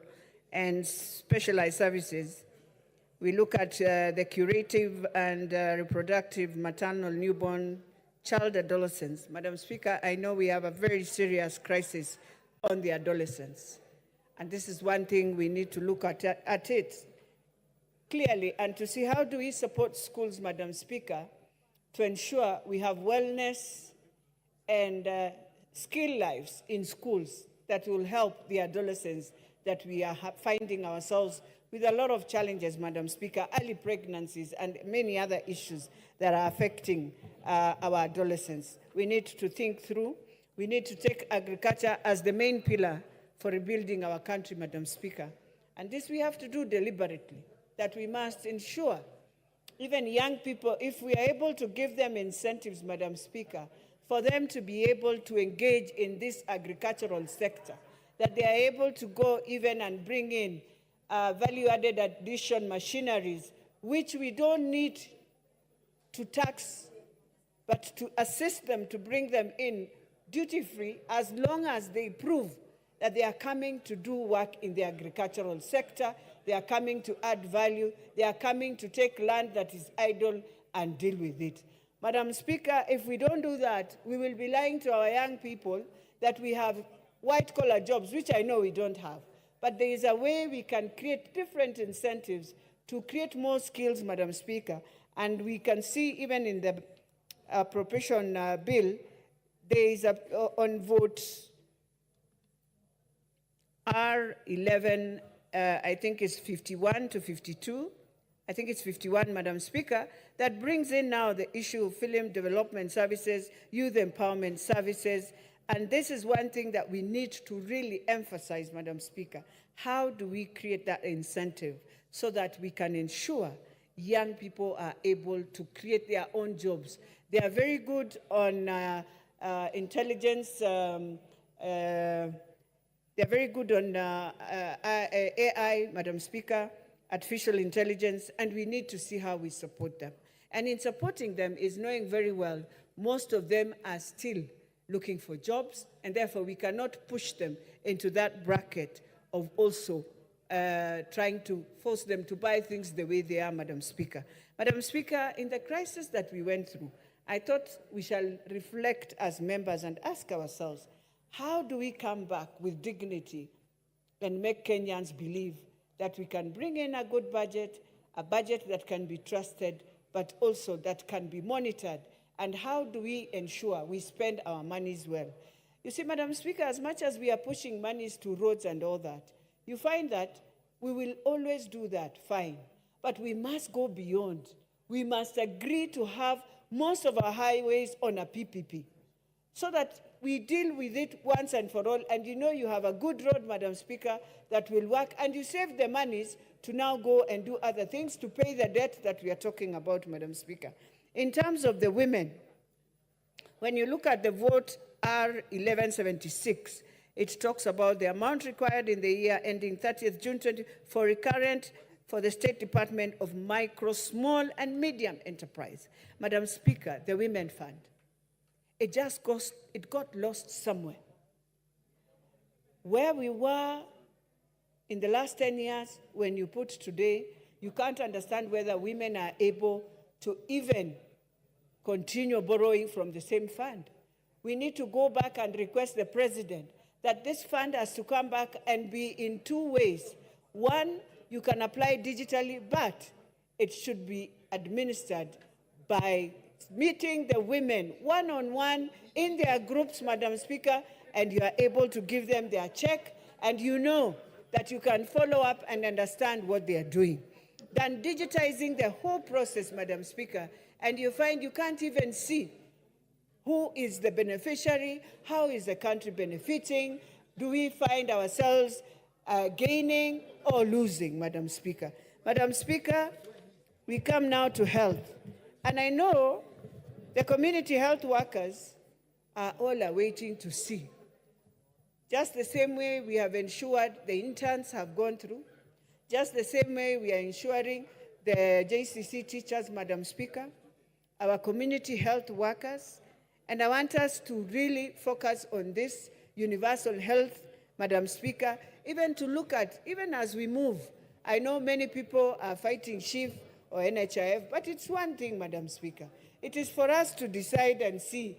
and specialized services, we look at the curative and reproductive maternal newborn child adolescents. Madam Speaker, I know we have a very serious crisis on the adolescents. And this is one thing we need to look at it clearly and to see how do we support schools, Madam Speaker, to ensure we have wellness and skill lives in schools that will help the adolescents that we are finding ourselves with a lot of challenges, Madam Speaker, early pregnancies and many other issues that are affecting our adolescents. We need to think through. We need to take agriculture as the main pillar for rebuilding our country, Madam Speaker. And this we have to do deliberately, that we must ensure even young people, if we are able to give them incentives, Madam Speaker, for them to be able to engage in this agricultural sector, that they are able to go even and bring in value-added addition machineries, which we don't need to tax, but to assist them to bring them in duty-free as long as they prove that they are coming to do work in the agricultural sector, they are coming to add value, they are coming to take land that is idle and deal with it. Madam Speaker, if we don't do that, we will be lying to our young people that we have white-collar jobs, which I know we don't have. But there is a way we can create different incentives to create more skills, Madam Speaker. And we can see even in the appropriation bill, there is on vote R11, I think it's 51 to 52. I think it's 51, Madam Speaker, that brings in now the issue of film development services, youth empowerment services. And this is one thing that we need to really emphasize, Madam Speaker. How do we create that incentive so that we can ensure young people are able to create their own jobs? They are very good on intelligence. They're very good on AI, Madam Speaker, artificial intelligence, and we need to see how we support them. And in supporting them is knowing very well most of them are still looking for jobs, and therefore we cannot push them into that bracket of also trying to force them to buy things the way they are, Madam Speaker. Madam Speaker, in the crisis that we went through, I thought we shall reflect as members and ask ourselves, how do we come back with dignity and make Kenyans believe that we can bring in a good budget, a budget that can be trusted, but also that can be monitored? And how do we ensure we spend our monies well? You see, Madam Speaker, as much as we are pushing monies to roads and all that, you find that we will always do that, fine. But we must go beyond. We must agree to have most of our highways on a PPP so that we deal with it once and for all. And you know you have a good road, Madam Speaker, that will work, and you save the monies to now go and do other things to pay the debt that we are talking about, Madam Speaker. In terms of the women, when you look at the vote R1176, It talks about the amount required in the year ending 30th June 20 for recurrent for the State Department of Micro, Small, and Medium Enterprise. Madam Speaker, the Women Fund, it got lost somewhere. Where we were in the last 10 years, when you put today, you can't understand whether women are able to even continue borrowing from the same fund. We need to go back and request the president that this fund has to come back and be in two ways. One, you can apply digitally, but it should be administered by meeting the women one-on-one in their groups, Madam Speaker, and you are able to give them their check, and you know that you can follow up and understand what they are doing. Than digitizing the whole process, Madam Speaker, and you find you can't even see who is the beneficiary, how is the country benefiting, do we find ourselves gaining or losing, Madam Speaker. Madam Speaker, we come now to health. And I know the community health workers are all waiting to see. Just the same way we have ensured the interns have gone through, just the same way we are ensuring the JCC teachers, Madam Speaker, our community health workers, and I want us to really focus on this universal health, Madam Speaker, even to look at, even as we move. I know many people are fighting SHIF or NHIF, but it's one thing, Madam Speaker. It is for us to decide and see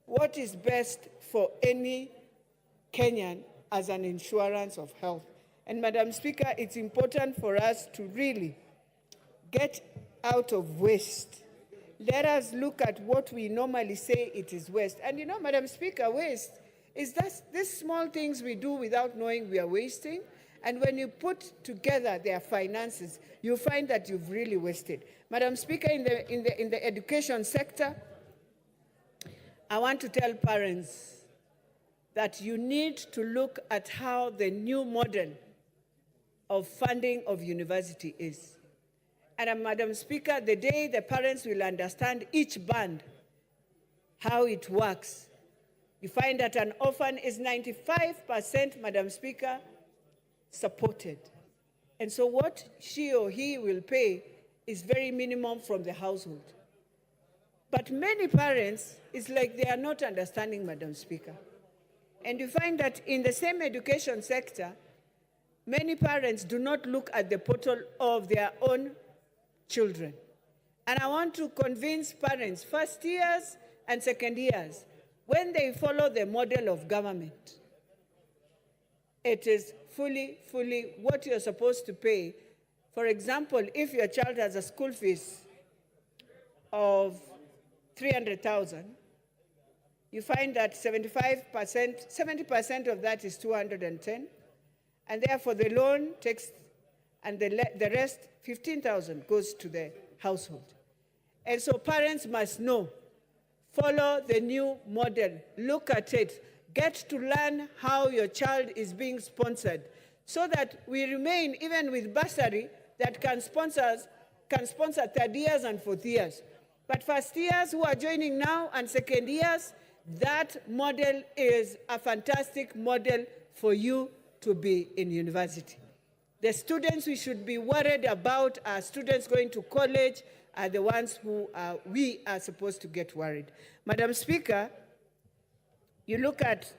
what is best for any Kenyan as an insurance of health. And Madam Speaker, it's important for us to really get out of waste. Let us look at what we normally say it is waste. And you know, Madam Speaker, waste is these small things we do without knowing we are wasting. And when you put together their finances, you find that you've really wasted. Madam Speaker, in the education sector, I want to tell parents that you need to look at how the new model of funding of university is. And Madam Speaker, the day the parents will understand each band, how it works, you find that an orphan is 95%, Madam Speaker, supported. And so what she or he will pay is very minimum from the household. But many parents, it's like they are not understanding, Madam Speaker. And you find that in the same education sector, many parents do not look at the portal of their own children. And I want to convince parents, first years and second years, when they follow the model of government, it is fully what you're supposed to pay. For example, if your child has a school fees of 300,000, you find that 70% of that is 210, and therefore the loan takes, and the rest, 15,000, goes to the household. And so parents must know, follow the new model, look at it, get to learn how your child is being sponsored, so that we remain, even with bursary, that can sponsor third years and fourth years. But first years who are joining now and second years, that model is a fantastic model for you to be in university. The students we should be worried about are students going to college, are the ones who we are supposed to get worried. Madam Speaker, you look at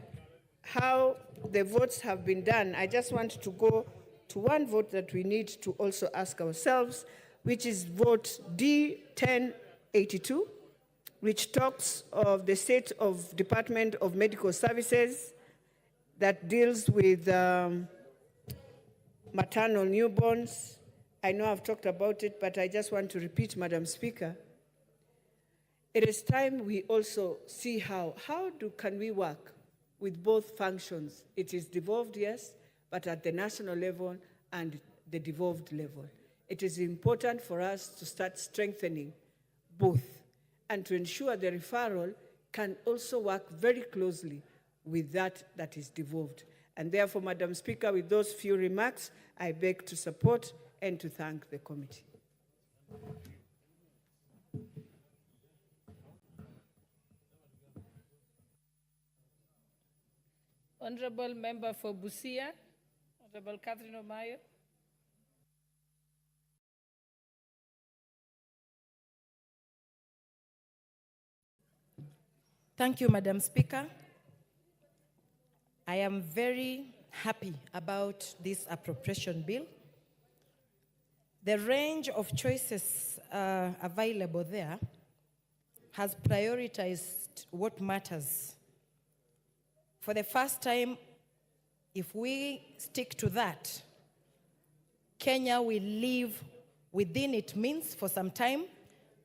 how the votes have been done. I just want to go to one vote that we need to also ask ourselves, which is vote D1082, which talks of the state of Department of Medical Services that deals with maternal newborns. I know I've talked about it, but I just want to repeat, Madam Speaker, it is time we also see how can we work with both functions. It is devolved, yes, but at the national level and the devolved level. It is important for us to start strengthening both and to ensure the referral can also work very closely with that is devolved. And therefore, Madam Speaker, with those few remarks, I beg to support and to thank the committee. Honorable Member for Busia, Honorable Catherine Omayo. Thank you, Madam Speaker. I am very happy about this appropriation bill. The range of choices available there has prioritized what matters. For the first time, if we stick to that, Kenya will live within its means for some time,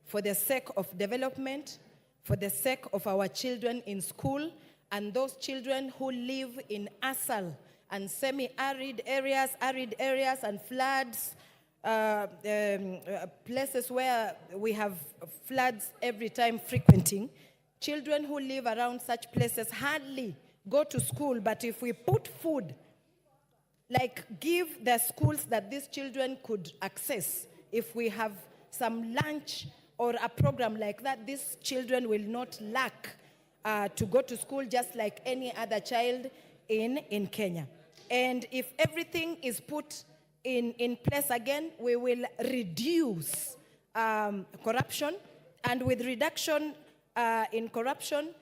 for the sake of development, for the sake of our children in school, and those children who live in ASAL and semi-arid areas, and floods, places where we have floods every time frequenting. Children who live around such places hardly go to school, but if we put food, like give the schools that these children could access, if we have some lunch or a program like that, these children will not lack to go to school just like any other child in Kenya. And if everything is put in place again, we will reduce corruption. And with reduction in corruption,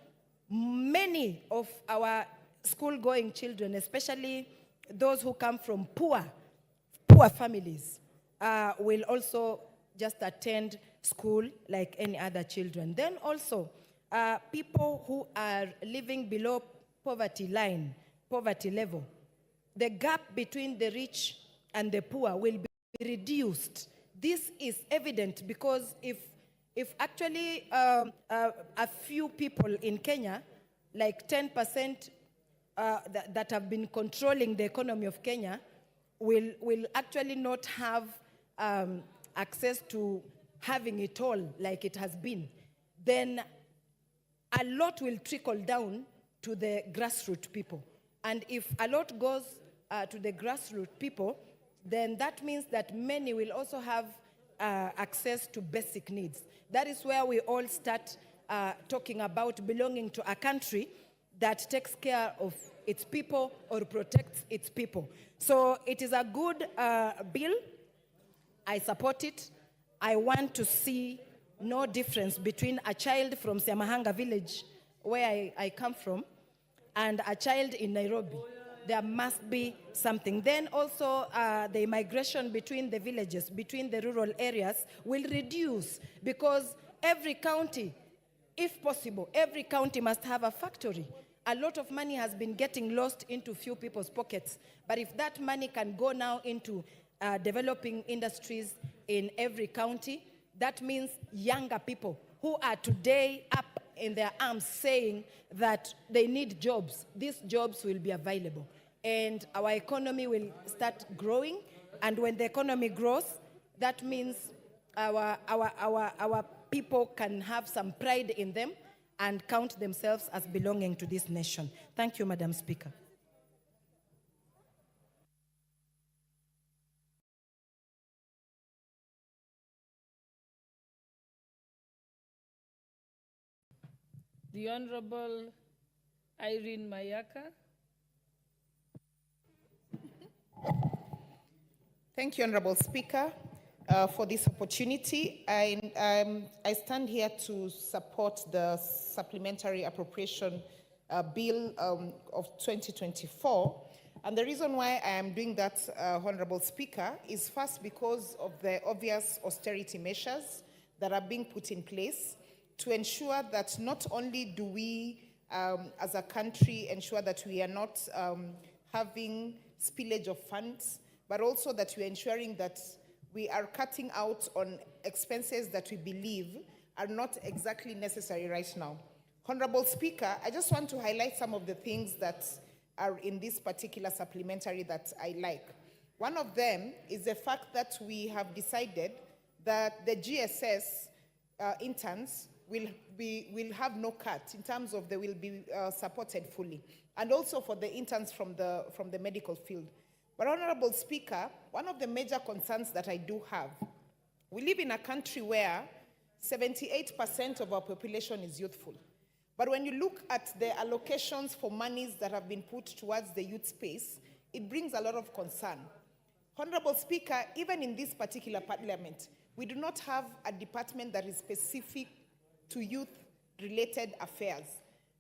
many of our school-going children, especially those who come from poor families, will also just attend school like any other children. Then also, people who are living below poverty level, the gap between the rich and the poor will be reduced. This is evident because if actually a few people in Kenya, like 10% that have been controlling the economy of Kenya, will actually not have access to having it all like it has been, then a lot will trickle down to the grassroots people. And if a lot goes to the grassroots people, then that means that many will also have access to basic needs. That is where we all start talking about belonging to a country that takes care of its people or protects its people. So it is a good bill. I support it. I want to see no difference between a child from Siamahanga village, where I come from, and a child in Nairobi. There must be something. Then also the migration between the villages, between the rural areas will reduce, because every county, if possible, every county must have a factory. A lot of money has been getting lost into few people's pockets. But if that money can go now into developing industries in every county, that means younger people who are today up in their arms saying that they need jobs, these jobs will be available. And our economy will start growing. And when the economy grows, that means our people can have some pride in them and count themselves as belonging to this nation. Thank you, Madam Speaker. The Honorable Irene Mayaka. Thank you, Honorable Speaker, for this opportunity. I stand here to support the Supplementary Appropriation Bill of 2024. And the reason why I am doing that, Honorable Speaker, is first because of the obvious austerity measures that are being put in place to ensure that not only do we, as a country, ensure that we are not having spillage of funds, but also that we are ensuring that we are cutting out on expenses that we believe are not exactly necessary right now. Honorable Speaker, I just want to highlight some of the things that are in this particular supplementary that I like. One of them is the fact that we have decided that the GSS interns will have no cut in terms of they will be supported fully, and also for the interns from the medical field. But Honorable Speaker, one of the major concerns that I do have, we live in a country where 78% of our population is youthful. But when you look at the allocations for monies that have been put towards the youth space, it brings a lot of concern. Honorable Speaker, even in this particular parliament, we do not have a department that is specific to youth-related affairs.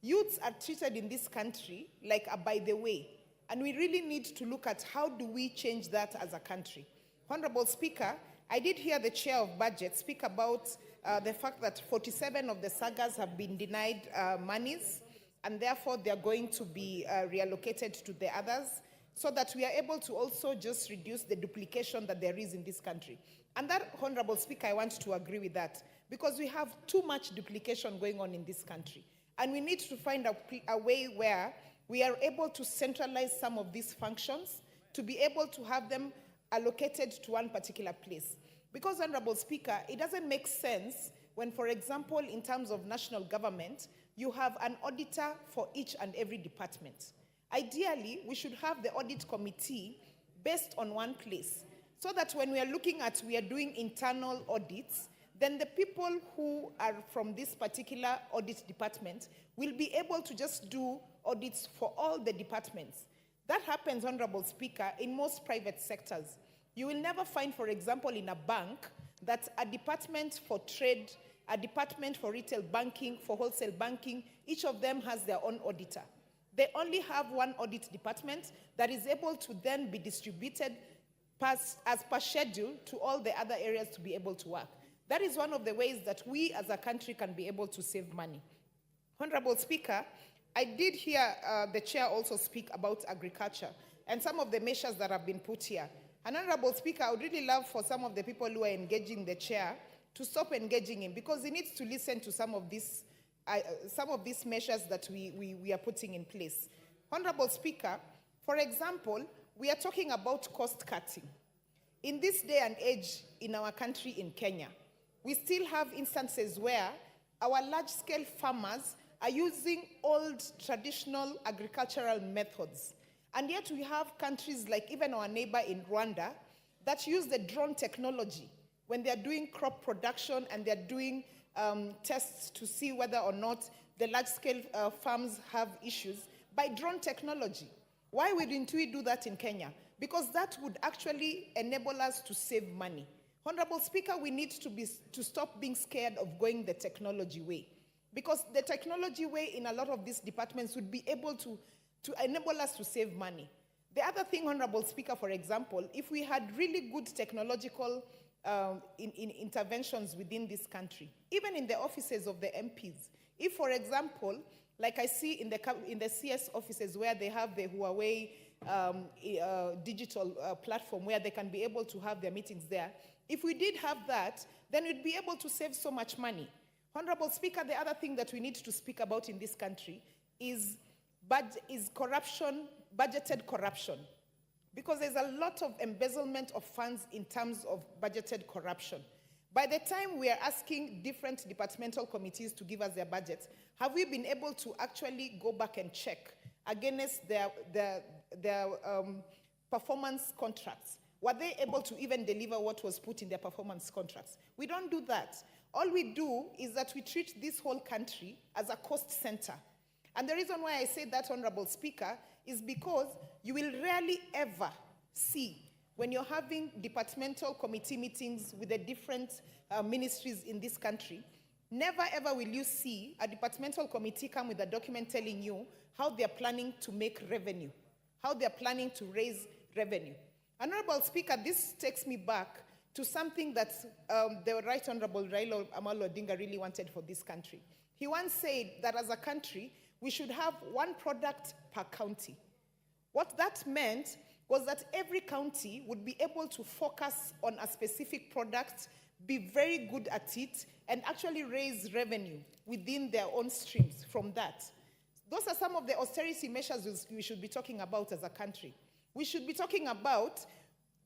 Youths are treated in this country like a by the way, and we really need to look at how do we change that as a country. Honorable Speaker, I did hear the Chair of Budget speak about the fact that 47 of the sagas have been denied monies, and therefore they are going to be reallocated to the others, so that we are able to also just reduce the duplication that there is in this country. And that, Honorable Speaker, I want to agree with that, because we have too much duplication going on in this country. And we need to find a way where we are able to centralize some of these functions to be able to have them allocated to one particular place. Because, Honorable Speaker, it doesn't make sense when, for example, in terms of national government, you have an auditor for each and every department. Ideally, we should have the audit committee based on one place, so that when we are doing internal audits, then the people who are from this particular audit department will be able to just do audits for all the departments. That happens, Honorable Speaker, in most private sectors. You will never find, for example, in a bank, that a department for trade, a department for retail banking, for wholesale banking, each of them has their own auditor. They only have one audit department that is able to then be distributed as per schedule to all the other areas to be able to work. That is one of the ways that we as a country can be able to save money. Honorable Speaker, I did hear the Chair also speak about agriculture and some of the measures that have been put here. And Honorable Speaker, I would really love for some of the people who are engaging the Chair to stop engaging him, because he needs to listen to some of these measures that we are putting in place. Honorable Speaker, for example, we are talking about cost cutting. In this day and age in our country, in Kenya, we still have instances where our large-scale farmers are using old traditional agricultural methods. And yet we have countries like even our neighbor in Rwanda that use the drone technology when they're doing crop production and they're doing tests to see whether or not the large-scale farms have issues by drone technology. Why wouldn't we do that in Kenya? Because that would actually enable us to save money. Honorable Speaker, we need to stop being scared of going the technology way, because the technology way in a lot of these departments would be able to enable us to save money. The other thing, Honorable Speaker, for example, if we had really good technological interventions within this country, even in the offices of the MPs, if, for example, like I see in the CS offices where they have the Huawei digital platform where they can be able to have their meetings there, if we did have that, then we'd be able to save so much money. Honorable Speaker, the other thing that we need to speak about in this country is corruption, budgeted corruption. Because there's a lot of embezzlement of funds in terms of budgeted corruption. By the time we are asking different departmental committees to give us their budgets, have we been able to actually go back and check against their performance contracts? Were they able to even deliver what was put in their performance contracts? We don't do that. All we do is that we treat this whole country as a cost center. And the reason why I say that, Honorable Speaker, is because you will rarely ever see, when you're having departmental committee meetings with the different ministries in this country, never ever will you see a departmental committee come with a document telling you how they're planning to make revenue, how they're planning to raise revenue. Honorable Speaker, this takes me back to something that the Right Honorable Raila Amolo Odinga really wanted for this country. He once said that as a country, we should have one product per county. What that meant was that every county would be able to focus on a specific product, be very good at it, and actually raise revenue within their own streams from that. Those are some of the austerity measures we should be talking about as a country. We should be talking about,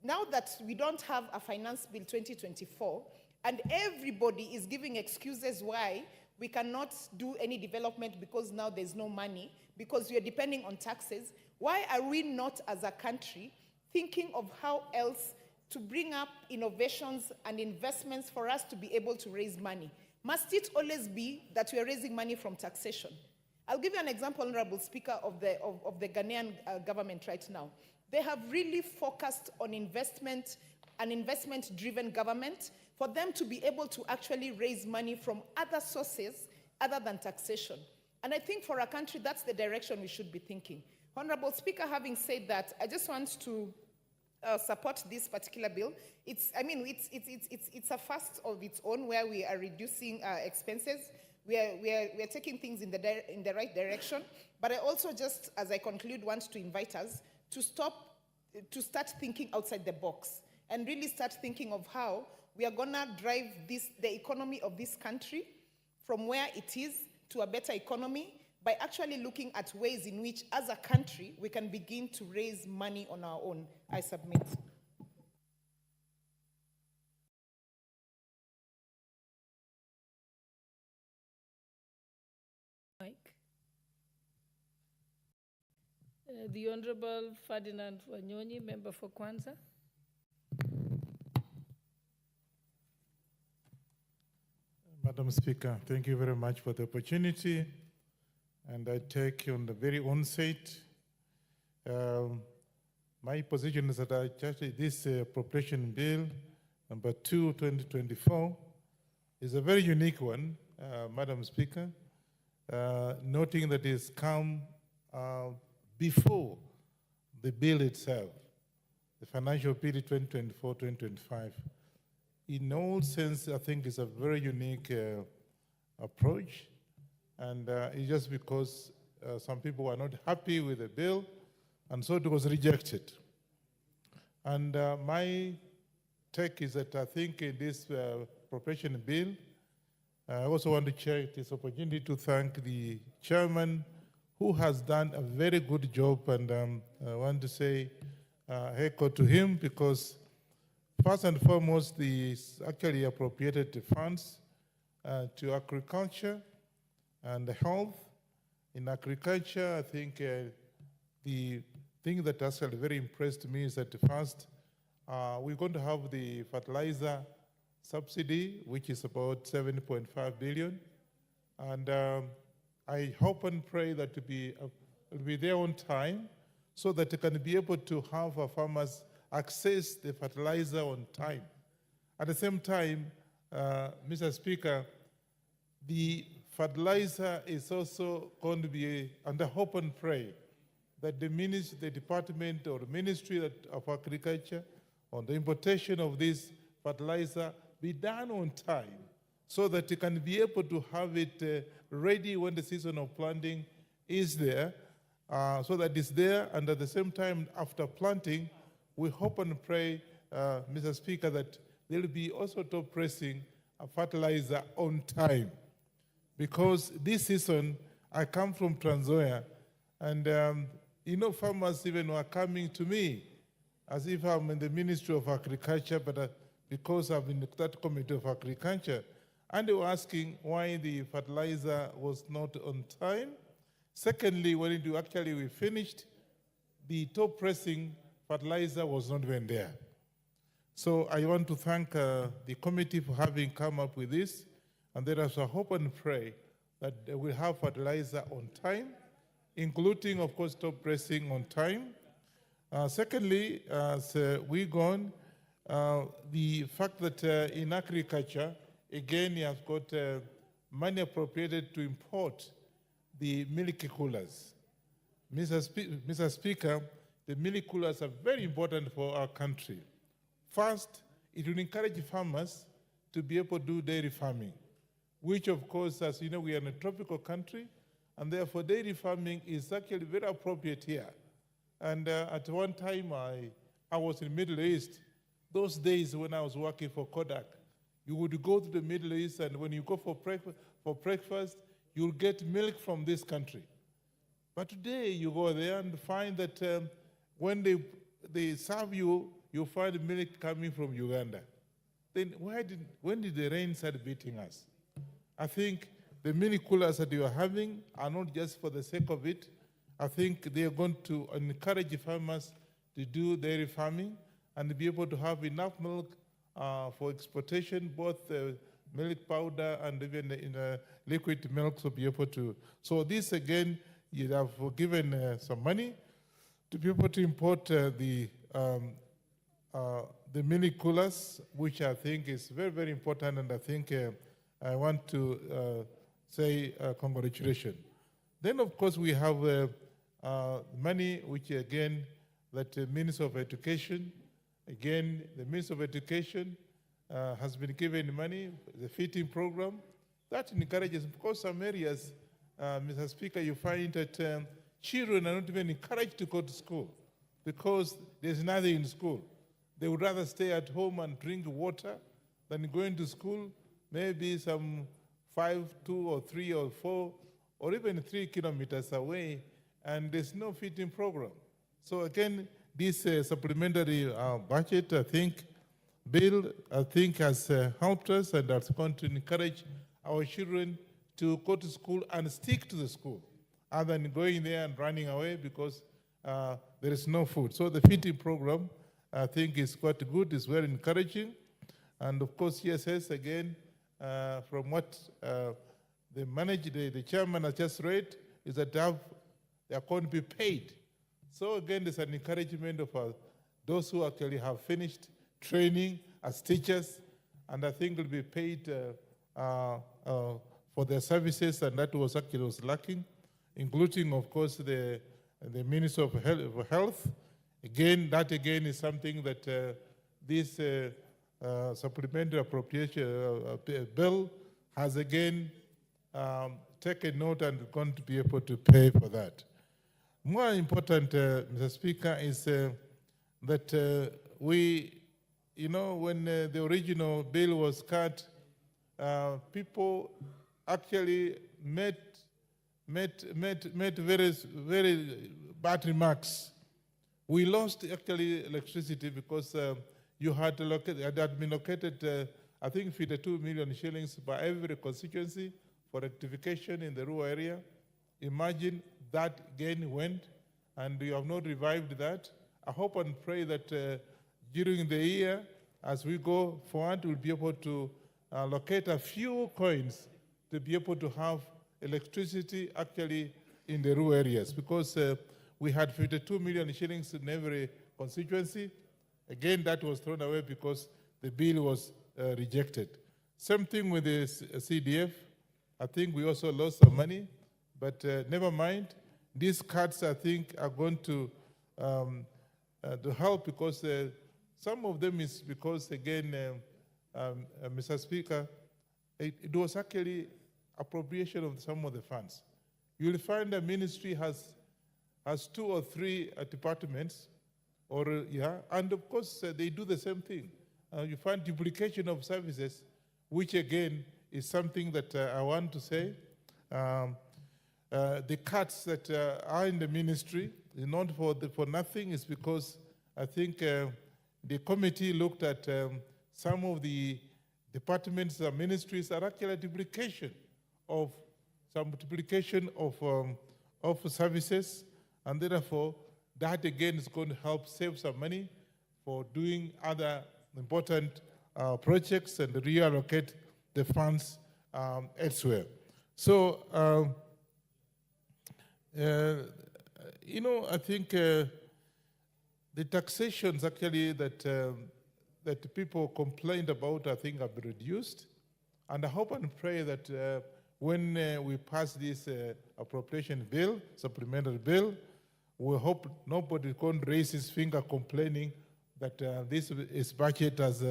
now that we don't have a finance bill 2024, and everybody is giving excuses why we cannot do any development because now there's no money, because we are depending on taxes. Why are we not, as a country, thinking of how else to bring up innovations and investments for us to be able to raise money? Must it always be that we are raising money from taxation? I'll give you an example, Honorable Speaker, of the Ghanaian government right now. They have really focused on investment, an investment-driven government, for them to be able to actually raise money from other sources other than taxation. And I think for our country, that's the direction we should be thinking. Honorable Speaker, having said that, I just want to support this particular bill. It's a first of its own where we are reducing expenses. We are taking things in the right direction. But I also just, as I conclude, want to invite us to start thinking outside the box and really start thinking of how we are gonna drive the economy of this country from where it is to a better economy by actually looking at ways in which, as a country, we can begin to raise money on our own. I submit. Mike. The Honorable Ferdinand Wanyonyi, member for Kwanza. Madam Speaker, thank you very much for the opportunity. And I take on the very onset, my position is that actually this appropriation bill, number 2, 2024, is a very unique one, Madam Speaker, noting that it's come before the bill itself, the financial period 2024-2025. In all sense, I think it's a very unique approach. And it's just because some people were not happy with the bill, and so it was rejected. And my take is that I think in this appropriation bill, I also want to take this opportunity to thank the chairman who has done a very good job, and I want to say echo to him because first and foremost, the actually appropriated the funds to agriculture and health. In agriculture, I think the thing that actually very impressed me is that first, we're going to have the fertilizer subsidy, which is about 7.5 billion. And I hope and pray that it'll be there on time so that it can be able to have our farmers access the fertilizer on time. At the same time, Mr. Speaker, the fertilizer is also going to be under hope and pray that the department or the Ministry of Agriculture on the importation of this fertilizer be done on time so that you can be able to have it ready when the season of planting is there, so that it's there, and at the same time after planting, we hope and pray, Mr. Speaker, that there will be also top pressing a fertilizer on time. Because this season, I come from Trans Nzoia, and farmers even were coming to me as if I'm in the Ministry of Agriculture, but because I'm in that Committee of Agriculture, and they were asking why the fertilizer was not on time. Secondly, when we finished, the top pressing fertilizer was not even there. So I want to thank the committee for having come up with this, and there is a hope and pray that we'll have fertilizer on time, including, of course, top pressing on time. Secondly, as we go on, the fact that in agriculture, again, you have got money appropriated to import the milk coolers. Mr. Speaker, the milk coolers are very important for our country. First, it will encourage farmers to be able to do dairy farming, which, of course, as you know, we are in a tropical country, and therefore dairy farming is actually very appropriate here. And at one time, I was in the Middle East. Those days when I was working for Kodak, you would go to the Middle East, and when you go for breakfast, you'll get milk from this country. But today, you go there and find that when they serve you, you find milk coming from Uganda. Then when did the rain start beating us? I think the milk coolers that you are having are not just for the sake of it. I think they are going to encourage farmers to do dairy farming and be able to have enough milk for exportation, both milk powder and even in liquid milk to be able to. So this again, you have given some money to be able to import the mini coolers, which I think is very, very important, and I think I want to say congratulations. Then, of course, we have money, which again, that the Minister of Education, again, the Minister of Education has been given money, the feeding program. That encourages, of course, some areas, Mr. Speaker, you find that children are not even encouraged to go to school because there's nothing in school. They would rather stay at home and drink water than going to school, maybe some 5, 2 or 3 or 4 or even 3 kilometers away, and there's no feeding program. So again, this supplementary budget, I think, bill, I think has helped us and has going to encourage our children to go to school and stick to the school, other than going there and running away because there is no food. So the feeding program, I think, is quite good, is very encouraging. And of course, CSS, again, from what the chairman has just read, is that they are going to be paid. So again, there's an encouragement of those who actually have finished training as teachers, and I think will be paid for their services, and that was actually lacking, including, of course, the Minister of Health. Again, that again is something that this supplementary appropriation bill has again taken note and going to be able to pay for that. More important, Mr. Speaker, is that we, when the original bill was cut, people actually made very, very bad remarks. We lost actually electricity because you had been located, I think, 52 million shillings by every constituency for rectification in the rural area. Imagine that gain went, and you have not revived that. I hope and pray that during the year, as we go forward, we'll be able to locate a few coins to be able to have electricity actually in the rural areas, because we had 52 million shillings in every constituency. Again, that was thrown away because the bill was rejected. Same thing with the CDF. I think we also lost some money, but never mind. These cuts, I think, are going to help, because some of them is because, again, Mr. Speaker, it was actually appropriation of some of the funds. You'll find the ministry has 2 or 3 departments, and of course they do the same thing. You find duplication of services, which again is something that I want to say. The cuts that are in the ministry is not for nothing. It's because I think the committee looked at some of the departments and ministries are actually a duplication of services, and therefore that again is going to help save some money for doing other important projects and reallocate the funds elsewhere. So, I think the taxations actually that people complained about, I think, have been reduced. And I hope and pray that when we pass this appropriation bill, supplementary bill, we hope nobody can raise his finger complaining that this budget has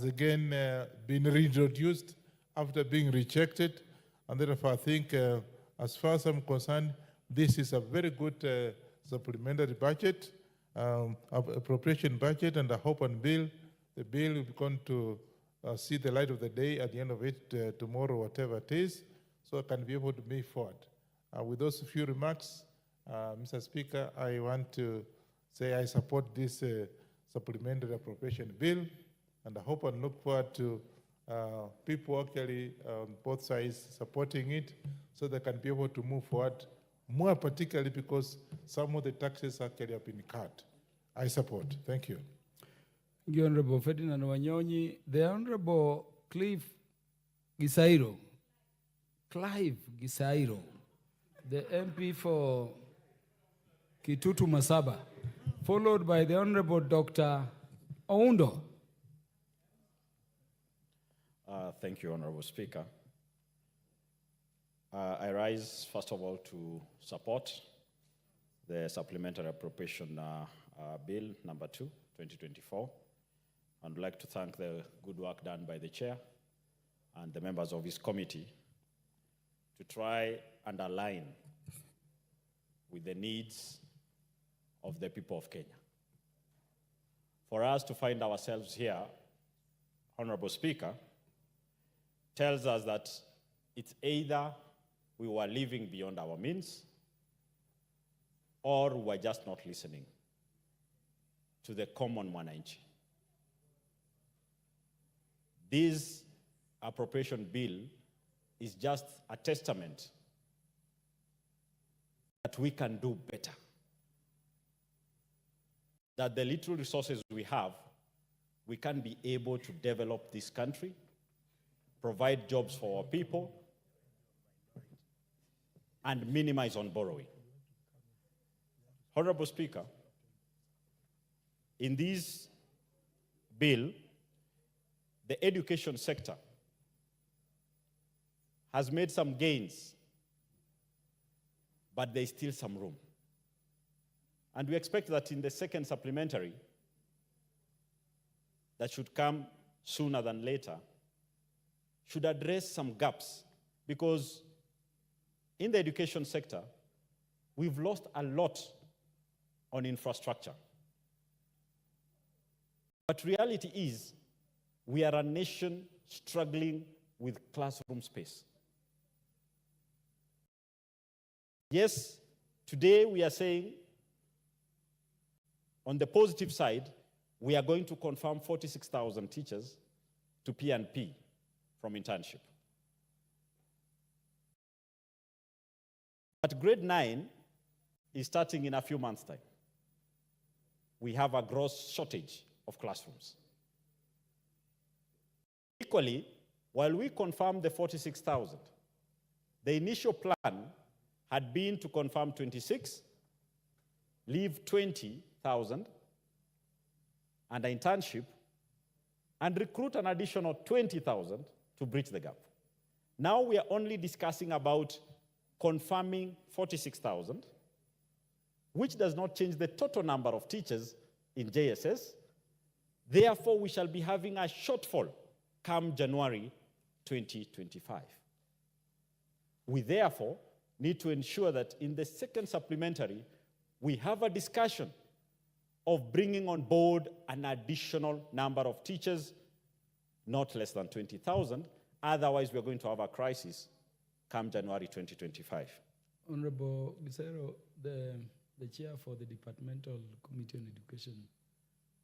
again been reintroduced after being rejected. And therefore, I think, as far as I'm concerned, this is a very good supplementary budget, appropriation budget, and I hope and the bill will be going to see the light of the day at the end of it tomorrow, whatever it is, so I can be able to move forward. With those few remarks, Mr. Speaker, I want to say I support this supplementary appropriation bill, and I hope and look forward to people actually on both sides supporting it, so they can be able to move forward, more particularly because some of the taxes actually have been cut. I support. Thank you. The Honorable Ferdinand Wanyonyi. The Honorable Cliff Gisairo, Clive Gisairo, the MP for Kitutu Masaba, followed by the Honorable Dr. Oundo. Thank you, Honorable Speaker. I rise, first of all, to support the Supplementary Appropriation Bill number 2, 2024. I'd like to thank the good work done by the Chair and the members of his committee to try and align with the needs of the people of Kenya. For us to find ourselves here, Honorable Speaker, tells us that it's either we were living beyond our means or we were just not listening to the common mwananchi. This appropriation bill is just a testament that we can do better. That the little resources we have, we can be able to develop this country, provide jobs for our people, and minimize on borrowing. Honorable Speaker, in this bill, the education sector has made some gains, but there's still some room. And we expect that in the second supplementary, that should come sooner than later, should address some gaps, because in the education sector, we've lost a lot on infrastructure. But reality is, we are a nation struggling with classroom space. Yes, today we are saying, on the positive side, we are going to confirm 46,000 teachers to P&P from internship. But grade 9 is starting in a few months' time. We have a gross shortage of classrooms. Equally, while we confirmed the 46,000, the initial plan had been to confirm 26, leave 20,000 and an internship, and recruit an additional 20,000 to bridge the gap. Now we are only discussing about confirming 46,000, which does not change the total number of teachers in JSS. Therefore, we shall be having a shortfall come January 2025. We therefore need to ensure that in the second supplementary, we have a discussion of bringing on board an additional number of teachers, not less than 20,000. Otherwise, we're going to have a crisis come January 2025. Honorable Gisero, the chair for the Departmental Committee on Education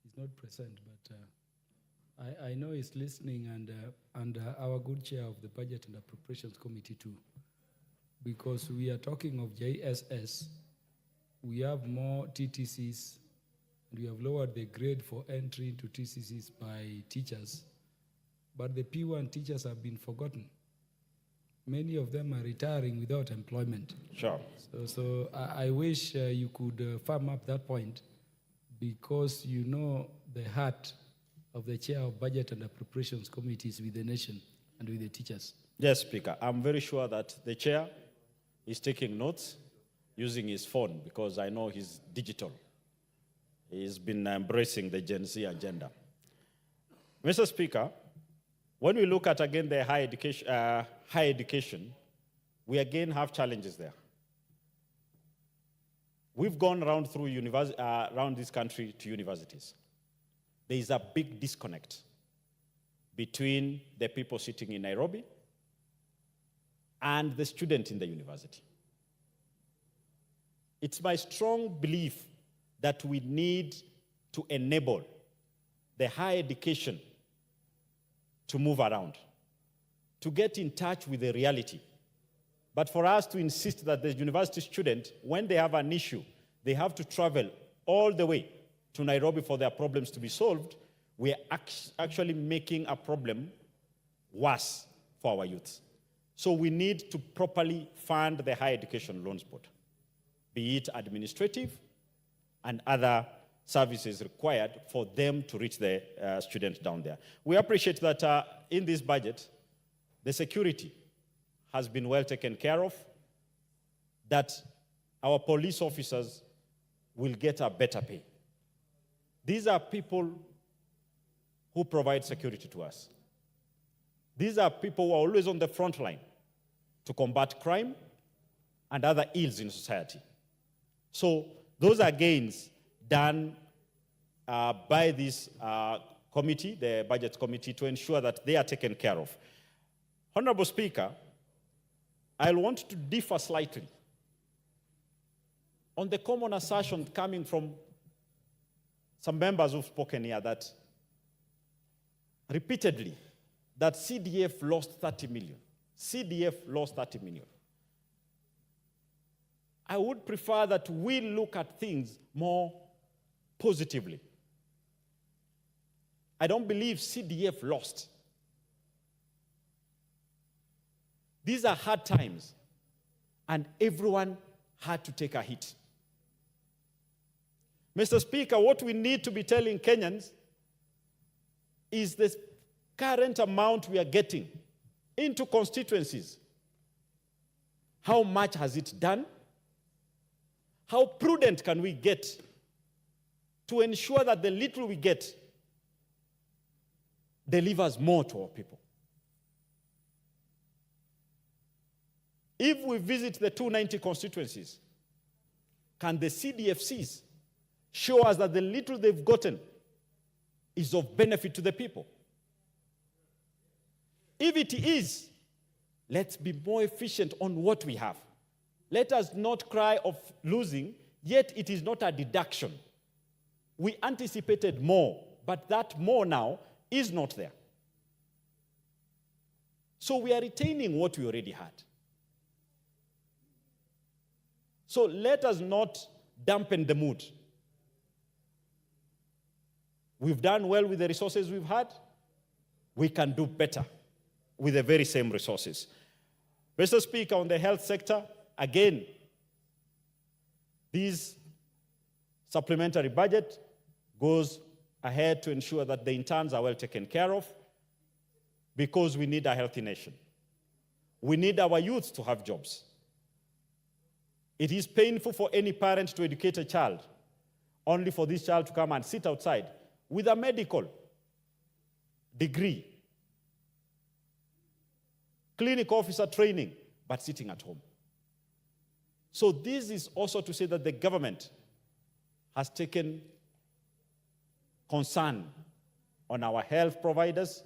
is not present, but I know he's listening, and our good chair of the Budget and Appropriations Committee too, because we are talking of JSS. We have more TTCs, and we have lowered the grade for entry into TCCs by teachers, but the P1 teachers have been forgotten. Many of them are retiring without employment. Sure. So I wish you could firm up that point, because you know the heart of the chair of Budget and Appropriations Committees with the nation and with the teachers. Yes, Speaker. I'm very sure that the chair is taking notes using his phone, because I know he's digital. He's been embracing the Gen Z agenda. Mr. Speaker, when we look at, again, the higher education, we again have challenges there. We've gone around through around this country to universities. There is a big disconnect between the people sitting in Nairobi and the student in the university. It's my strong belief that we need to enable the higher education to move around, to get in touch with the reality. But for us to insist that the university student, when they have an issue, they have to travel all the way to Nairobi for their problems to be solved, we are actually making a problem worse for our youth. So we need to properly fund the higher education loans board, be it administrative and other services required for them to reach the students down there. We appreciate that in this budget, the security has been well taken care of, that our police officers will get a better pay. These are people who provide security to us. These are people who are always on the front line to combat crime and other ills in society. So those are gains done by this committee, the budget committee, to ensure that they are taken care of. Honorable Speaker, I want to differ slightly on the common assertion coming from some members who've spoken here that repeatedly that CDF lost 30 million. CDF lost 30 million. I would prefer that we look at things more positively. I don't believe CDF lost. These are hard times, and everyone had to take a hit. Mr. Speaker, what we need to be telling Kenyans is the current amount we are getting into constituencies. How much has it done? How prudent can we get to ensure that the little we get delivers more to our people? If we visit the 290 constituencies, can the CDFCs show us that the little they've gotten is of benefit to the people? If it is, let's be more efficient on what we have. Let us not cry of losing, yet it is not a deduction. We anticipated more, but that more now is not there. So we are retaining what we already had. So let us not dampen the mood. We've done well with the resources we've had. We can do better with the very same resources. Mr. Speaker, on the health sector, again, this supplementary budget goes ahead to ensure that the interns are well taken care of, because we need a healthy nation. We need our youth to have jobs. It is painful for any parent to educate a child, only for this child to come and sit outside with a medical degree, clinic officer training, but sitting at home. So this is also to say that the government has taken concern on our health providers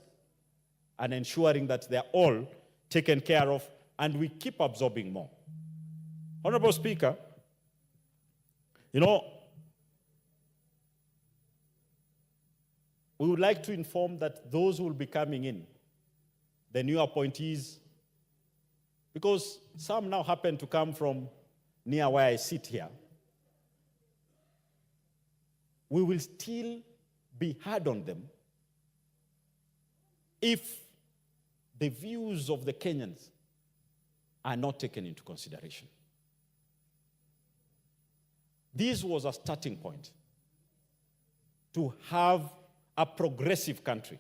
and ensuring that they're all taken care of, and we keep absorbing more. Honorable Speaker, we would like to inform that those who will be coming in, the new appointees, because some now happen to come from near where I sit here, we will still be hard on them if the views of the Kenyans are not taken into consideration. This was a starting point to have a progressive country,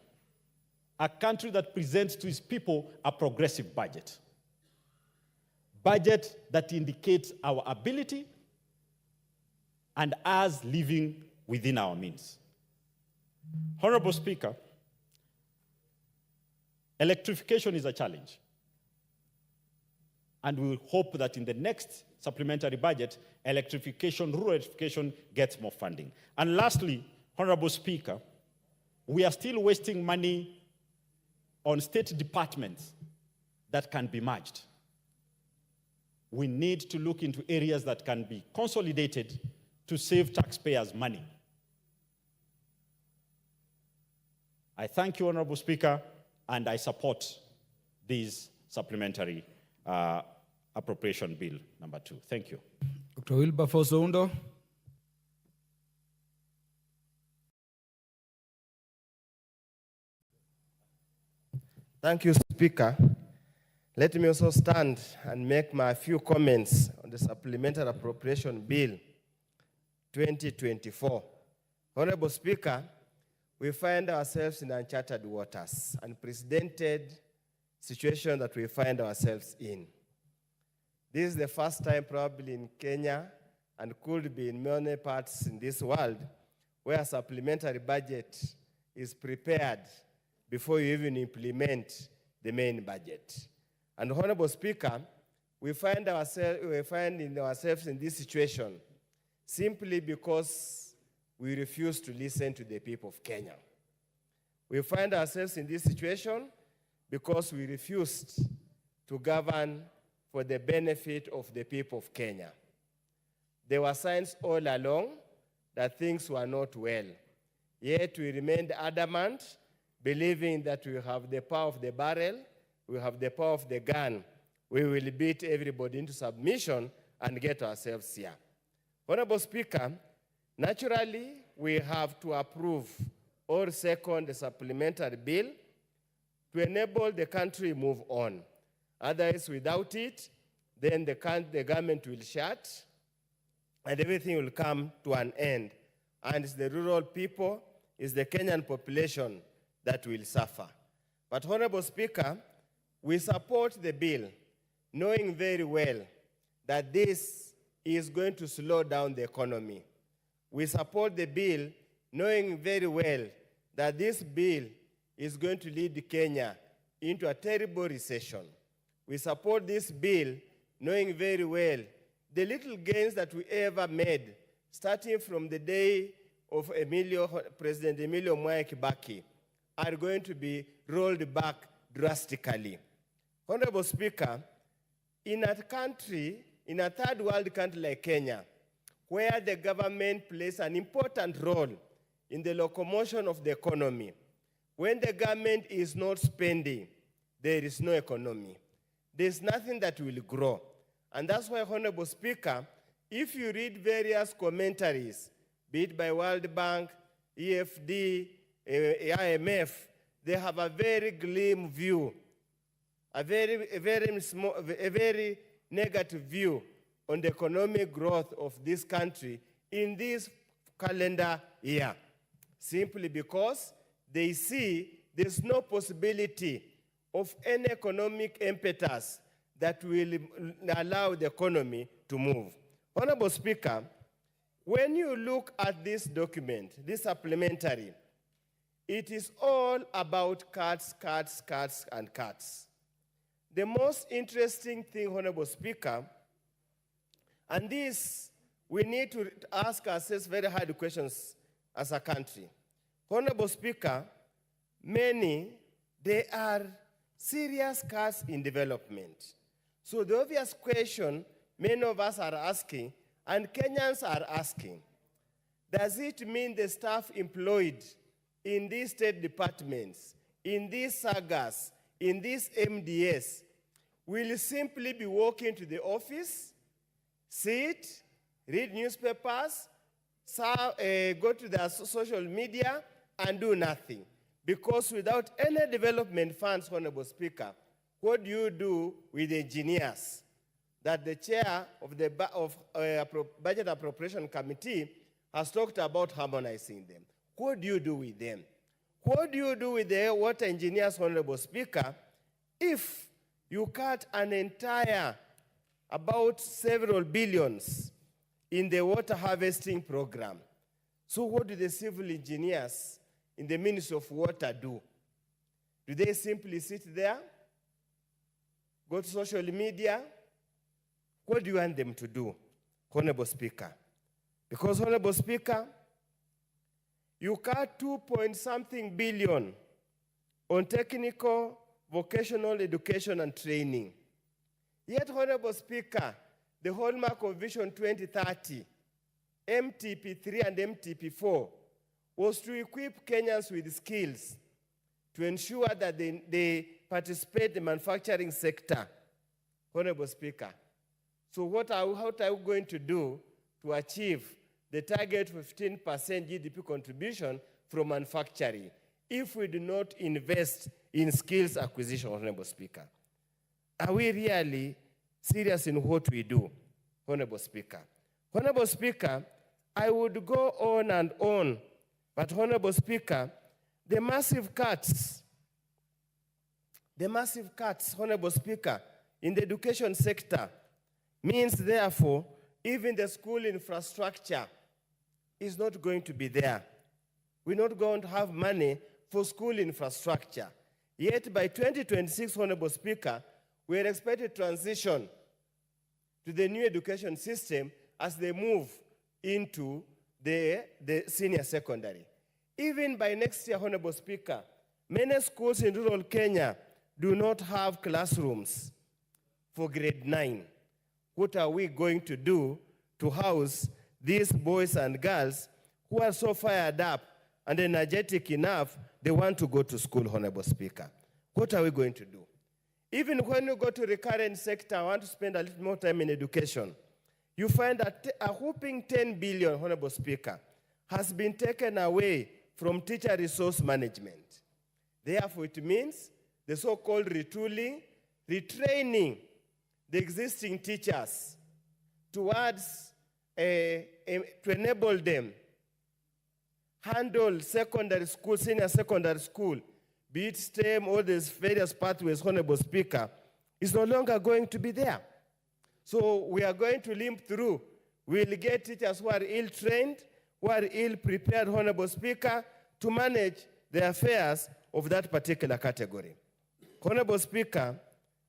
a country that presents to its people a progressive budget that indicates our ability and us living within our means. Honorable Speaker, electrification is a challenge, and we hope that in the next supplementary budget, rural electrification gets more funding. And lastly, Honorable Speaker, we are still wasting money on state departments that can be merged. We need to look into areas that can be consolidated to save taxpayers money. I thank you, Honorable Speaker, and I support this supplementary appropriation bill number 2. Thank you. Dr. Wilberforce Oundo. Thank you, Speaker. Let me also stand and make my few comments on the Supplementary Appropriation Bill 2024. Honorable Speaker, we find ourselves in uncharted waters, unprecedented situation that we find ourselves in. This is the first time probably in Kenya, and could be in many parts in this world, where a supplementary budget is prepared before you even implement the main budget. And Honorable Speaker, we find ourselves in this situation simply because we refuse to listen to the people of Kenya. We find ourselves in this situation because we refused to govern for the benefit of the people of Kenya. There were signs all along that things were not well. Yet we remained adamant, believing that we have the power of the barrel, we have the power of the gun. We will beat everybody into submission and get ourselves here. Honorable Speaker, naturally, we have to approve or second the supplementary bill to enable the country move on. Otherwise, without it, then the government will shut and everything will come to an end. And it's the rural people, it's the Kenyan population that will suffer. But Honorable Speaker, we support the bill, knowing very well that this is going to slow down the economy. We support the bill, knowing very well that this bill is going to lead Kenya into a terrible recession. We support this bill, knowing very well the little gains that we ever made, starting from the day of President Emilio Mwai Kibaki, are going to be rolled back drastically. Honorable Speaker, in a country, in a third world country like Kenya, where the government plays an important role in the locomotion of the economy, when the government is not spending, there is no economy. There's nothing that will grow. And that's why, Honorable Speaker, if you read various commentaries, be it by World Bank, EFD, IMF, they have a very glim view, a very negative view on the economic growth of this country in this calendar year, simply because they see there's no possibility of any economic impetus that will allow the economy to move. Honorable Speaker, when you look at this document, this supplementary, it is all about cuts, cuts, cuts, and cuts. The most interesting thing, Honorable Speaker, and this, we need to ask ourselves very hard questions as a country. Honorable Speaker, they are serious cuts in development. So the obvious question many of us are asking, and Kenyans are asking, does it mean the staff employed in these state departments, in these sagas, in these MDS, will simply be walking to the office, sit, read newspapers, go to their social media, and do nothing? Because without any development funds, Honorable Speaker, what do you do with the engineers that the chair of the Budget Appropriation Committee has talked about harmonizing them? What do you do with them? What do you do with the water engineers, Honorable Speaker, if you cut an entire, about several billions in the water harvesting program? So what do the civil engineers in the Ministry of Water do? Do they simply sit there, go to social media? What do you want them to do, Honorable Speaker? Because, Honorable Speaker, you cut 2-point-something billion on technical, vocational education and training. Yet, Honorable Speaker, the hallmark of Vision 2030, MTP3 and MTP4, was to equip Kenyans with skills to ensure that they participate in the manufacturing sector. Honorable Speaker, so what are you going to do to achieve the target of 15% GDP contribution from manufacturing if we do not invest in skills acquisition, Honorable Speaker? are we really serious in what we do, Honorable Speaker? Honorable Speaker, I would go on and on, but Honorable Speaker, the massive cuts, Honorable Speaker, in the education sector means, therefore, even the school infrastructure is not going to be there. We're not going to have money for school infrastructure. Yet by 2026, Honorable Speaker, we are expected to transition to the new education system as they move into the senior secondary. Even by next year, Honorable Speaker, many schools in rural Kenya do not have classrooms for grade 9. What are we going to do to house these boys and girls who are so fired up and energetic enough, they want to go to school, Honorable Speaker? What are we going to do? Even when you go to recurrent sector, I want to spend a little more time in education. You find that a whopping 10 billion, Honorable Speaker, has been taken away from teacher resource management. Therefore, it means the so-called retooling, retraining the existing teachers towards to enable them handle secondary school, senior secondary school, be it STEM, all these various pathways, Honorable Speaker, is no longer going to be there. So we are going to limp through. We'll get teachers who are ill-trained, who are ill-prepared, Honorable Speaker, to manage the affairs of that particular category. Honorable Speaker,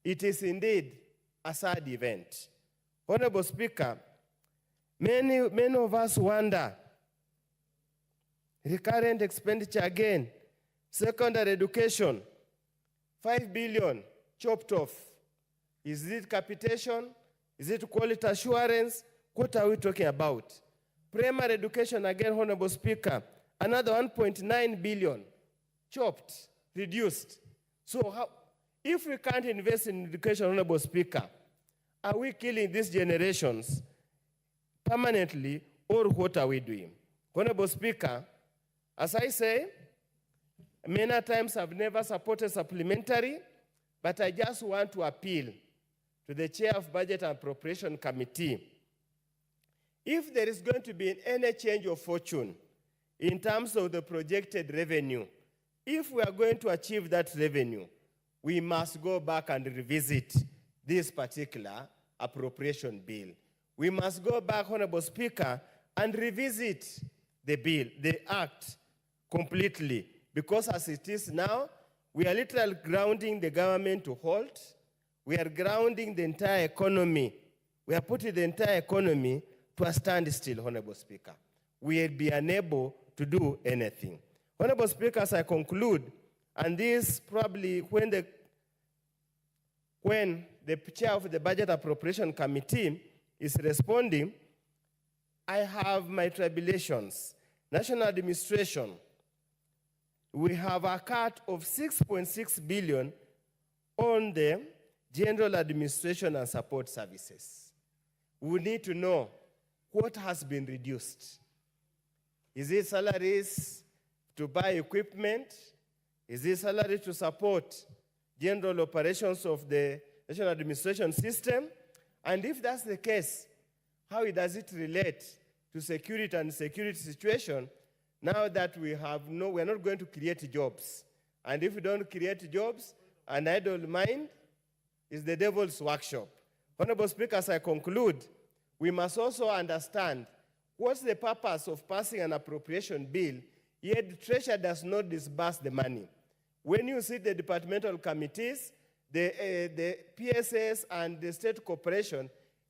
it is indeed a sad event. Honorable Speaker, many of us wonder, recurrent expenditure again, secondary education, 5 billion chopped off. Is it capitation? Is it quality assurance? What are we talking about? Primary education, again, Honorable Speaker, another 1.9 billion chopped, reduced. So if we can't invest in education, Honorable Speaker, are we killing these generations permanently, or what are we doing? Honorable Speaker, as I say, many times I've never supported supplementary, but I just want to appeal to the Chair of Budget and Appropriation Committee. If there is going to be any change of fortune in terms of the projected revenue, if we are going to achieve that revenue, we must go back and revisit this particular appropriation bill. We must go back, Honorable Speaker, and revisit the bill, the act, completely. Because as it is now, we are literally grounding the government to halt. We are grounding the entire economy. We are putting the entire economy to a standstill, Honorable Speaker. We will be unable to do anything. Honorable Speaker, as I conclude, and this probably when the chair of the Budget Appropriation Committee is responding, I have my tribulations. National administration, we have a cut of 6.6 billion on the general administration and support services. We need to know what has been reduced. Is it salaries to buy equipment? Is it salary to support general operations of the national administration system? And if that's the case, how does it relate to security and security situation now that we're not going to create jobs? And if we don't create jobs, an idle mind is the devil's workshop. Honorable Speaker, as I conclude, we must also understand what's the purpose of passing an appropriation bill, yet the Treasury does not disburse the money. When you see the departmental committees, the PSS and the state corporation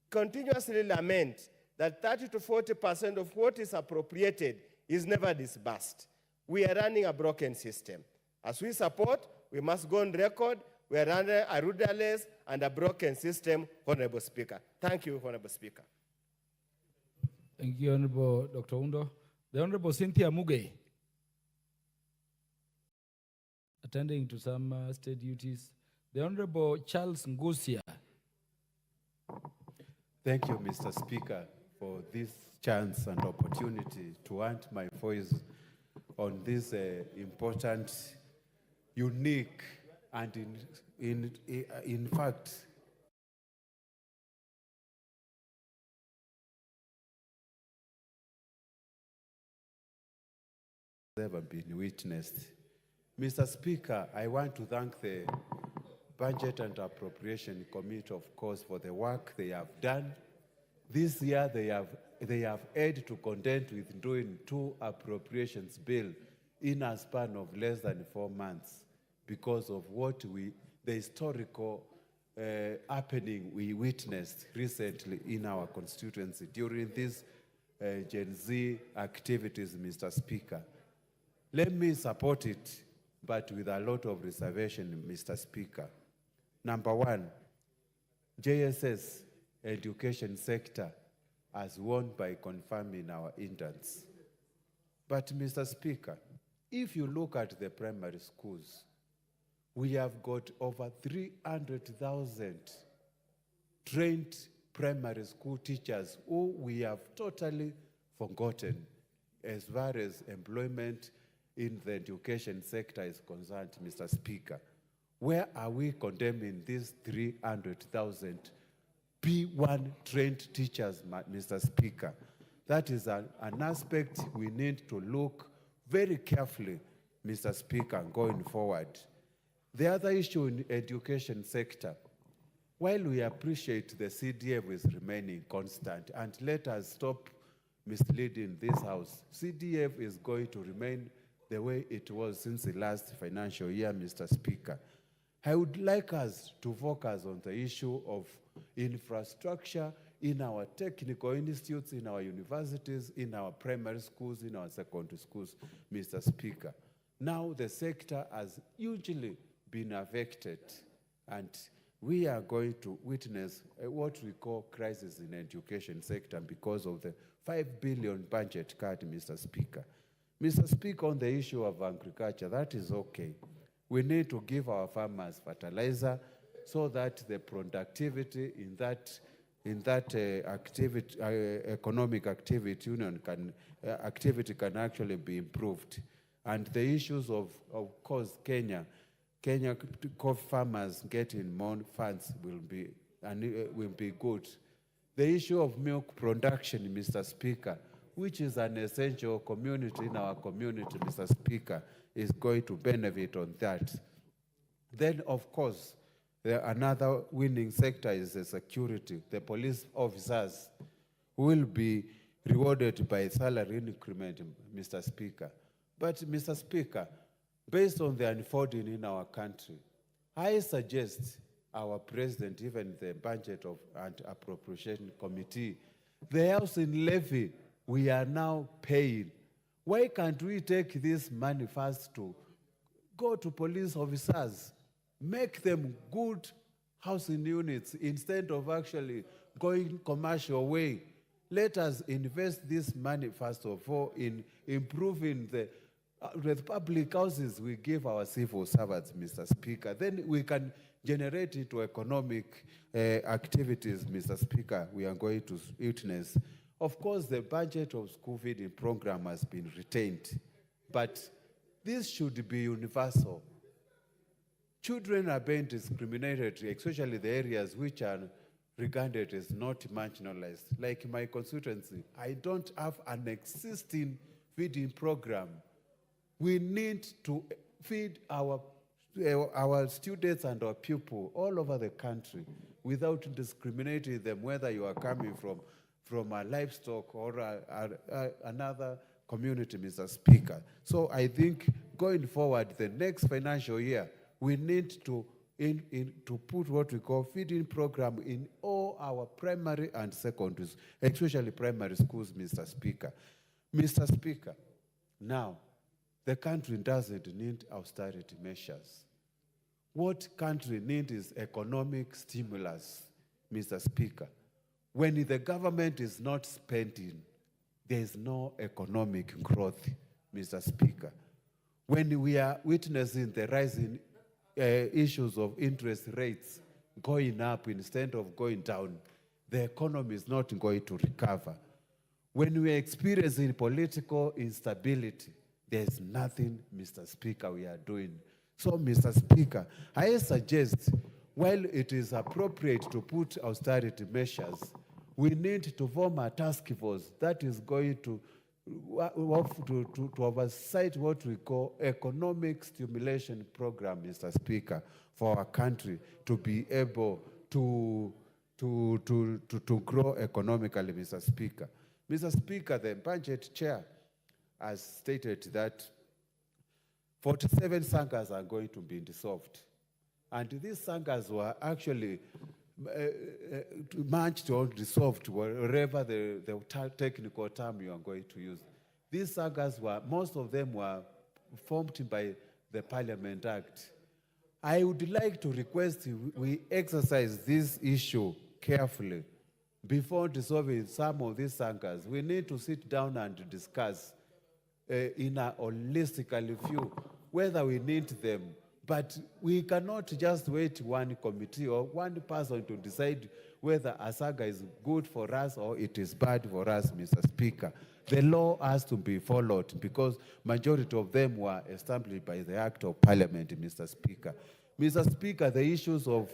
continuously lament that 30 to 40% of what is appropriated is never disbursed. We are running a broken system. As we support, we must go on record. We are running a rudderless and a broken system, Honorable Speaker. Thank you, Honorable Speaker. Thank you, Honorable Dr. Undo. The Honorable Cynthia Muge, attending to some state duties. The Honorable Charles Ngusia. Thank you, Mr. Speaker, for this chance and opportunity to want my voice on this important, unique, and in fact, ever been witnessed. Mr. Speaker, I want to thank the Budget and Appropriation Committee, of course, for the work they have done. This year, they have had to contend with doing 2 appropriations bill in a span of less than 4 months because of the historical happening we witnessed recently in our constituency during these Gen Z activities, Mr. Speaker. Let me support it, but with a lot of reservation, Mr. Speaker. Number one, JSS education sector has won by confirming our interns. But Mr. Speaker, if you look at the primary schools, we have got over 300,000 trained primary school teachers who we have totally forgotten as far as employment in the education sector is concerned, Mr. Speaker. Where are we condemning these 300,000 P1 trained teachers, Mr. Speaker? That is an aspect we need to look very carefully, Mr. Speaker, going forward. The other issue in the education sector, while we appreciate the CDF is remaining constant, and let us stop misleading this House, CDF is going to remain the way it was since the last financial year, Mr. Speaker. I would like us to focus on the issue of infrastructure in our technical institutes, in our universities, in our primary schools, in our secondary schools, Mr. Speaker. Now the sector has hugely been affected, and we are going to witness what we call crisis in the education sector because of the 5 billion budget cut, Mr. Speaker. Mr. Speaker, on the issue of agriculture, that is okay. We need to give our farmers fertilizer so that the productivity in that economic activity union activity can actually be improved. And the issues of course, Kenya coffee farmers getting more funds will be good. The issue of milk production, Mr. Speaker, which is an essential community in our community, Mr. Speaker, is going to benefit on that. Then, of course, another winning sector is the security. The police officers will be rewarded by salary increment, Mr. Speaker. But, Mr. Speaker, based on the unfolding in our country, I suggest our president, even the Budget and Appropriation Committee, the housing levy we are now paying. Why can't we take this money first to go to police officers, make them good housing units instead of actually going commercial way? Let us invest this money, first of all, in improving the public houses we give our civil servants, Mr. Speaker. Then we can generate it to economic activities, Mr. Speaker, we are going to witness. Of course, the budget of school feeding program has been retained, but this should be universal. Children are being discriminated, especially the areas which are regarded as not marginalized. Like my constituency, I don't have an existing feeding program. We need to feed our students and our pupils all over the country without discriminating them, whether you are coming from a livestock or another community, Mr. Speaker. So I think going forward, the next financial year, we need to put what we call feeding program in all our primary and secondaries, especially primary schools, Mr. Speaker. Mr. Speaker, now, the country doesn't need austerity measures. What country needs is economic stimulus, Mr. Speaker. When the government is not spending, there is no economic growth, Mr. Speaker. When we are witnessing the rising issues of interest rates going up instead of going down, the economy is not going to recover. When we are experiencing political instability, there's nothing, Mr. Speaker, we are doing. So, Mr. Speaker, I suggest, while it is appropriate to put austerity measures, we need to form a task force that is going to to oversight what we call economic stimulation program, Mr. Speaker, for our country to be able to grow economically, Mr. Speaker. Mr. Speaker, the budget chair has stated that 47 sanghas are going to be dissolved. And these sanghas were actually merged or dissolved, wherever the technical term you are going to use. These sanghas most of them were formed by the Parliament Act. I would like to request we exercise this issue carefully. Before dissolving some of these sanghas, we need to sit down and discuss in a holistically view whether we need them. But we cannot just wait one committee or one person to decide whether a saga is good for us or it is bad for us, Mr. Speaker. The law has to be followed because majority of them were established by the Act of Parliament, Mr. Speaker. Mr. Speaker, the issues of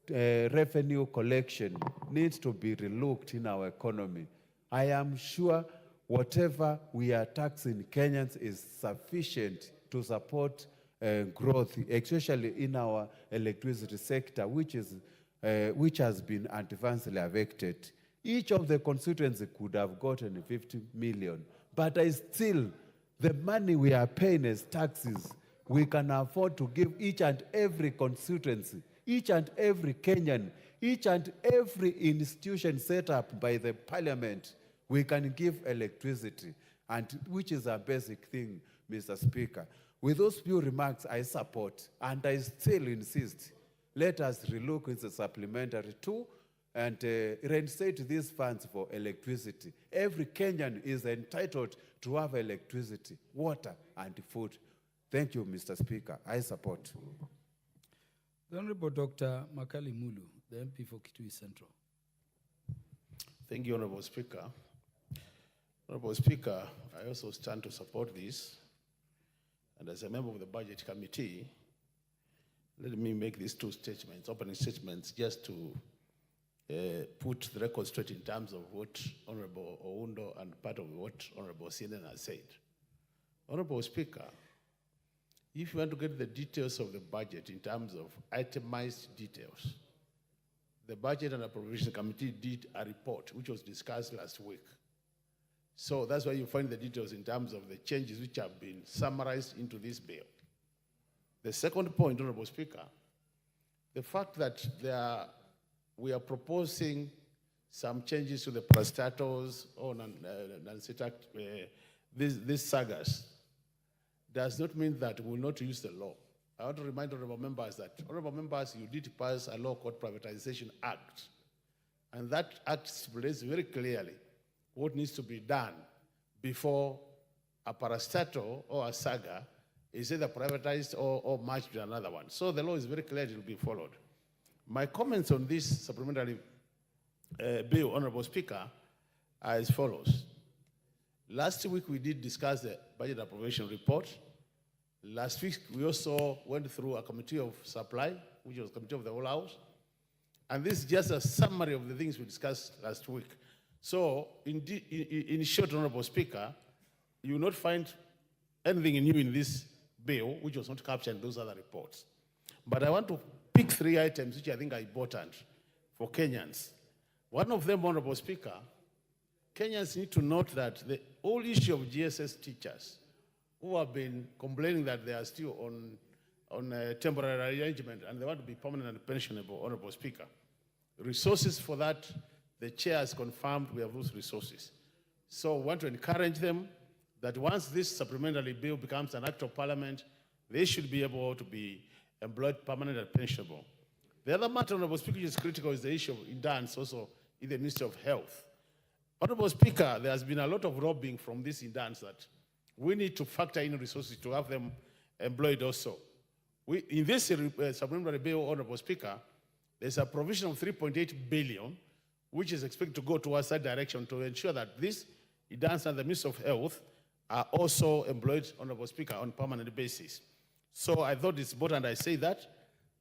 revenue collection needs to be relooked in our economy. I am sure whatever we are taxing Kenyans is sufficient to support growth, especially in our electricity sector, which has been adversely affected. Each of the constituencies could have gotten 50 million, but still, the money we are paying as taxes, we can afford to give each and every constituency, each and every Kenyan, each and every institution set up by the Parliament, we can give electricity, and which is a basic thing, Mr. Speaker. With those few remarks, I support, and I still insist, let us relook into supplementary too, and reinstate these funds for electricity. Every Kenyan is entitled to have electricity, water, and food. Thank you, Mr. Speaker. I support. The Honorable Dr. Makali Mulu, the MP for Kitui Central. Thank you, Honorable Speaker. Honorable Speaker, I also stand to support this. And as a member of the Budget Committee, let me make these two statements, opening statements, just to put the record straight in terms of what Honorable Oundo and part of what Honorable CNN has said. Honorable Speaker, if you want to get the details of the budget in terms of itemized details, the Budget and Appropriation Committee did a report which was discussed last week. So that's why you find the details in terms of the changes which have been summarized into this bill. The second point, Honorable Speaker, the fact that we are proposing some changes to the parastatals or these sagas does not mean that we will not use the law. I want to remind honorable members that, honorable members, you did pass a law called Privatization Act. And that act stipulates very clearly what needs to be done before a parastatal or a saga is either privatized or merged with another one. So the law is very clear, it will be followed. My comments on this supplementary bill, Honorable Speaker, are as follows. Last week we did discuss the budget appropriation report. Last week we also went through a committee of supply, which was a committee of the whole House. And this is just a summary of the things we discussed last week. So, in short, Honorable Speaker, you will not find anything new in this bill which was not captured in those other reports. But I want to pick three items which I think are important for Kenyans. One of them, Honorable Speaker, Kenyans need to note that the whole issue of GSS teachers who have been complaining that they are still on a temporary arrangement and they want to be permanent and pensionable, Honorable Speaker. Resources for that, the chair has confirmed we have those resources. So I want to encourage them that once this supplementary bill becomes an act of parliament, they should be able to be employed permanent and pensionable. The other matter, Honorable Speaker, which is critical is the issue of indans also in the Ministry of Health. Honorable Speaker, there has been a lot of lobbying from these indans that we need to factor in resources to have them employed also. In this supplementary bill, Honorable Speaker, there's a provision of 3.8 billion which is expected to go towards that direction to ensure that these indans and the Ministry of Health are also employed, Honorable Speaker, on a permanent basis. So I thought it's important I say that.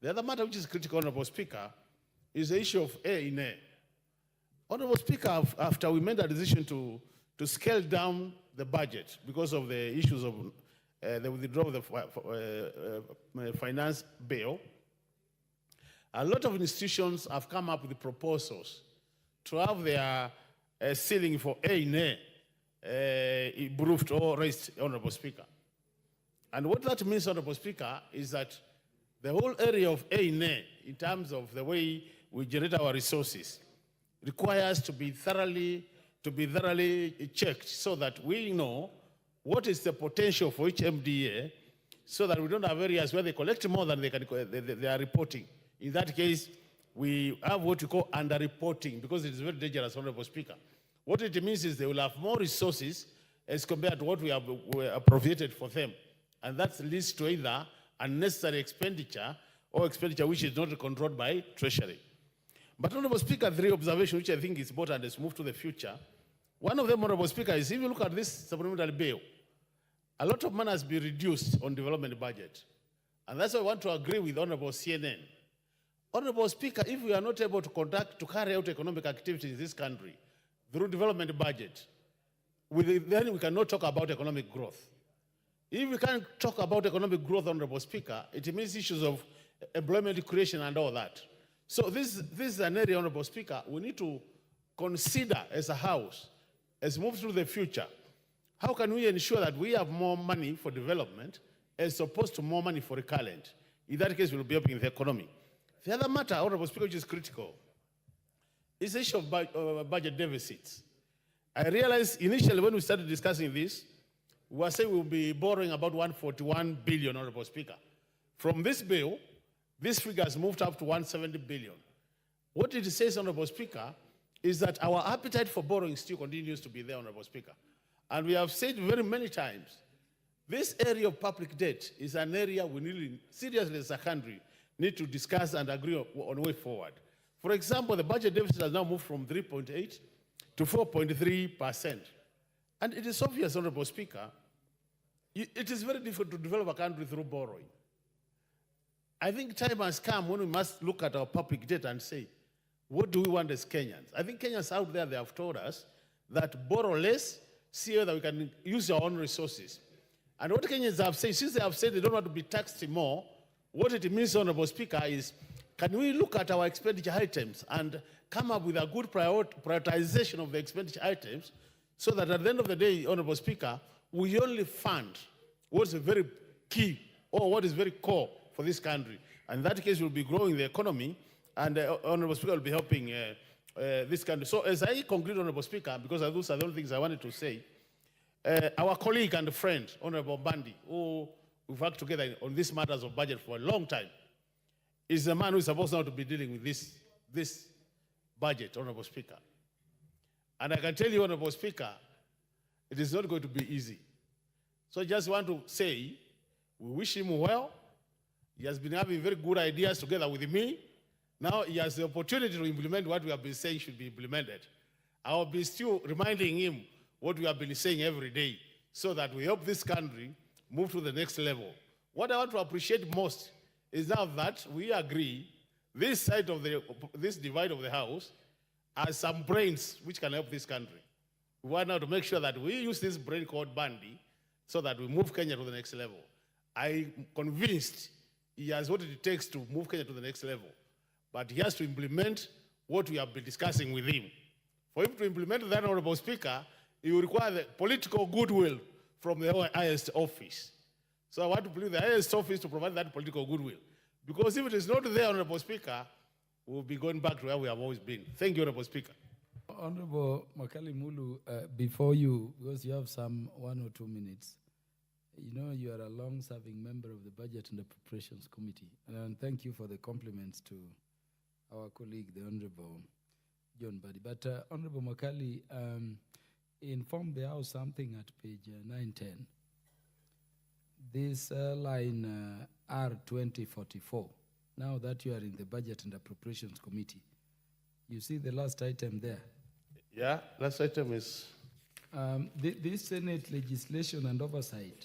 The other matter which is critical, Honorable Speaker, is the issue of air in air. Honorable Speaker, after we made a decision to scale down the budget because of the issues of the withdrawal of the finance bill. A lot of institutions have come up with proposals to have their ceiling for A&A improved or raised, Honorable Speaker. And what that means, Honorable Speaker, is that the whole area of A&A, in terms of the way we generate our resources, requires to be thoroughly checked so that we know what is the potential for each MDA, so that we don't have areas where they collect more than they are reporting. In that case, we have what we call underreporting, because it is very dangerous, Honorable Speaker. What it means is they will have more resources as compared to what we have appropriated for them. And that leads to either unnecessary expenditure or expenditure which is not controlled by Treasury. But, Honorable Speaker, three observations which I think is important as we move to the future. One of them, Honorable Speaker, is if you look at this supplementary bill, a lot of money has been reduced on development budget. And that's why I want to agree with Honorable CNN. Honorable Speaker, if we are not able to carry out economic activities in this country through development budget, then we cannot talk about economic growth. If we can't talk about economic growth, Honorable Speaker, it means issues of employment creation and all that. So this is an area, Honorable Speaker, we need to consider as a House, as we move through the future, how can we ensure that we have more money for development as opposed to more money for recurrent? In that case, we'll be helping the economy. The other matter, Honorable Speaker, which is critical, is the issue of budget deficits. I realized initially when we started discussing this, we were saying we'll be borrowing about 141 billion, Honorable Speaker. From this bill, this figure has moved up to 170 billion. What it says, Honorable Speaker, is that our appetite for borrowing still continues to be there, Honorable Speaker. And we have said very many times, this area of public debt is an area we really, seriously as a country, need to discuss and agree on way forward. For example, the budget deficit has now moved from 3.8 to 4.3%. And it is obvious, Honorable Speaker, it is very difficult to develop a country through borrowing. I think time has come when we must look at our public debt and say, what do we want as Kenyans? I think Kenyans out there, they have told us that borrow less, see whether we can use our own resources. And what Kenyans have said, since they have said they don't want to be taxed more, what it means, Honorable Speaker, is can we look at our expenditure items and come up with a good prioritization of the expenditure items so that at the end of the day, Honorable Speaker, we only fund what's very key or what is very core for this country. And in that case, we'll be growing the economy, and Honorable Speaker will be helping this country. So as I conclude, Honorable Speaker, because those are the only things I wanted to say, our colleague and friend, Honorable Bandi, who we've worked together on these matters of budget for a long time, is the man who is supposed now to be dealing with this budget, Honorable Speaker. And I can tell you, Honorable Speaker, it is not going to be easy. So I just want to say, we wish him well. He has been having very good ideas together with me. Now he has the opportunity to implement what we have been saying should be implemented. I will be still reminding him what we have been saying every day so that we help this country move to the next level. What I want to appreciate most is now that we agree this side of this divide of the House has some brains which can help this country. We want now to make sure that we use this brain called Bandi so that we move Kenya to the next level. I'm convinced he has what it takes to move Kenya to the next level. But he has to implement what we have been discussing with him. For him to implement that, Honorable Speaker, he will require the political goodwill from the highest office. So I want to plead the highest office to provide that political goodwill. Because if it is not there, Honorable Speaker, we'll be going back to where we have always been. Thank you, Honorable Speaker. Honorable Makali Mulu, before you, because you have some 1 or 2 minutes, you know you are a long-serving member of the Budget and Appropriations Committee. And thank you for the compliments to our colleague, the Honorable John Badi. But Honorable Makali informed the House something at page 910. This line R2044, now that you are in the Budget and Appropriations Committee, you see the last item there? Yeah, last item is... this Senate legislation and oversight,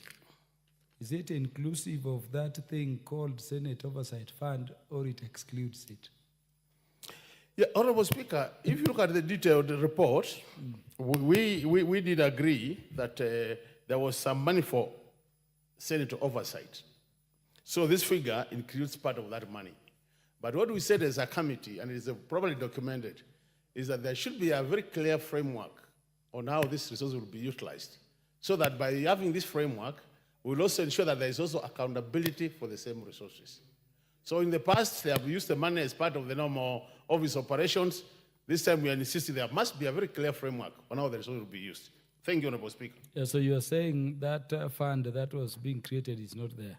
is it inclusive of that thing called Senate Oversight Fund, or it excludes it? Yeah, Honorable Speaker, if you look at the detailed report, we did agree that there was some money for Senate oversight. So this figure includes part of that money. But what we said as a committee, and it is probably documented, is that there should be a very clear framework on how this resource will be utilized. So that by having this framework, we'll also ensure that there is also accountability for the same resources. So in the past, they have used the money as part of the normal office operations. This time we are insisting there must be a very clear framework on how the resources will be used. Thank you, Honorable Speaker. Yeah, so you are saying that fund that was being created is not there?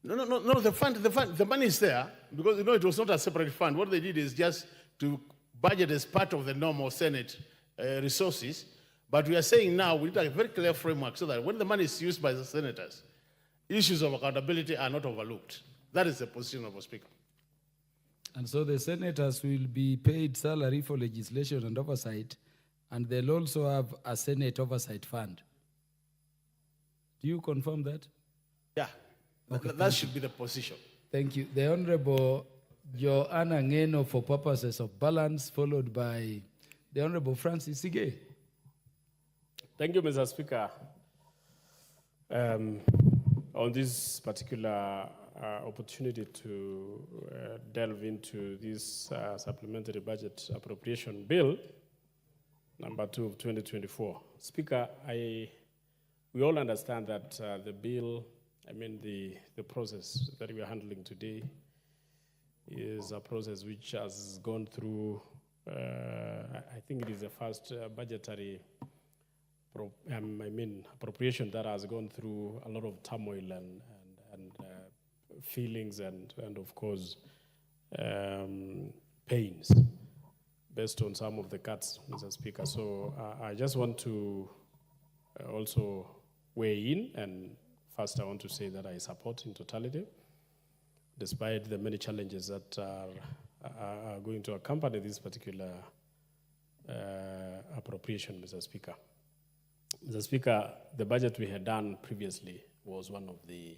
No, the money is there because, it was not a separate fund. What they did is just to budget as part of the normal Senate resources. But we are saying now we need a very clear framework so that when the money is used by the senators, issues of accountability are not overlooked. That is the position of the Speaker. And so the senators will be paid salary for legislation and oversight, and they'll also have a Senate oversight fund. Do you confirm that? Yeah, okay, that should be the position. Thank you. The Honorable Joanna Ngeno for purposes of balance, followed by the Honorable Francis Sige. Thank you, Mr. Speaker. On this particular opportunity to delve into this supplementary budget appropriation bill, number 2 of 2024. Speaker, we all understand that the bill, the process that we are handling today is a process which has gone through, I think it is the first budgetary appropriation that has gone through a lot of turmoil and feelings and of course pains based on some of the cuts, Mr. Speaker. So I just want to also weigh in, and first I want to say that I support in totality, despite the many challenges that are going to accompany this particular appropriation, Mr. Speaker. Mr. Speaker, the budget we had done previously was one of the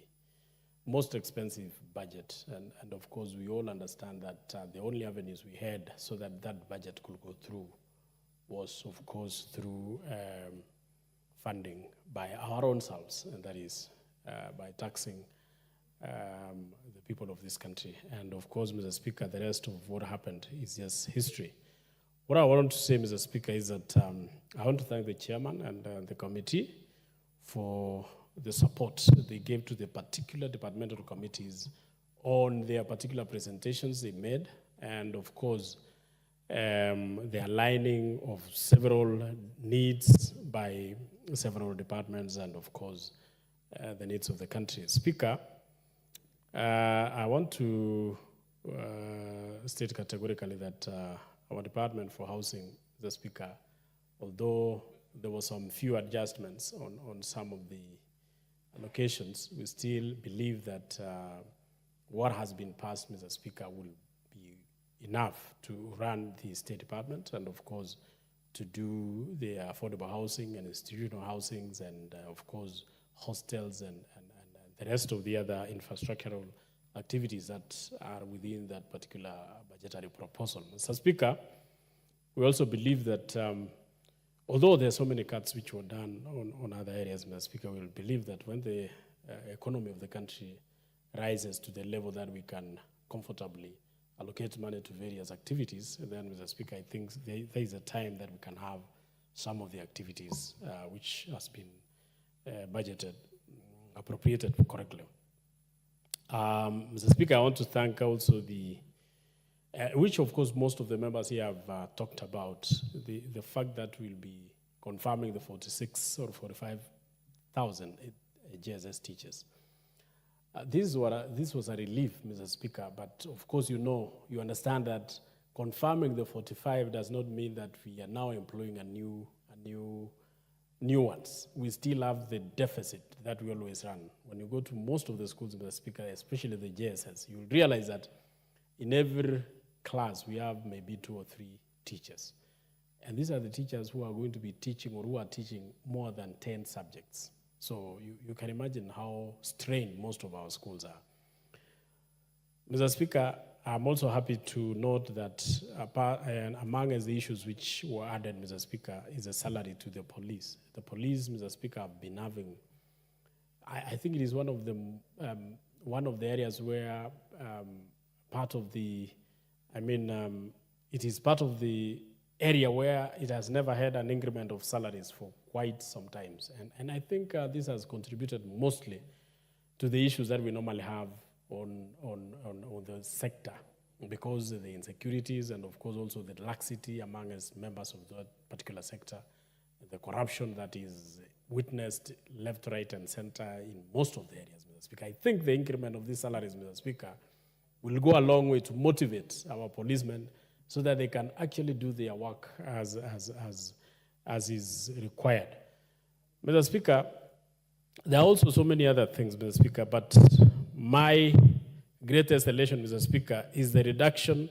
most expensive budget, and of course we all understand that the only avenues we had so that that budget could go through was of course through funding by our own selves, and that is by taxing the people of this country. And of course, Mr. Speaker, the rest of what happened is just history. What I want to say, Mr. Speaker, is that I want to thank the chairman and the committee for the support they gave to the particular departmental committees on their particular presentations they made, and of course, the aligning of several needs by several departments and of course, the needs of the country. Speaker, I want to state categorically that our Department for Housing, the Speaker, although there were some few adjustments on some of the allocations, we still believe that what has been passed, Mr. Speaker, will be enough to run the State Department and, of course, to do the affordable housing and institutional housings and, of course, hostels and the rest of the other infrastructural activities that are within that particular budgetary proposal. Mr. Speaker, we also believe that although there are so many cuts which were done on other areas, Mr. Speaker, we believe that when the economy of the country rises to the level that we can comfortably allocate money to various activities, then, Mr. Speaker, I think there is a time that we can have some of the activities which has been budgeted, appropriated correctly. Mr. Speaker, I want to thank also which of course most of the members here have talked about, the fact that we'll be confirming the 46 or 45,000 JSS teachers. This was a relief, Mr. Speaker, but of course you understand that confirming the 45 does not mean that we are now employing a new ones. We still have the deficit that we always run. When you go to most of the schools, Mr. Speaker, especially the JSS, you'll realize that in every class we have maybe 2 or 3 teachers. And these are the teachers who are going to be teaching or who are teaching more than 10 subjects. So you can imagine how strained most of our schools are. Mr. Speaker, I'm also happy to note that among the issues which were added, Mr. Speaker, is a salary to the police. The police, Mr. Speaker, have been having, I think it is one of the areas where it is part of the area where it has never had an increment of salaries for quite some times. And I think this has contributed mostly to the issues that we normally have on the sector, because of the insecurities and of course also the laxity among us members of that particular sector, the corruption that is witnessed left, right and center in most of the areas, Mr. Speaker. I think the increment of these salaries, Mr. Speaker, will go a long way to motivate our policemen so that they can actually do their work as is required. Mr. Speaker, there are also so many other things, Mr. Speaker, but my greatest elation, Mr. Speaker, is the reduction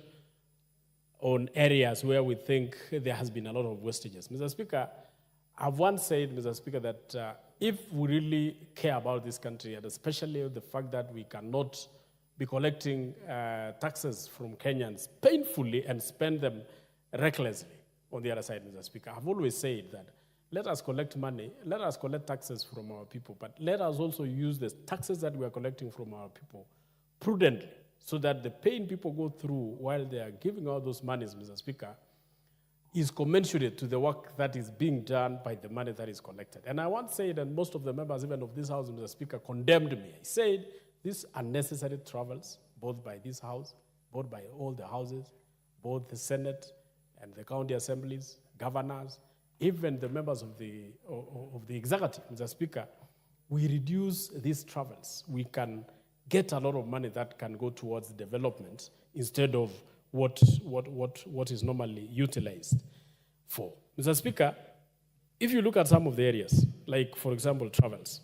on areas where we think there has been a lot of wastages. Mr. Speaker, I've once said, Mr. Speaker, that if we really care about this country, and especially the fact that we cannot be collecting taxes from Kenyans painfully and spend them recklessly on the other side, Mr. Speaker, I've always said that let us collect money, let us collect taxes from our people, but let us also use the taxes that we are collecting from our people prudently so that the pain people go through while they are giving out those monies, Mr. Speaker, is commensurate to the work that is being done by the money that is collected. And I once said, and most of the members even of this House, Mr. Speaker, condemned me. I said, these unnecessary travels, both by this House, both by all the houses, both the Senate and the county assemblies, governors, even the members of the executive, Mr. Speaker, we reduce these travels. We can get a lot of money that can go towards development instead of what is normally utilized for. Mr. Speaker, if you look at some of the areas, like, for example, travels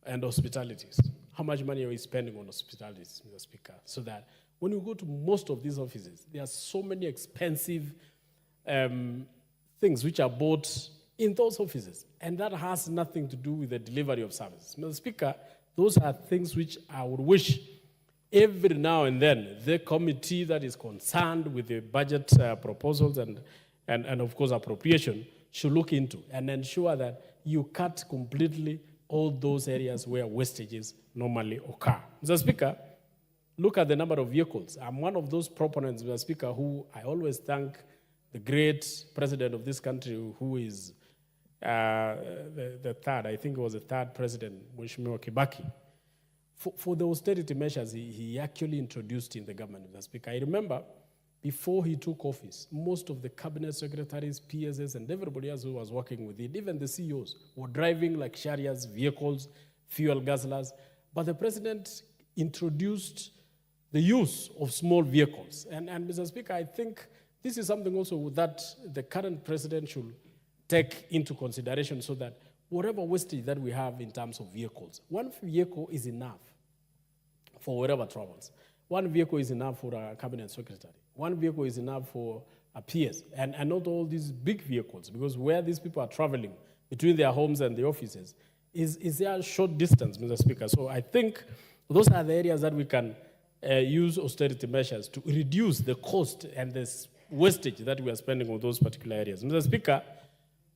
and hospitalities, how much money are we spending on hospitalities, Mr. Speaker? So that when you go to most of these offices, there are so many expensive things which are bought in those offices, and that has nothing to do with the delivery of services. Mr. Speaker, those are things which I would wish every now and then the committee that is concerned with the budget proposals and of course appropriation should look into and ensure that you cut completely all those areas where wastages normally occur. Mr. Speaker, look at the number of vehicles. I'm one of those proponents, Mr. Speaker, who I always thank the great president of this country, who is the third, I think it was the third president, Mheshimiwa Kibaki, for the austerity measures he actually introduced in the government, Mr. Speaker. I remember before he took office, most of the cabinet secretaries, PSS, and everybody else who was working with it, even the CEOs, were driving luxurious vehicles, fuel guzzlers. But the president introduced the use of small vehicles. And Mr. Speaker, I think this is something also that the current president should take into consideration so that whatever wastage that we have in terms of vehicles, one vehicle is enough for wherever travels. One vehicle is enough for a cabinet secretary. One vehicle is enough for a PS, and not all these big vehicles, because where these people are traveling between their homes and the offices is a short distance, Mr. Speaker. So I think those are the areas that we can use austerity measures to reduce the cost and the wastage that we are spending on those particular areas. Mr. Speaker,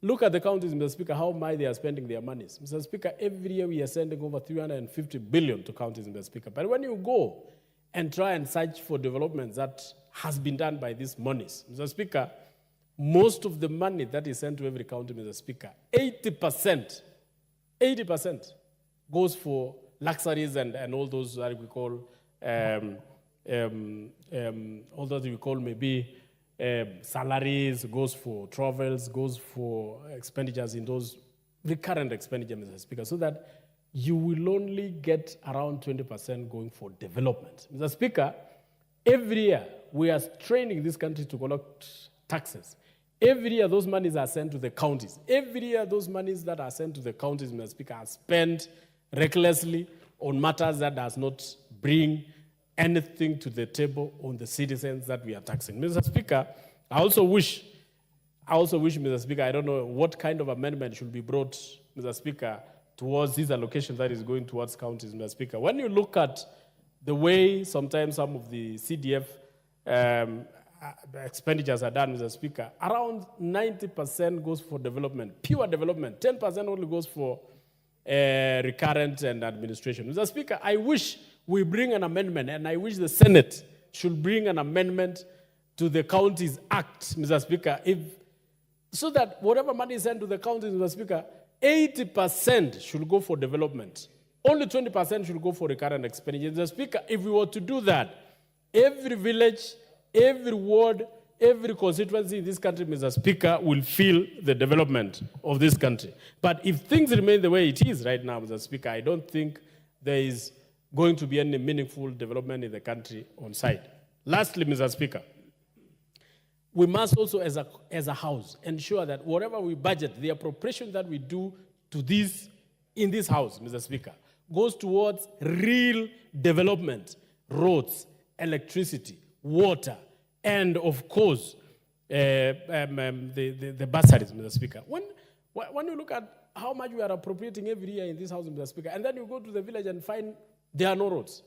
look at the counties, Mr. Speaker, how much they are spending their monies. Mr. Speaker, every year we are sending over 350 billion to counties, Mr. Speaker. But when you go and try and search for developments that has been done by these monies, Mr. Speaker, most of the money that is sent to every county, Mr. Speaker, 80% goes for luxuries and all those that we call, all that we call maybe salaries, goes for travels, goes for expenditures in those recurrent expenditures, Mr. Speaker, so that you will only get around 20% going for development. Mr. Speaker, every year we are training this country to collect taxes. Every year those monies are sent to the counties. Every year those monies that are sent to the counties, Mr. Speaker, are spent recklessly on matters that does not bring anything to the table on the citizens that we are taxing. Mr. Speaker, I also wish, Mr. Speaker, I don't know what kind of amendment should be brought, Mr. Speaker, towards this allocation that is going towards counties, Mr. Speaker. When you look at the way sometimes some of the CDF expenditures are done, Mr. Speaker, around 90% goes for development, pure development. 10% only goes for recurrent and administration. Mr. Speaker, I wish we bring an amendment, and I wish the Senate should bring an amendment to the Counties Act, Mr. Speaker, so that whatever money is sent to the counties, Mr. Speaker, 80% should go for development. Only 20% should go for recurrent expenditure. Mr. Speaker, if we were to do that, every village, every ward, every constituency in this country, Mr. Speaker, will feel the development of this country. But if things remain the way it is right now, Mr. Speaker, I don't think there is going to be any meaningful development in the country on site. Lastly, Mr. Speaker, we must also, as a house, ensure that whatever we budget, the appropriation that we do to this, in this house, Mr. Speaker, goes towards real development, roads, electricity, water, and of course, the bursaries, Mr. Speaker. When you look at how much we are appropriating every year in this house, Mr. Speaker, and then you go to the village and find there are no roads.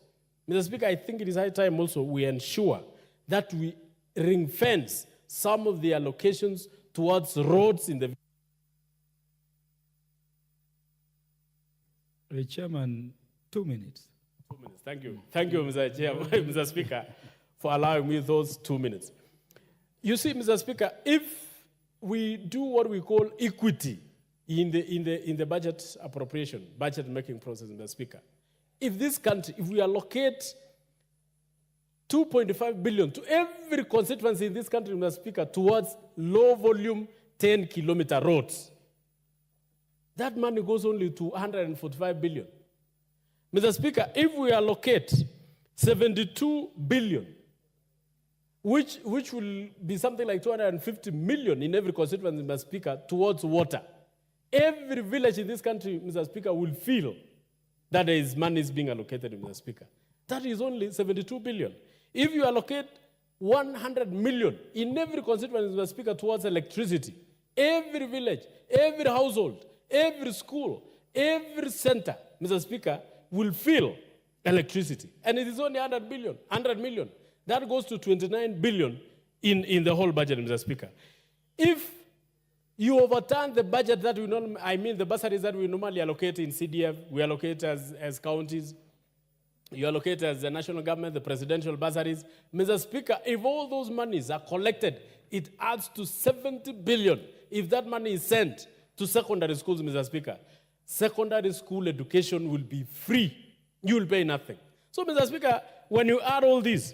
Mr. Speaker, I think it is high time also we ensure that we ring fence some of the allocations towards roads in the Chairman, 2 minutes. 2 minutes. Thank you. Thank you, Mr. Chairman, Mr. Speaker, for allowing me those 2 minutes. You see, Mr. Speaker, if we do what we call equity in the budget appropriation, budget making process, Mr. Speaker, if this country, if we allocate 2.5 billion to every constituency in this country, Mr. Speaker, towards low-volume 10-kilometer roads, that money goes only to 145 billion. Mr. Speaker, if we allocate 72 billion, which will be something like 250 million in every constituency, Mr. Speaker, towards water, every village in this country, Mr. Speaker, will feel that there is money being allocated, Mr. Speaker. That is only 72 billion. If you allocate 100 million in every constituency, Mr. Speaker, towards electricity, every village, every household, every school, every center, Mr. Speaker, will feel electricity. And it is only 100 million. That goes to 29 billion in the whole budget, Mr. Speaker. If you overturn the budget that we normally, the bursaries that we normally allocate in CDF, we allocate as counties, you allocate as the national government, the presidential bursaries. Mr. Speaker, if all those monies are collected, it adds to 70 billion. If that money is sent to secondary schools, Mr. Speaker, secondary school education will be free. You will pay nothing. So, Mr. Speaker, when you add all this,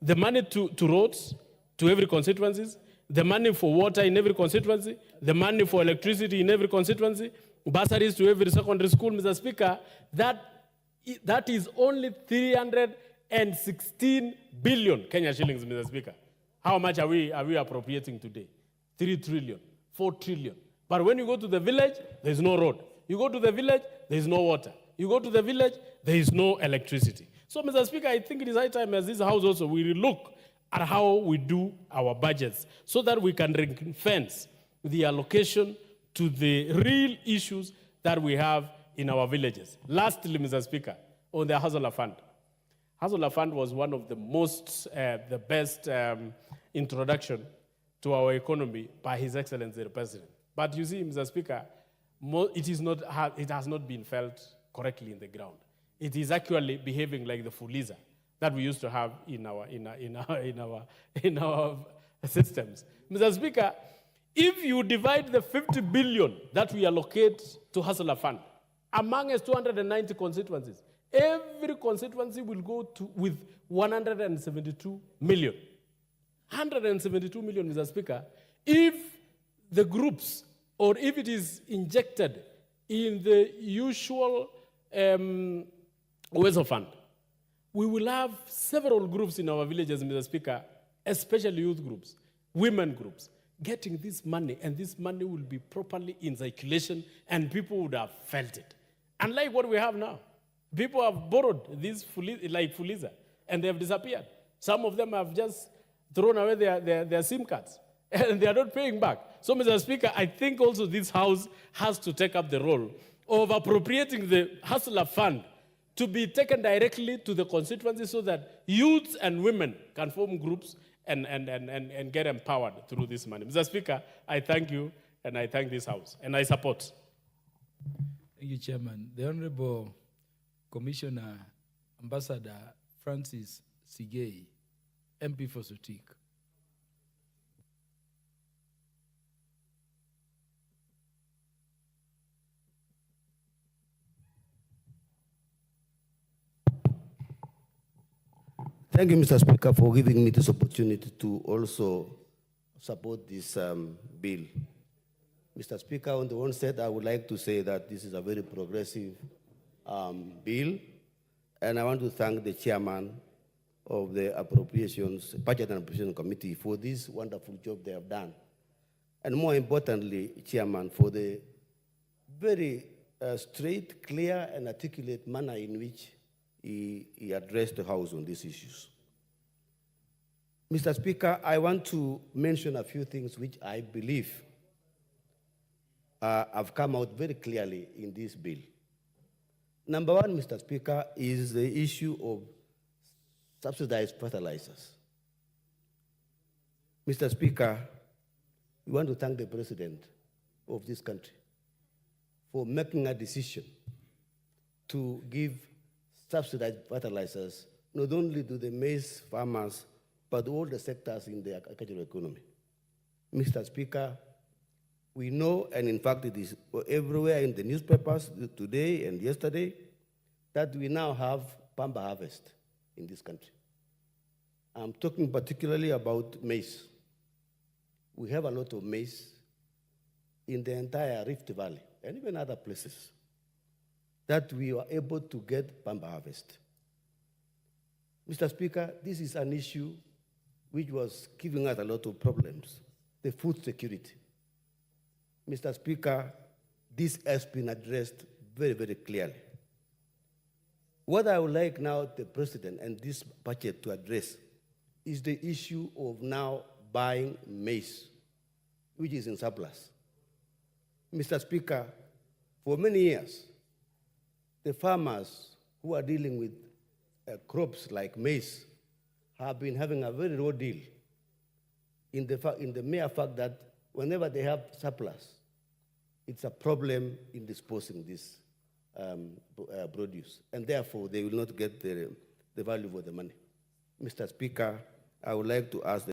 the money to roads, to every constituency, the money for water in every constituency, the money for electricity in every constituency, bursaries to every secondary school, Mr. Speaker, that is only 316 billion Kenya shillings, Mr. Speaker. How much are we appropriating today? 3 trillion, 4 trillion. But when you go to the village, there's no road. You go to the village, there's no water. You go to the village, there is no electricity. So, Mr. Speaker, I think it is high time as this House also we look at how we do our budgets so that we can ring-fence the allocation to the real issues that we have in our villages. Lastly, Mr. Speaker, on the Hustler Fund. Hustler Fund was one of the the best introduction to our economy by His Excellency the President. But you see, Mr. Speaker, it has not been felt correctly in the ground. It is actually behaving like the Fuliza that we used to have in our systems. Mr. Speaker, if you divide the 50 billion that we allocate to Hustler Fund among us 290 constituencies, every constituency will go with 172 million. 172 million, Mr. Speaker, if the groups or if it is injected in the usual ways of fund, we will have several groups in our villages, Mr. Speaker, especially youth groups, women groups, getting this money, and this money will be properly in circulation, and people would have felt it. Unlike what we have now. People have borrowed these like Fuliza, and they have disappeared. Some of them have just thrown away their SIM cards, and they are not paying back. So, Mr. Speaker, I think also this House has to take up the role of appropriating the Hustler Fund to be taken directly to the constituency so that youths and women can form groups and get empowered through this money. Mr. Speaker, I thank you and I thank this House and I support. Thank you, Chairman. The Honorable Commissioner Ambassador Francis Sigei, MP for Sutik. Thank you, Mr. Speaker, for giving me this opportunity to also support this bill. Mr. Speaker, on the one side, I would like to say that this is a very progressive bill, and I want to thank the chairman of the Budget and Appropriations Committee for this wonderful job they have done. And more importantly, Chairman, for the very straight, clear, and articulate manner in which he addressed the House on these issues. Mr. Speaker, I want to mention a few things which I believe have come out very clearly in this bill. Number one, Mr. Speaker, is the issue of subsidized fertilizers. Mr. Speaker, we want to thank the President of this country for making a decision to give subsidized fertilizers not only to the maize farmers, but all the sectors in the agricultural economy. Mr. Speaker, we know, and in fact it is everywhere in the newspapers today and yesterday, that we now have pamba harvest in this country. I'm talking particularly about maize. We have a lot of maize in the entire Rift Valley and even other places that we are able to get pamba harvest. Mr. Speaker, this is an issue which was giving us a lot of problems, the food security. Mr. Speaker, this has been addressed very, very clearly. What I would like now the President and this budget to address is the issue of now buying maize, which is in surplus. Mr. Speaker, for many years, the farmers who are dealing with crops like maize have been having a very low deal in the mere fact that whenever they have surplus, it's a problem in disposing this produce, and therefore they will not get the value for the money. Mr. Speaker, I would like to ask the